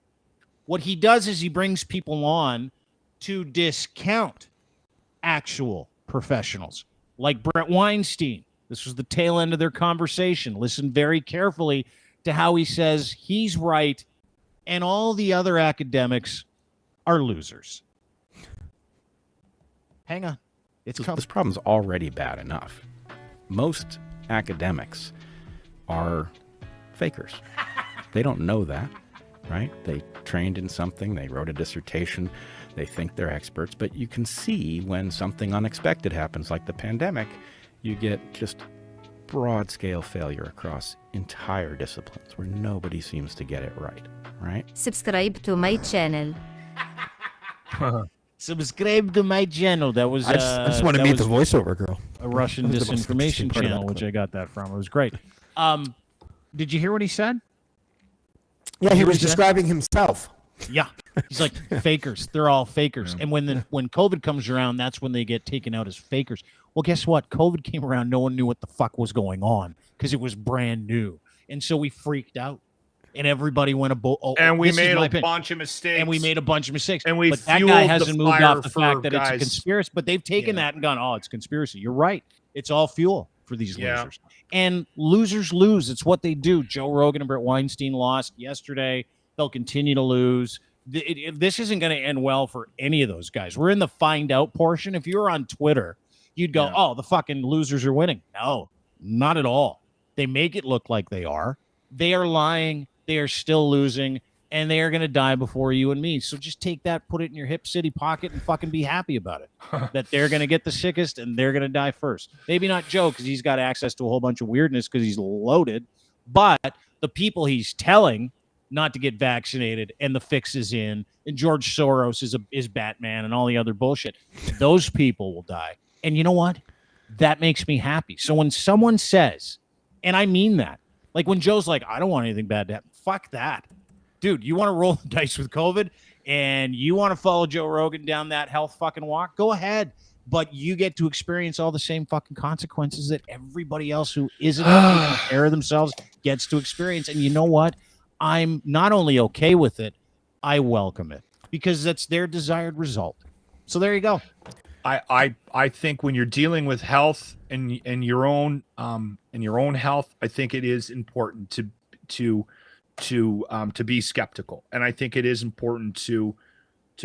S1: What he does is he brings people on to discount actual professionals like Brett Weinstein. This was the tail end of their conversation. Listen very carefully to how he says he's right and all the other academics are losers. Hang on.
S7: This problem's already bad enough. Most academics are fakers. They don't know that, right? They trained in something, they wrote a dissertation, they think they're experts, but you can see when something unexpected happens, like the pandemic, you get just broad-scale failure across entire disciplines where nobody seems to get it right?
S8: Subscribe to my channel.
S1: Subscribe to my channel. That was.
S4: I just want to meet the voiceover girl.
S1: A Russian disinformation channel, which I got that from. It was great. Did you hear what he said?
S4: Yeah, he was describing himself.
S1: Yeah, he's like fakers. They're all fakers. And when COVID comes around, that's when they get taken out as fakers. Well, guess what? COVID came around. No one knew what the fuck was going on because it was brand new, and so we freaked out. And everybody went
S2: and we made a bunch of mistakes.
S1: And we made a bunch of mistakes.
S2: And
S1: but that guy hasn't moved off the fact that it's a conspiracy. But they've taken that and gone, oh, it's conspiracy. You're right. It's all fuel for these losers. And losers lose. It's what they do. Joe Rogan and Brett Weinstein lost yesterday. They'll continue to lose. This isn't going to end well for any of those guys. We're in the find out portion. If you were on Twitter, you'd go, oh, the fucking losers are winning. No, not at all. They make it look like they are. They are lying. They are still losing, and they are going to die before you and me. So just take that, put it in your hip city pocket, and fucking be happy about it. That they're going to get the sickest, and they're going to die first. Maybe not Joe, because he's got access to a whole bunch of weirdness because he's loaded. But the people he's telling not to get vaccinated, and the fix is in, and George Soros is Batman, and all the other bullshit, those people will die. And you know what? That makes me happy. So when someone says, and I mean that, like when Joe's like, I don't want anything bad to happen. Fuck that. Dude, you want to roll the dice with COVID and you want to follow Joe Rogan down that health fucking walk? Go ahead. But you get to experience all the same fucking consequences that everybody else who isn't taking care of themselves gets to experience. And you know what? I'm not only okay with it, I welcome it because that's their desired result. So there you go.
S2: I think when you're dealing with health and your own health, I think it is important to be skeptical, and I think it is important to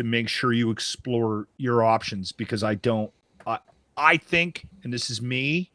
S2: make sure you explore your options because I think, and this is me.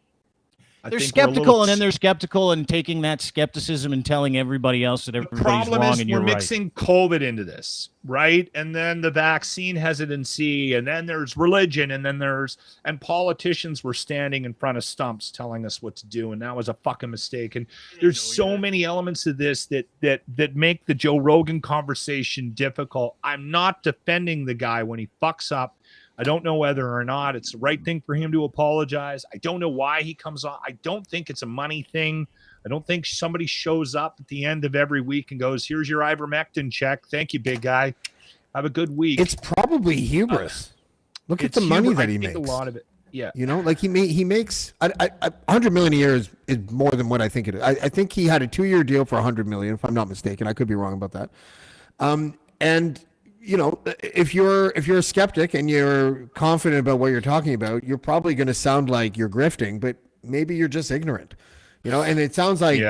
S1: They're skeptical, and then they're skeptical and taking that skepticism and telling everybody else that everybody's wrong and you're right.
S2: We're mixing COVID into this, right? And then the vaccine hesitancy, and then there's religion, and politicians were standing in front of stumps telling us what to do, and that was a fucking mistake. And there's so many elements of this that make the Joe Rogan conversation difficult. I'm not defending the guy when he fucks up. I don't know whether or not it's the right thing for him to apologize. I don't know why he comes on. I don't think it's a money thing. I don't think somebody shows up at the end of every week and goes, here's your ivermectin check. Thank you, big guy. Have a good week.
S4: It's probably hubris. Look at the money that he makes.
S2: A lot of it. Yeah.
S4: You know, like he makes 100 million a year is more than what I think it is. I think he had a 2-year deal for 100 million, if I'm not mistaken. I could be wrong about that. And you know, if you're a skeptic and you're confident about what you're talking about, you're probably going to sound like you're grifting, but maybe you're just ignorant, you know. And it sounds like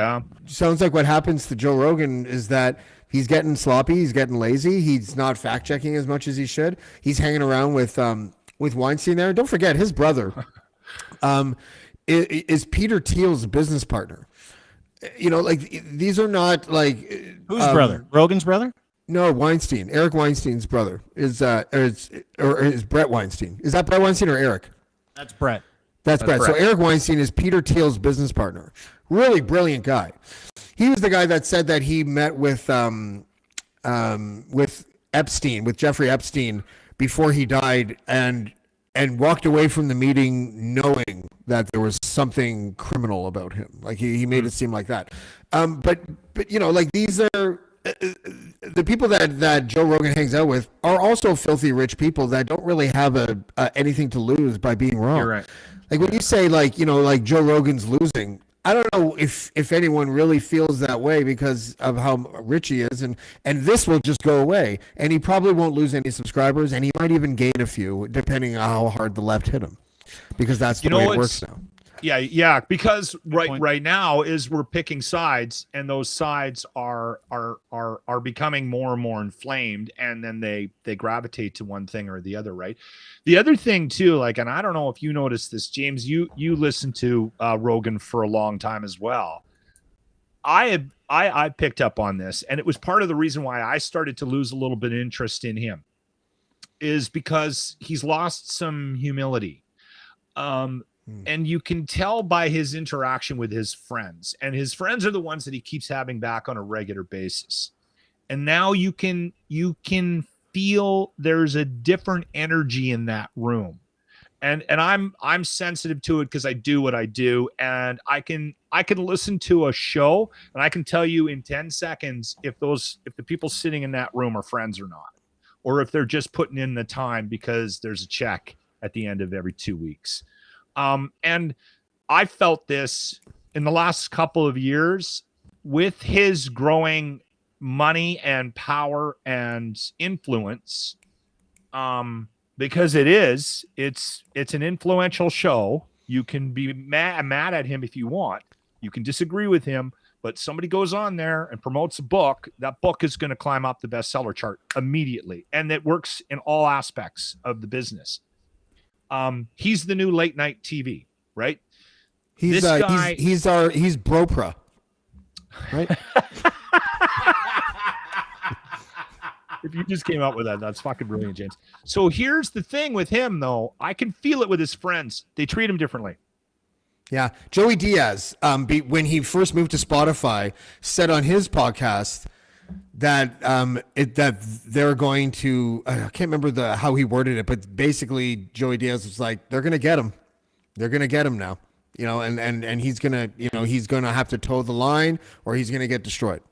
S4: what happens to Joe Rogan is that he's getting sloppy, he's getting lazy, he's not fact checking as much as he should. He's hanging around with Weinstein there. Don't forget his brother is Peter Thiel's business partner. You know, like these are not like
S1: whose brother? Rogan's brother?
S4: No, Weinstein. Eric Weinstein's brother is Brett Weinstein. Is that Brett Weinstein or Eric?
S1: That's Brett.
S4: That's Brett. So Eric Weinstein is Peter Thiel's business partner. Really brilliant guy. He was the guy that said that he met with Epstein, with Jeffrey Epstein, before he died, and walked away from the meeting knowing that there was something criminal about him. Like he made it seem like that. But you know, like these are the people that Joe Rogan hangs out with are also filthy rich people that don't really have anything to lose by being wrong.
S2: You're right.
S4: Like when you say like, you know, like Joe Rogan's losing, I don't know if anyone really feels that way because of how rich he is, and this will just go away, and he probably won't lose any subscribers, and he might even gain a few depending on how hard the left hit him, because that's the way it works now.
S2: Yeah, because right now is we're picking sides, and those sides are becoming more and more inflamed, and then they gravitate to one thing or the other, right? The other thing too, like, and I don't know if you noticed this, James, you listened to Rogan for a long time as well. I picked up on this, and it was part of the reason why I started to lose a little bit of interest in him, is because he's lost some humility. And you can tell by his interaction with his friends, and his friends are the ones that he keeps having back on a regular basis. And now you can feel there's a different energy in that room. And I'm sensitive to it because I do what I do, and I can listen to a show and I can tell you in 10 seconds if the people sitting in that room are friends or not, or if they're just putting in the time because there's a check at the end of every 2 weeks. And I felt this in the last couple of years with his growing money and power and influence, because it's an influential show. You can be mad at him if you want. You can disagree with him, but somebody goes on there and promotes a book, that book is going to climb up the bestseller chart immediately. And it works in all aspects of the business. He's the new late night TV, right?
S4: He's Bropra, right?
S2: If you just came up with that, that's fucking brilliant, James. So here's the thing with him, though. I can feel it with his friends. They treat him differently.
S4: Yeah. Joey Diaz, when he first moved to Spotify, said on his podcast that that they're going to, I can't remember how he worded it, but basically Joey Diaz was like, they're going to get him. They're going to get him now, you know, and he's going to, you know, he's going to have to toe the line or he's going to get destroyed.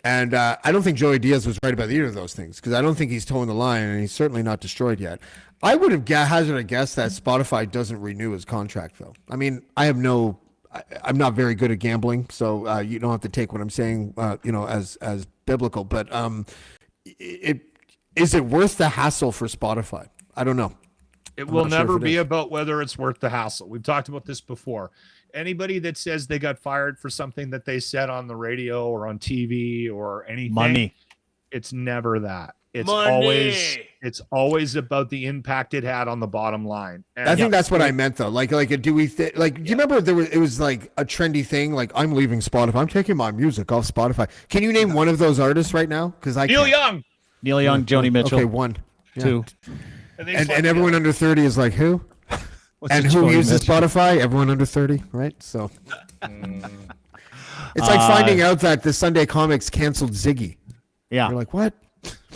S4: And I don't think Joey Diaz was right about either of those things, because I don't think he's towing the line, and he's certainly not destroyed yet. I would have hazarded a guess that Spotify doesn't renew his contract, though. I mean, I'm not very good at gambling, so you don't have to take what I'm saying, you know, as biblical. But is it worth the hassle for Spotify? I don't know.
S2: It will never be about whether it's worth the hassle. We've talked about this before. Anybody that says they got fired for something that they said on the radio or on TV or anything, money. It's never that. It's always about the impact it had on the bottom line. And
S4: I think that's what I meant, though. Like, do you remember it was like a trendy thing? Like, I'm leaving Spotify. I'm taking my music off Spotify. Can you name one of those artists right now? Because
S2: Neil Young,
S1: Joni Mitchell.
S4: Okay, one,
S1: two,
S4: and everyone under 30 is like, who? And who uses Spotify? Everyone under 30, right? So it's like finding out that the Sunday Comics canceled Ziggy.
S1: Yeah,
S4: you're like, what?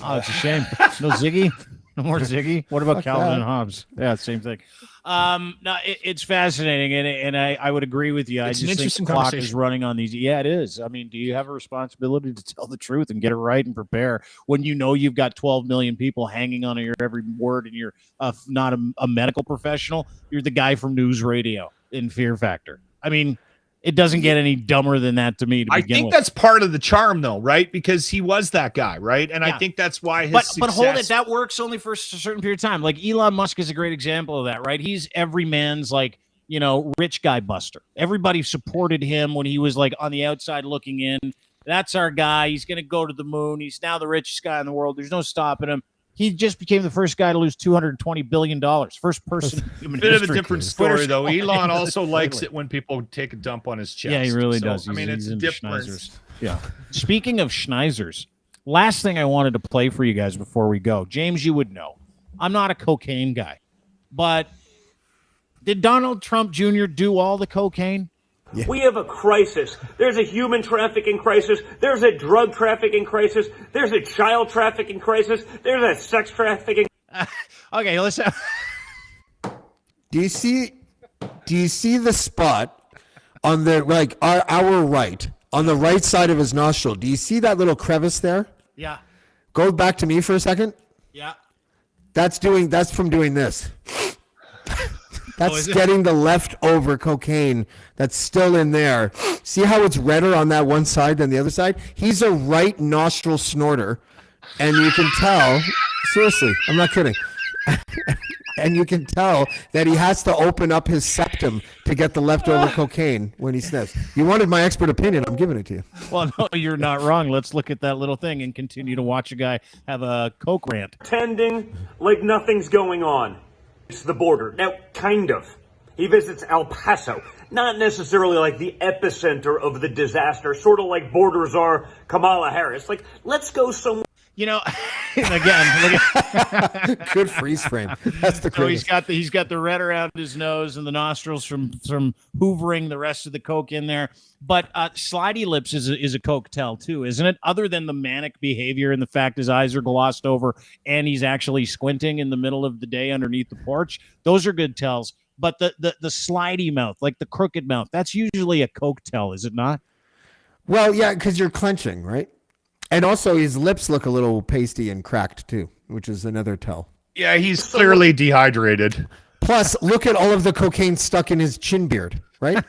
S1: Oh, it's a shame. No Ziggy, no more Ziggy. What about Calvin and Hobbes? Yeah, same thing. No, it's fascinating, and I would agree with you. I just think the clock is running on these. Yeah, it is. I mean, do you have a responsibility to tell the truth and get it right and prepare when you know you've got 12 million people hanging on your every word, and you're not a medical professional? You're the guy from news radio in Fear Factor. I mean, it doesn't get any dumber than that to me. I think
S2: that's part of the charm, though, right? Because he was that guy, right? And yeah. I think that's why his success...
S1: But hold it, that works only for a certain period of time. Like Elon Musk is a great example of that, right? He's every man's, like, you know, rich guy buster. Everybody supported him when he was like on the outside looking in. That's our guy. He's going to go to the moon. He's now the richest guy in the world. There's no stopping him. He just became the first guy to lose $220 billion. First person in human history.
S2: Bit of a different story, though. Elon also likes it when people take a dump on his chest.
S1: Yeah, he really does.
S2: I mean, it's different.
S1: Yeah. Speaking of schneizers, Last thing I wanted to play for you guys before we go. James, you would know. I'm not a cocaine guy, but did Donald Trump Jr. do all the cocaine?
S9: Yeah. We have a crisis. There's a human trafficking crisis. There's a drug trafficking crisis. There's a child trafficking crisis. There's a sex trafficking.
S1: Okay, listen.
S4: Do you see the spot on the our right, on the right side of his nostril? Do you see that little crevice there?
S1: Yeah.
S4: Go back to me for a second.
S1: Yeah.
S4: That's from doing this. That's getting the leftover cocaine that's still in there. See how it's redder on that one side than the other side? He's a right nostril snorter, and you can tell, seriously, I'm not kidding. And you can tell that he has to open up his septum to get the leftover cocaine when he sniffs. You wanted my expert opinion. I'm giving it to you.
S1: Well, no, you're not wrong. Let's look at that little thing and continue to watch a guy have a coke rant.
S9: Pretending like nothing's going on. It's the border. Now, kind of. He visits El Paso. Not necessarily like the epicenter of the disaster, sort of like borders are Kamala Harris. Like, let's go somewhere.
S1: You know, again, look at
S4: good freeze frame. That's the
S1: so he's got the red around his nose and the nostrils from hoovering the rest of the coke in there. But slidey lips is a coke tell too, isn't it? Other than the manic behavior and the fact his eyes are glossed over and he's actually squinting in the middle of the day underneath the porch, those are good tells. But the slidey mouth, like the crooked mouth, that's usually a coke tell, is it not?
S4: Well, yeah, because you're clenching, right? And also his lips look a little pasty and cracked too, which is another tell.
S2: Yeah, he's clearly dehydrated.
S4: Plus, look at all of the cocaine stuck in his chin beard, right?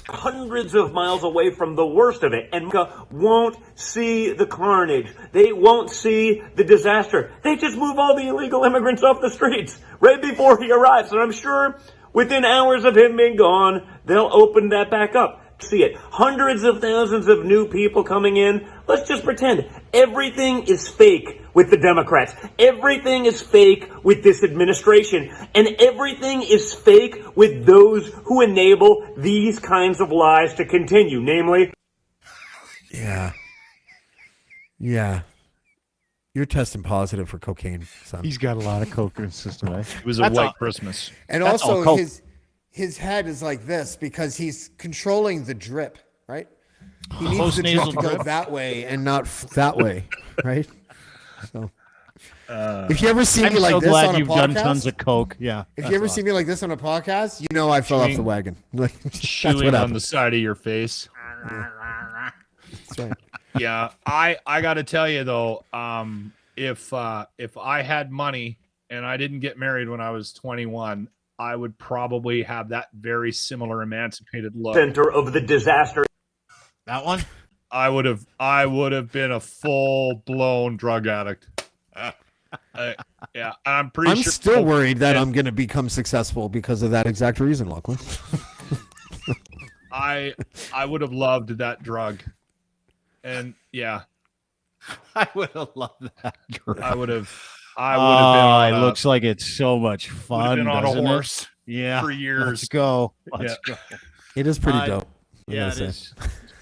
S9: Hundreds of miles away from the worst of it, and won't see the carnage. They won't see the disaster. They just move all the illegal immigrants off the streets right before he arrives. And I'm sure within hours of him being gone, they'll open that back up. See it. Hundreds of thousands of new people coming in. Let's just pretend everything is fake with the Democrats. Everything is fake with this administration. And everything is fake with those who enable these kinds of lies to continue. Namely.
S4: Yeah. You're testing positive for cocaine, son.
S1: He's got a lot of coke in his system. Eh?
S2: It was a white Christmas.
S4: And
S1: that's
S4: also his head is like this because he's controlling the drip, right? He needs the drip to go that way and not that way, right? So, if you ever see me like this on a podcast, I'm so glad you've done
S1: tons of coke. Yeah.
S4: If you ever see me like this on a podcast, you know I fell off the wagon. Like
S2: chewing on the side of your face.
S4: That's right.
S2: Yeah, I got to tell you though, if I had money and I didn't get married when I was 21. I would probably have that very similar emancipated look.
S9: Center of the disaster.
S1: That one?
S2: I would have been a full-blown drug addict. Yeah, I'm pretty sure.
S4: I'm still worried that I'm going to become successful because of that exact reason, Lachlan.
S2: I would have loved that drug. And yeah.
S1: I would have loved that drug.
S2: I would have been on
S1: it looks like it's so much fun.
S2: Been on a horse
S1: yeah,
S2: for years.
S1: Let's go. Let's go.
S4: It is pretty dope.
S1: Yeah, it is.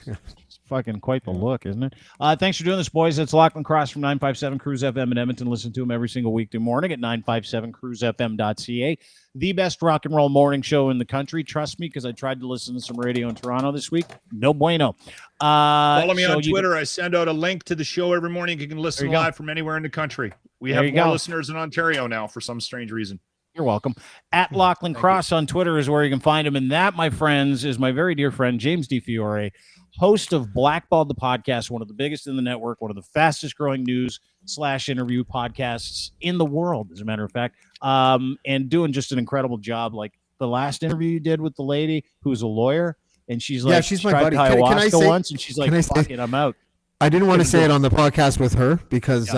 S1: It's fucking quite the look, isn't it? Thanks for doing this, boys. It's Lachlan Cross from 957 Cruise FM in Edmonton. Listen to him every single weekday morning at 957cruisefm.ca. The best rock and roll morning show in the country. Trust me, because I tried to listen to some radio in Toronto this week. No bueno.
S2: Follow me on Twitter. I send out a link to the show every morning. You can listen live from anywhere in the country. We have more listeners in Ontario now for some strange reason.
S1: You're welcome. At Lachlan Cross on Twitter is where you can find him. And that, my friends, is my very dear friend, James DeFiore, host of Blackballed the Podcast, one of the biggest in the network, one of the fastest growing news/interview podcasts in the world, as a matter of fact, and doing just an incredible job. Like the last interview you did with the lady who's a lawyer, and she's like,
S4: she's my buddy. Can I say,
S1: once, and she's like, fuck it, I'm out.
S4: I didn't want to say it on the podcast with her because,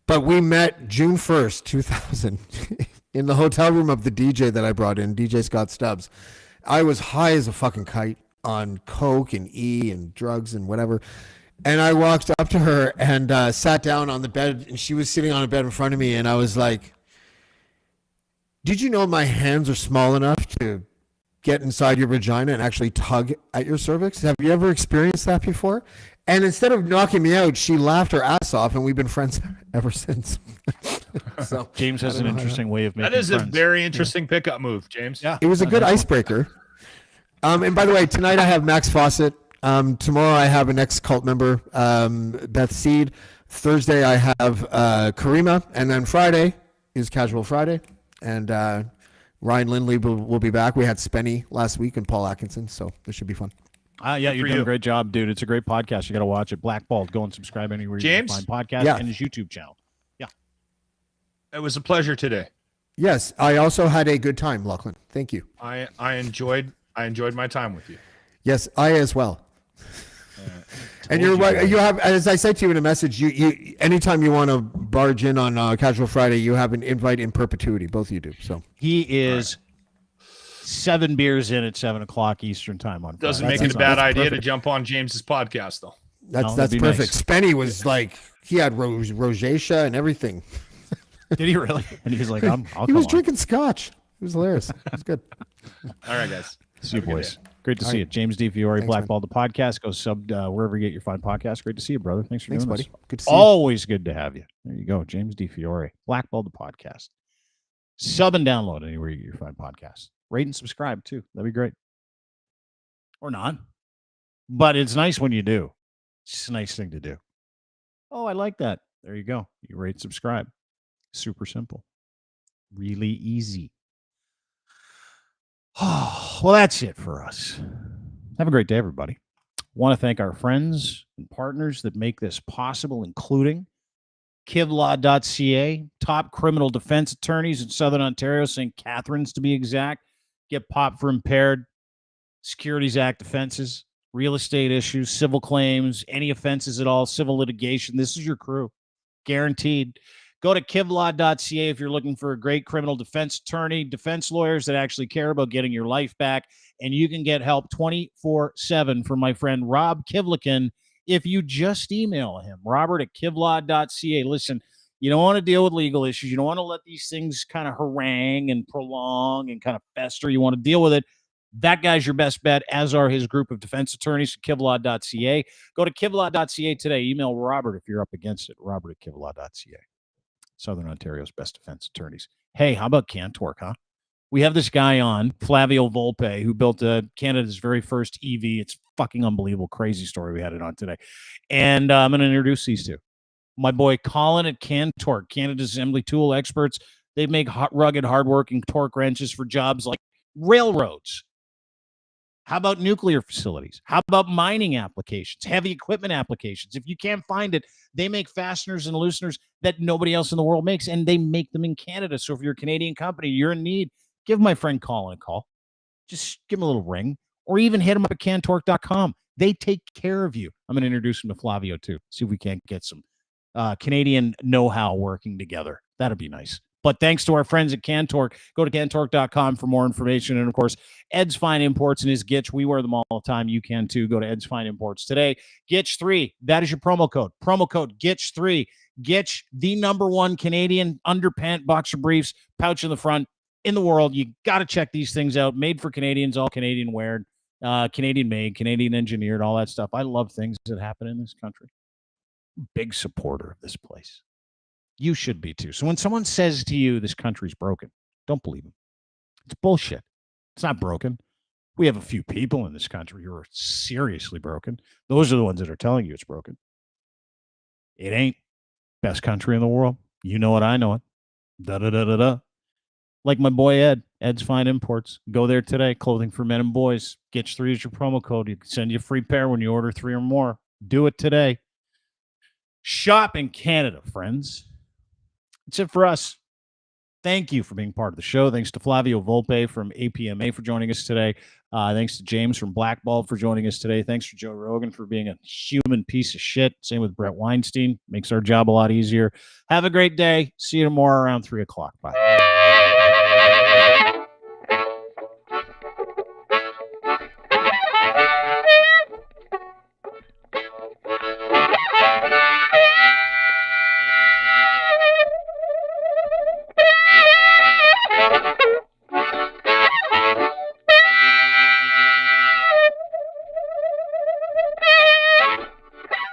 S4: but we met June 1st, 2000 in the hotel room of the DJ that I brought in, DJ Scott Stubbs. I was high as a fucking kite on coke and E and drugs and whatever. And I walked up to her and sat down on the bed, and she was sitting on a bed in front of me. And I was like, did you know my hands are small enough to get inside your vagina and actually tug at your cervix? Have you ever experienced that before? And instead of knocking me out, she laughed her ass off, and we've been friends ever since. So
S1: James has an interesting way of making
S2: That is
S1: friends.
S2: a very interesting pickup move, James.
S1: Yeah,
S4: it was a good icebreaker. And by the way, tonight I have Max Fawcett. Tomorrow I have an ex-cult member, Beth Seed. Thursday I have Karima, and then Friday is Casual Friday, and Ryan Lindley will be back. We had Spenny last week and Paul Atkinson, so this should be fun.
S1: Yeah, you're doing a great job, dude. It's a great podcast. You got to watch it. Blackballed. Go and subscribe anywhere
S2: James?
S1: you can find podcast and his YouTube channel. Yeah.
S2: It was a pleasure today.
S4: Yes, I also had a good time, Lachlan. Thank you.
S2: I enjoyed my time with you.
S4: Yes, I as well. And you're right. You have, as I said to you in a message, you anytime you want to barge in on Casual Friday, you have an invite in perpetuity. Both of you do. So
S1: he is 7 beers in at 7 o'clock Eastern time on Friday.
S2: Doesn't make it a bad idea to jump on James's podcast, though.
S4: That's perfect. Nice. Spenny was like, he had rosacea and everything.
S1: Did he really? And he was like,
S4: he was drinking scotch. It was hilarious. It was good.
S2: All right, guys.
S1: See you, boys. Great to see you. James D. Fiore, Blackball the podcast. Go sub wherever you get your fine podcast. Great to see you, brother. Thanks for doing
S4: buddy.
S1: this.
S4: Good to see you.
S1: Always good to have you. There you go. James D. Fiore, Blackball the podcast. Sub and download anywhere you get your fine podcast. Rate and subscribe too. That'd be great. Or not. But it's nice when you do. It's just a nice thing to do. Oh, I like that. There you go. You rate, subscribe. Super simple. Really easy. Oh, well, that's it for us. Have a great day, everybody. Want to thank our friends and partners that make this possible, including kivlaw.ca, top criminal defense attorneys in Southern Ontario, St. Catharines to be exact. Get popped for impaired, Securities Act offenses, real estate issues, civil claims, any offenses at all, civil litigation. This is your crew. Guaranteed. Go to kivlaw.ca if you're looking for a great criminal defense attorney, defense lawyers that actually care about getting your life back. And you can get help 24/7 from my friend Rob Kivlikin if you just email him, robert@kivlaw.ca. Listen, you don't want to deal with legal issues. You don't want to let these things kind of harangue and prolong and kind of fester. You want to deal with it. That guy's your best bet, as are his group of defense attorneys at kivlaw.ca. Go to kivlaw.ca today. Email Robert if you're up against it, robert@kivlaw.ca. Southern Ontario's best defense attorneys. Hey, how about Cantork, huh? We have this guy on, Flavio Volpe, who built Canada's very first EV. It's fucking unbelievable, crazy story. We had it on today. And I'm going to introduce these two. My boy Colin at Cantork, Canada's assembly tool experts. They make rugged, hardworking torque wrenches for jobs like railroads. How about nuclear facilities? How about mining applications, heavy equipment applications? If you can't find it, they make fasteners and looseners that nobody else in the world makes, and they make them in Canada. So if you're a Canadian company, you're in need, give my friend Colin a call. Just give him a little ring, or even hit him up at cantork.com. They take care of you. I'm going to introduce him to Flavio, too. See if we can't get some Canadian know-how working together. That'd be nice. But thanks to our friends at Cantork, go to cantork.com for more information. And, of course, Ed's Fine Imports and his Gitch. We wear them all the time. You can, too. Go to Ed's Fine Imports today. Gitch3, that is your promo code. Promo code Gitch3. Gitch, the #1 Canadian underpant boxer briefs, pouch in the front in the world. You got to check these things out. Made for Canadians, all Canadian weared, Canadian made, Canadian engineered, all that stuff. I love things that happen in this country. Big supporter of this place. You should be too. So when someone says to you, this country's broken, don't believe them. It's bullshit. It's not broken. We have a few people in this country who are seriously broken. Those are the ones that are telling you it's broken. It ain't. Best country in the world. You know it. I know it. Da-da-da-da-da. Like my boy Ed. Ed's Fine Imports. Go there today. Clothing for men and boys. Gitch3 is your promo code. You can send you a free pair when you order 3 or more. Do it today. Shop in Canada, friends. That's it for us. Thank you for being part of the show. Thanks to Flavio Volpe from APMA for joining us today. Thanks to James from Blackball for joining us today. Thanks to Joe Rogan for being a human piece of shit. Same with Brett Weinstein. Makes our job a lot easier. Have a great day. See you tomorrow around 3 o'clock. Bye.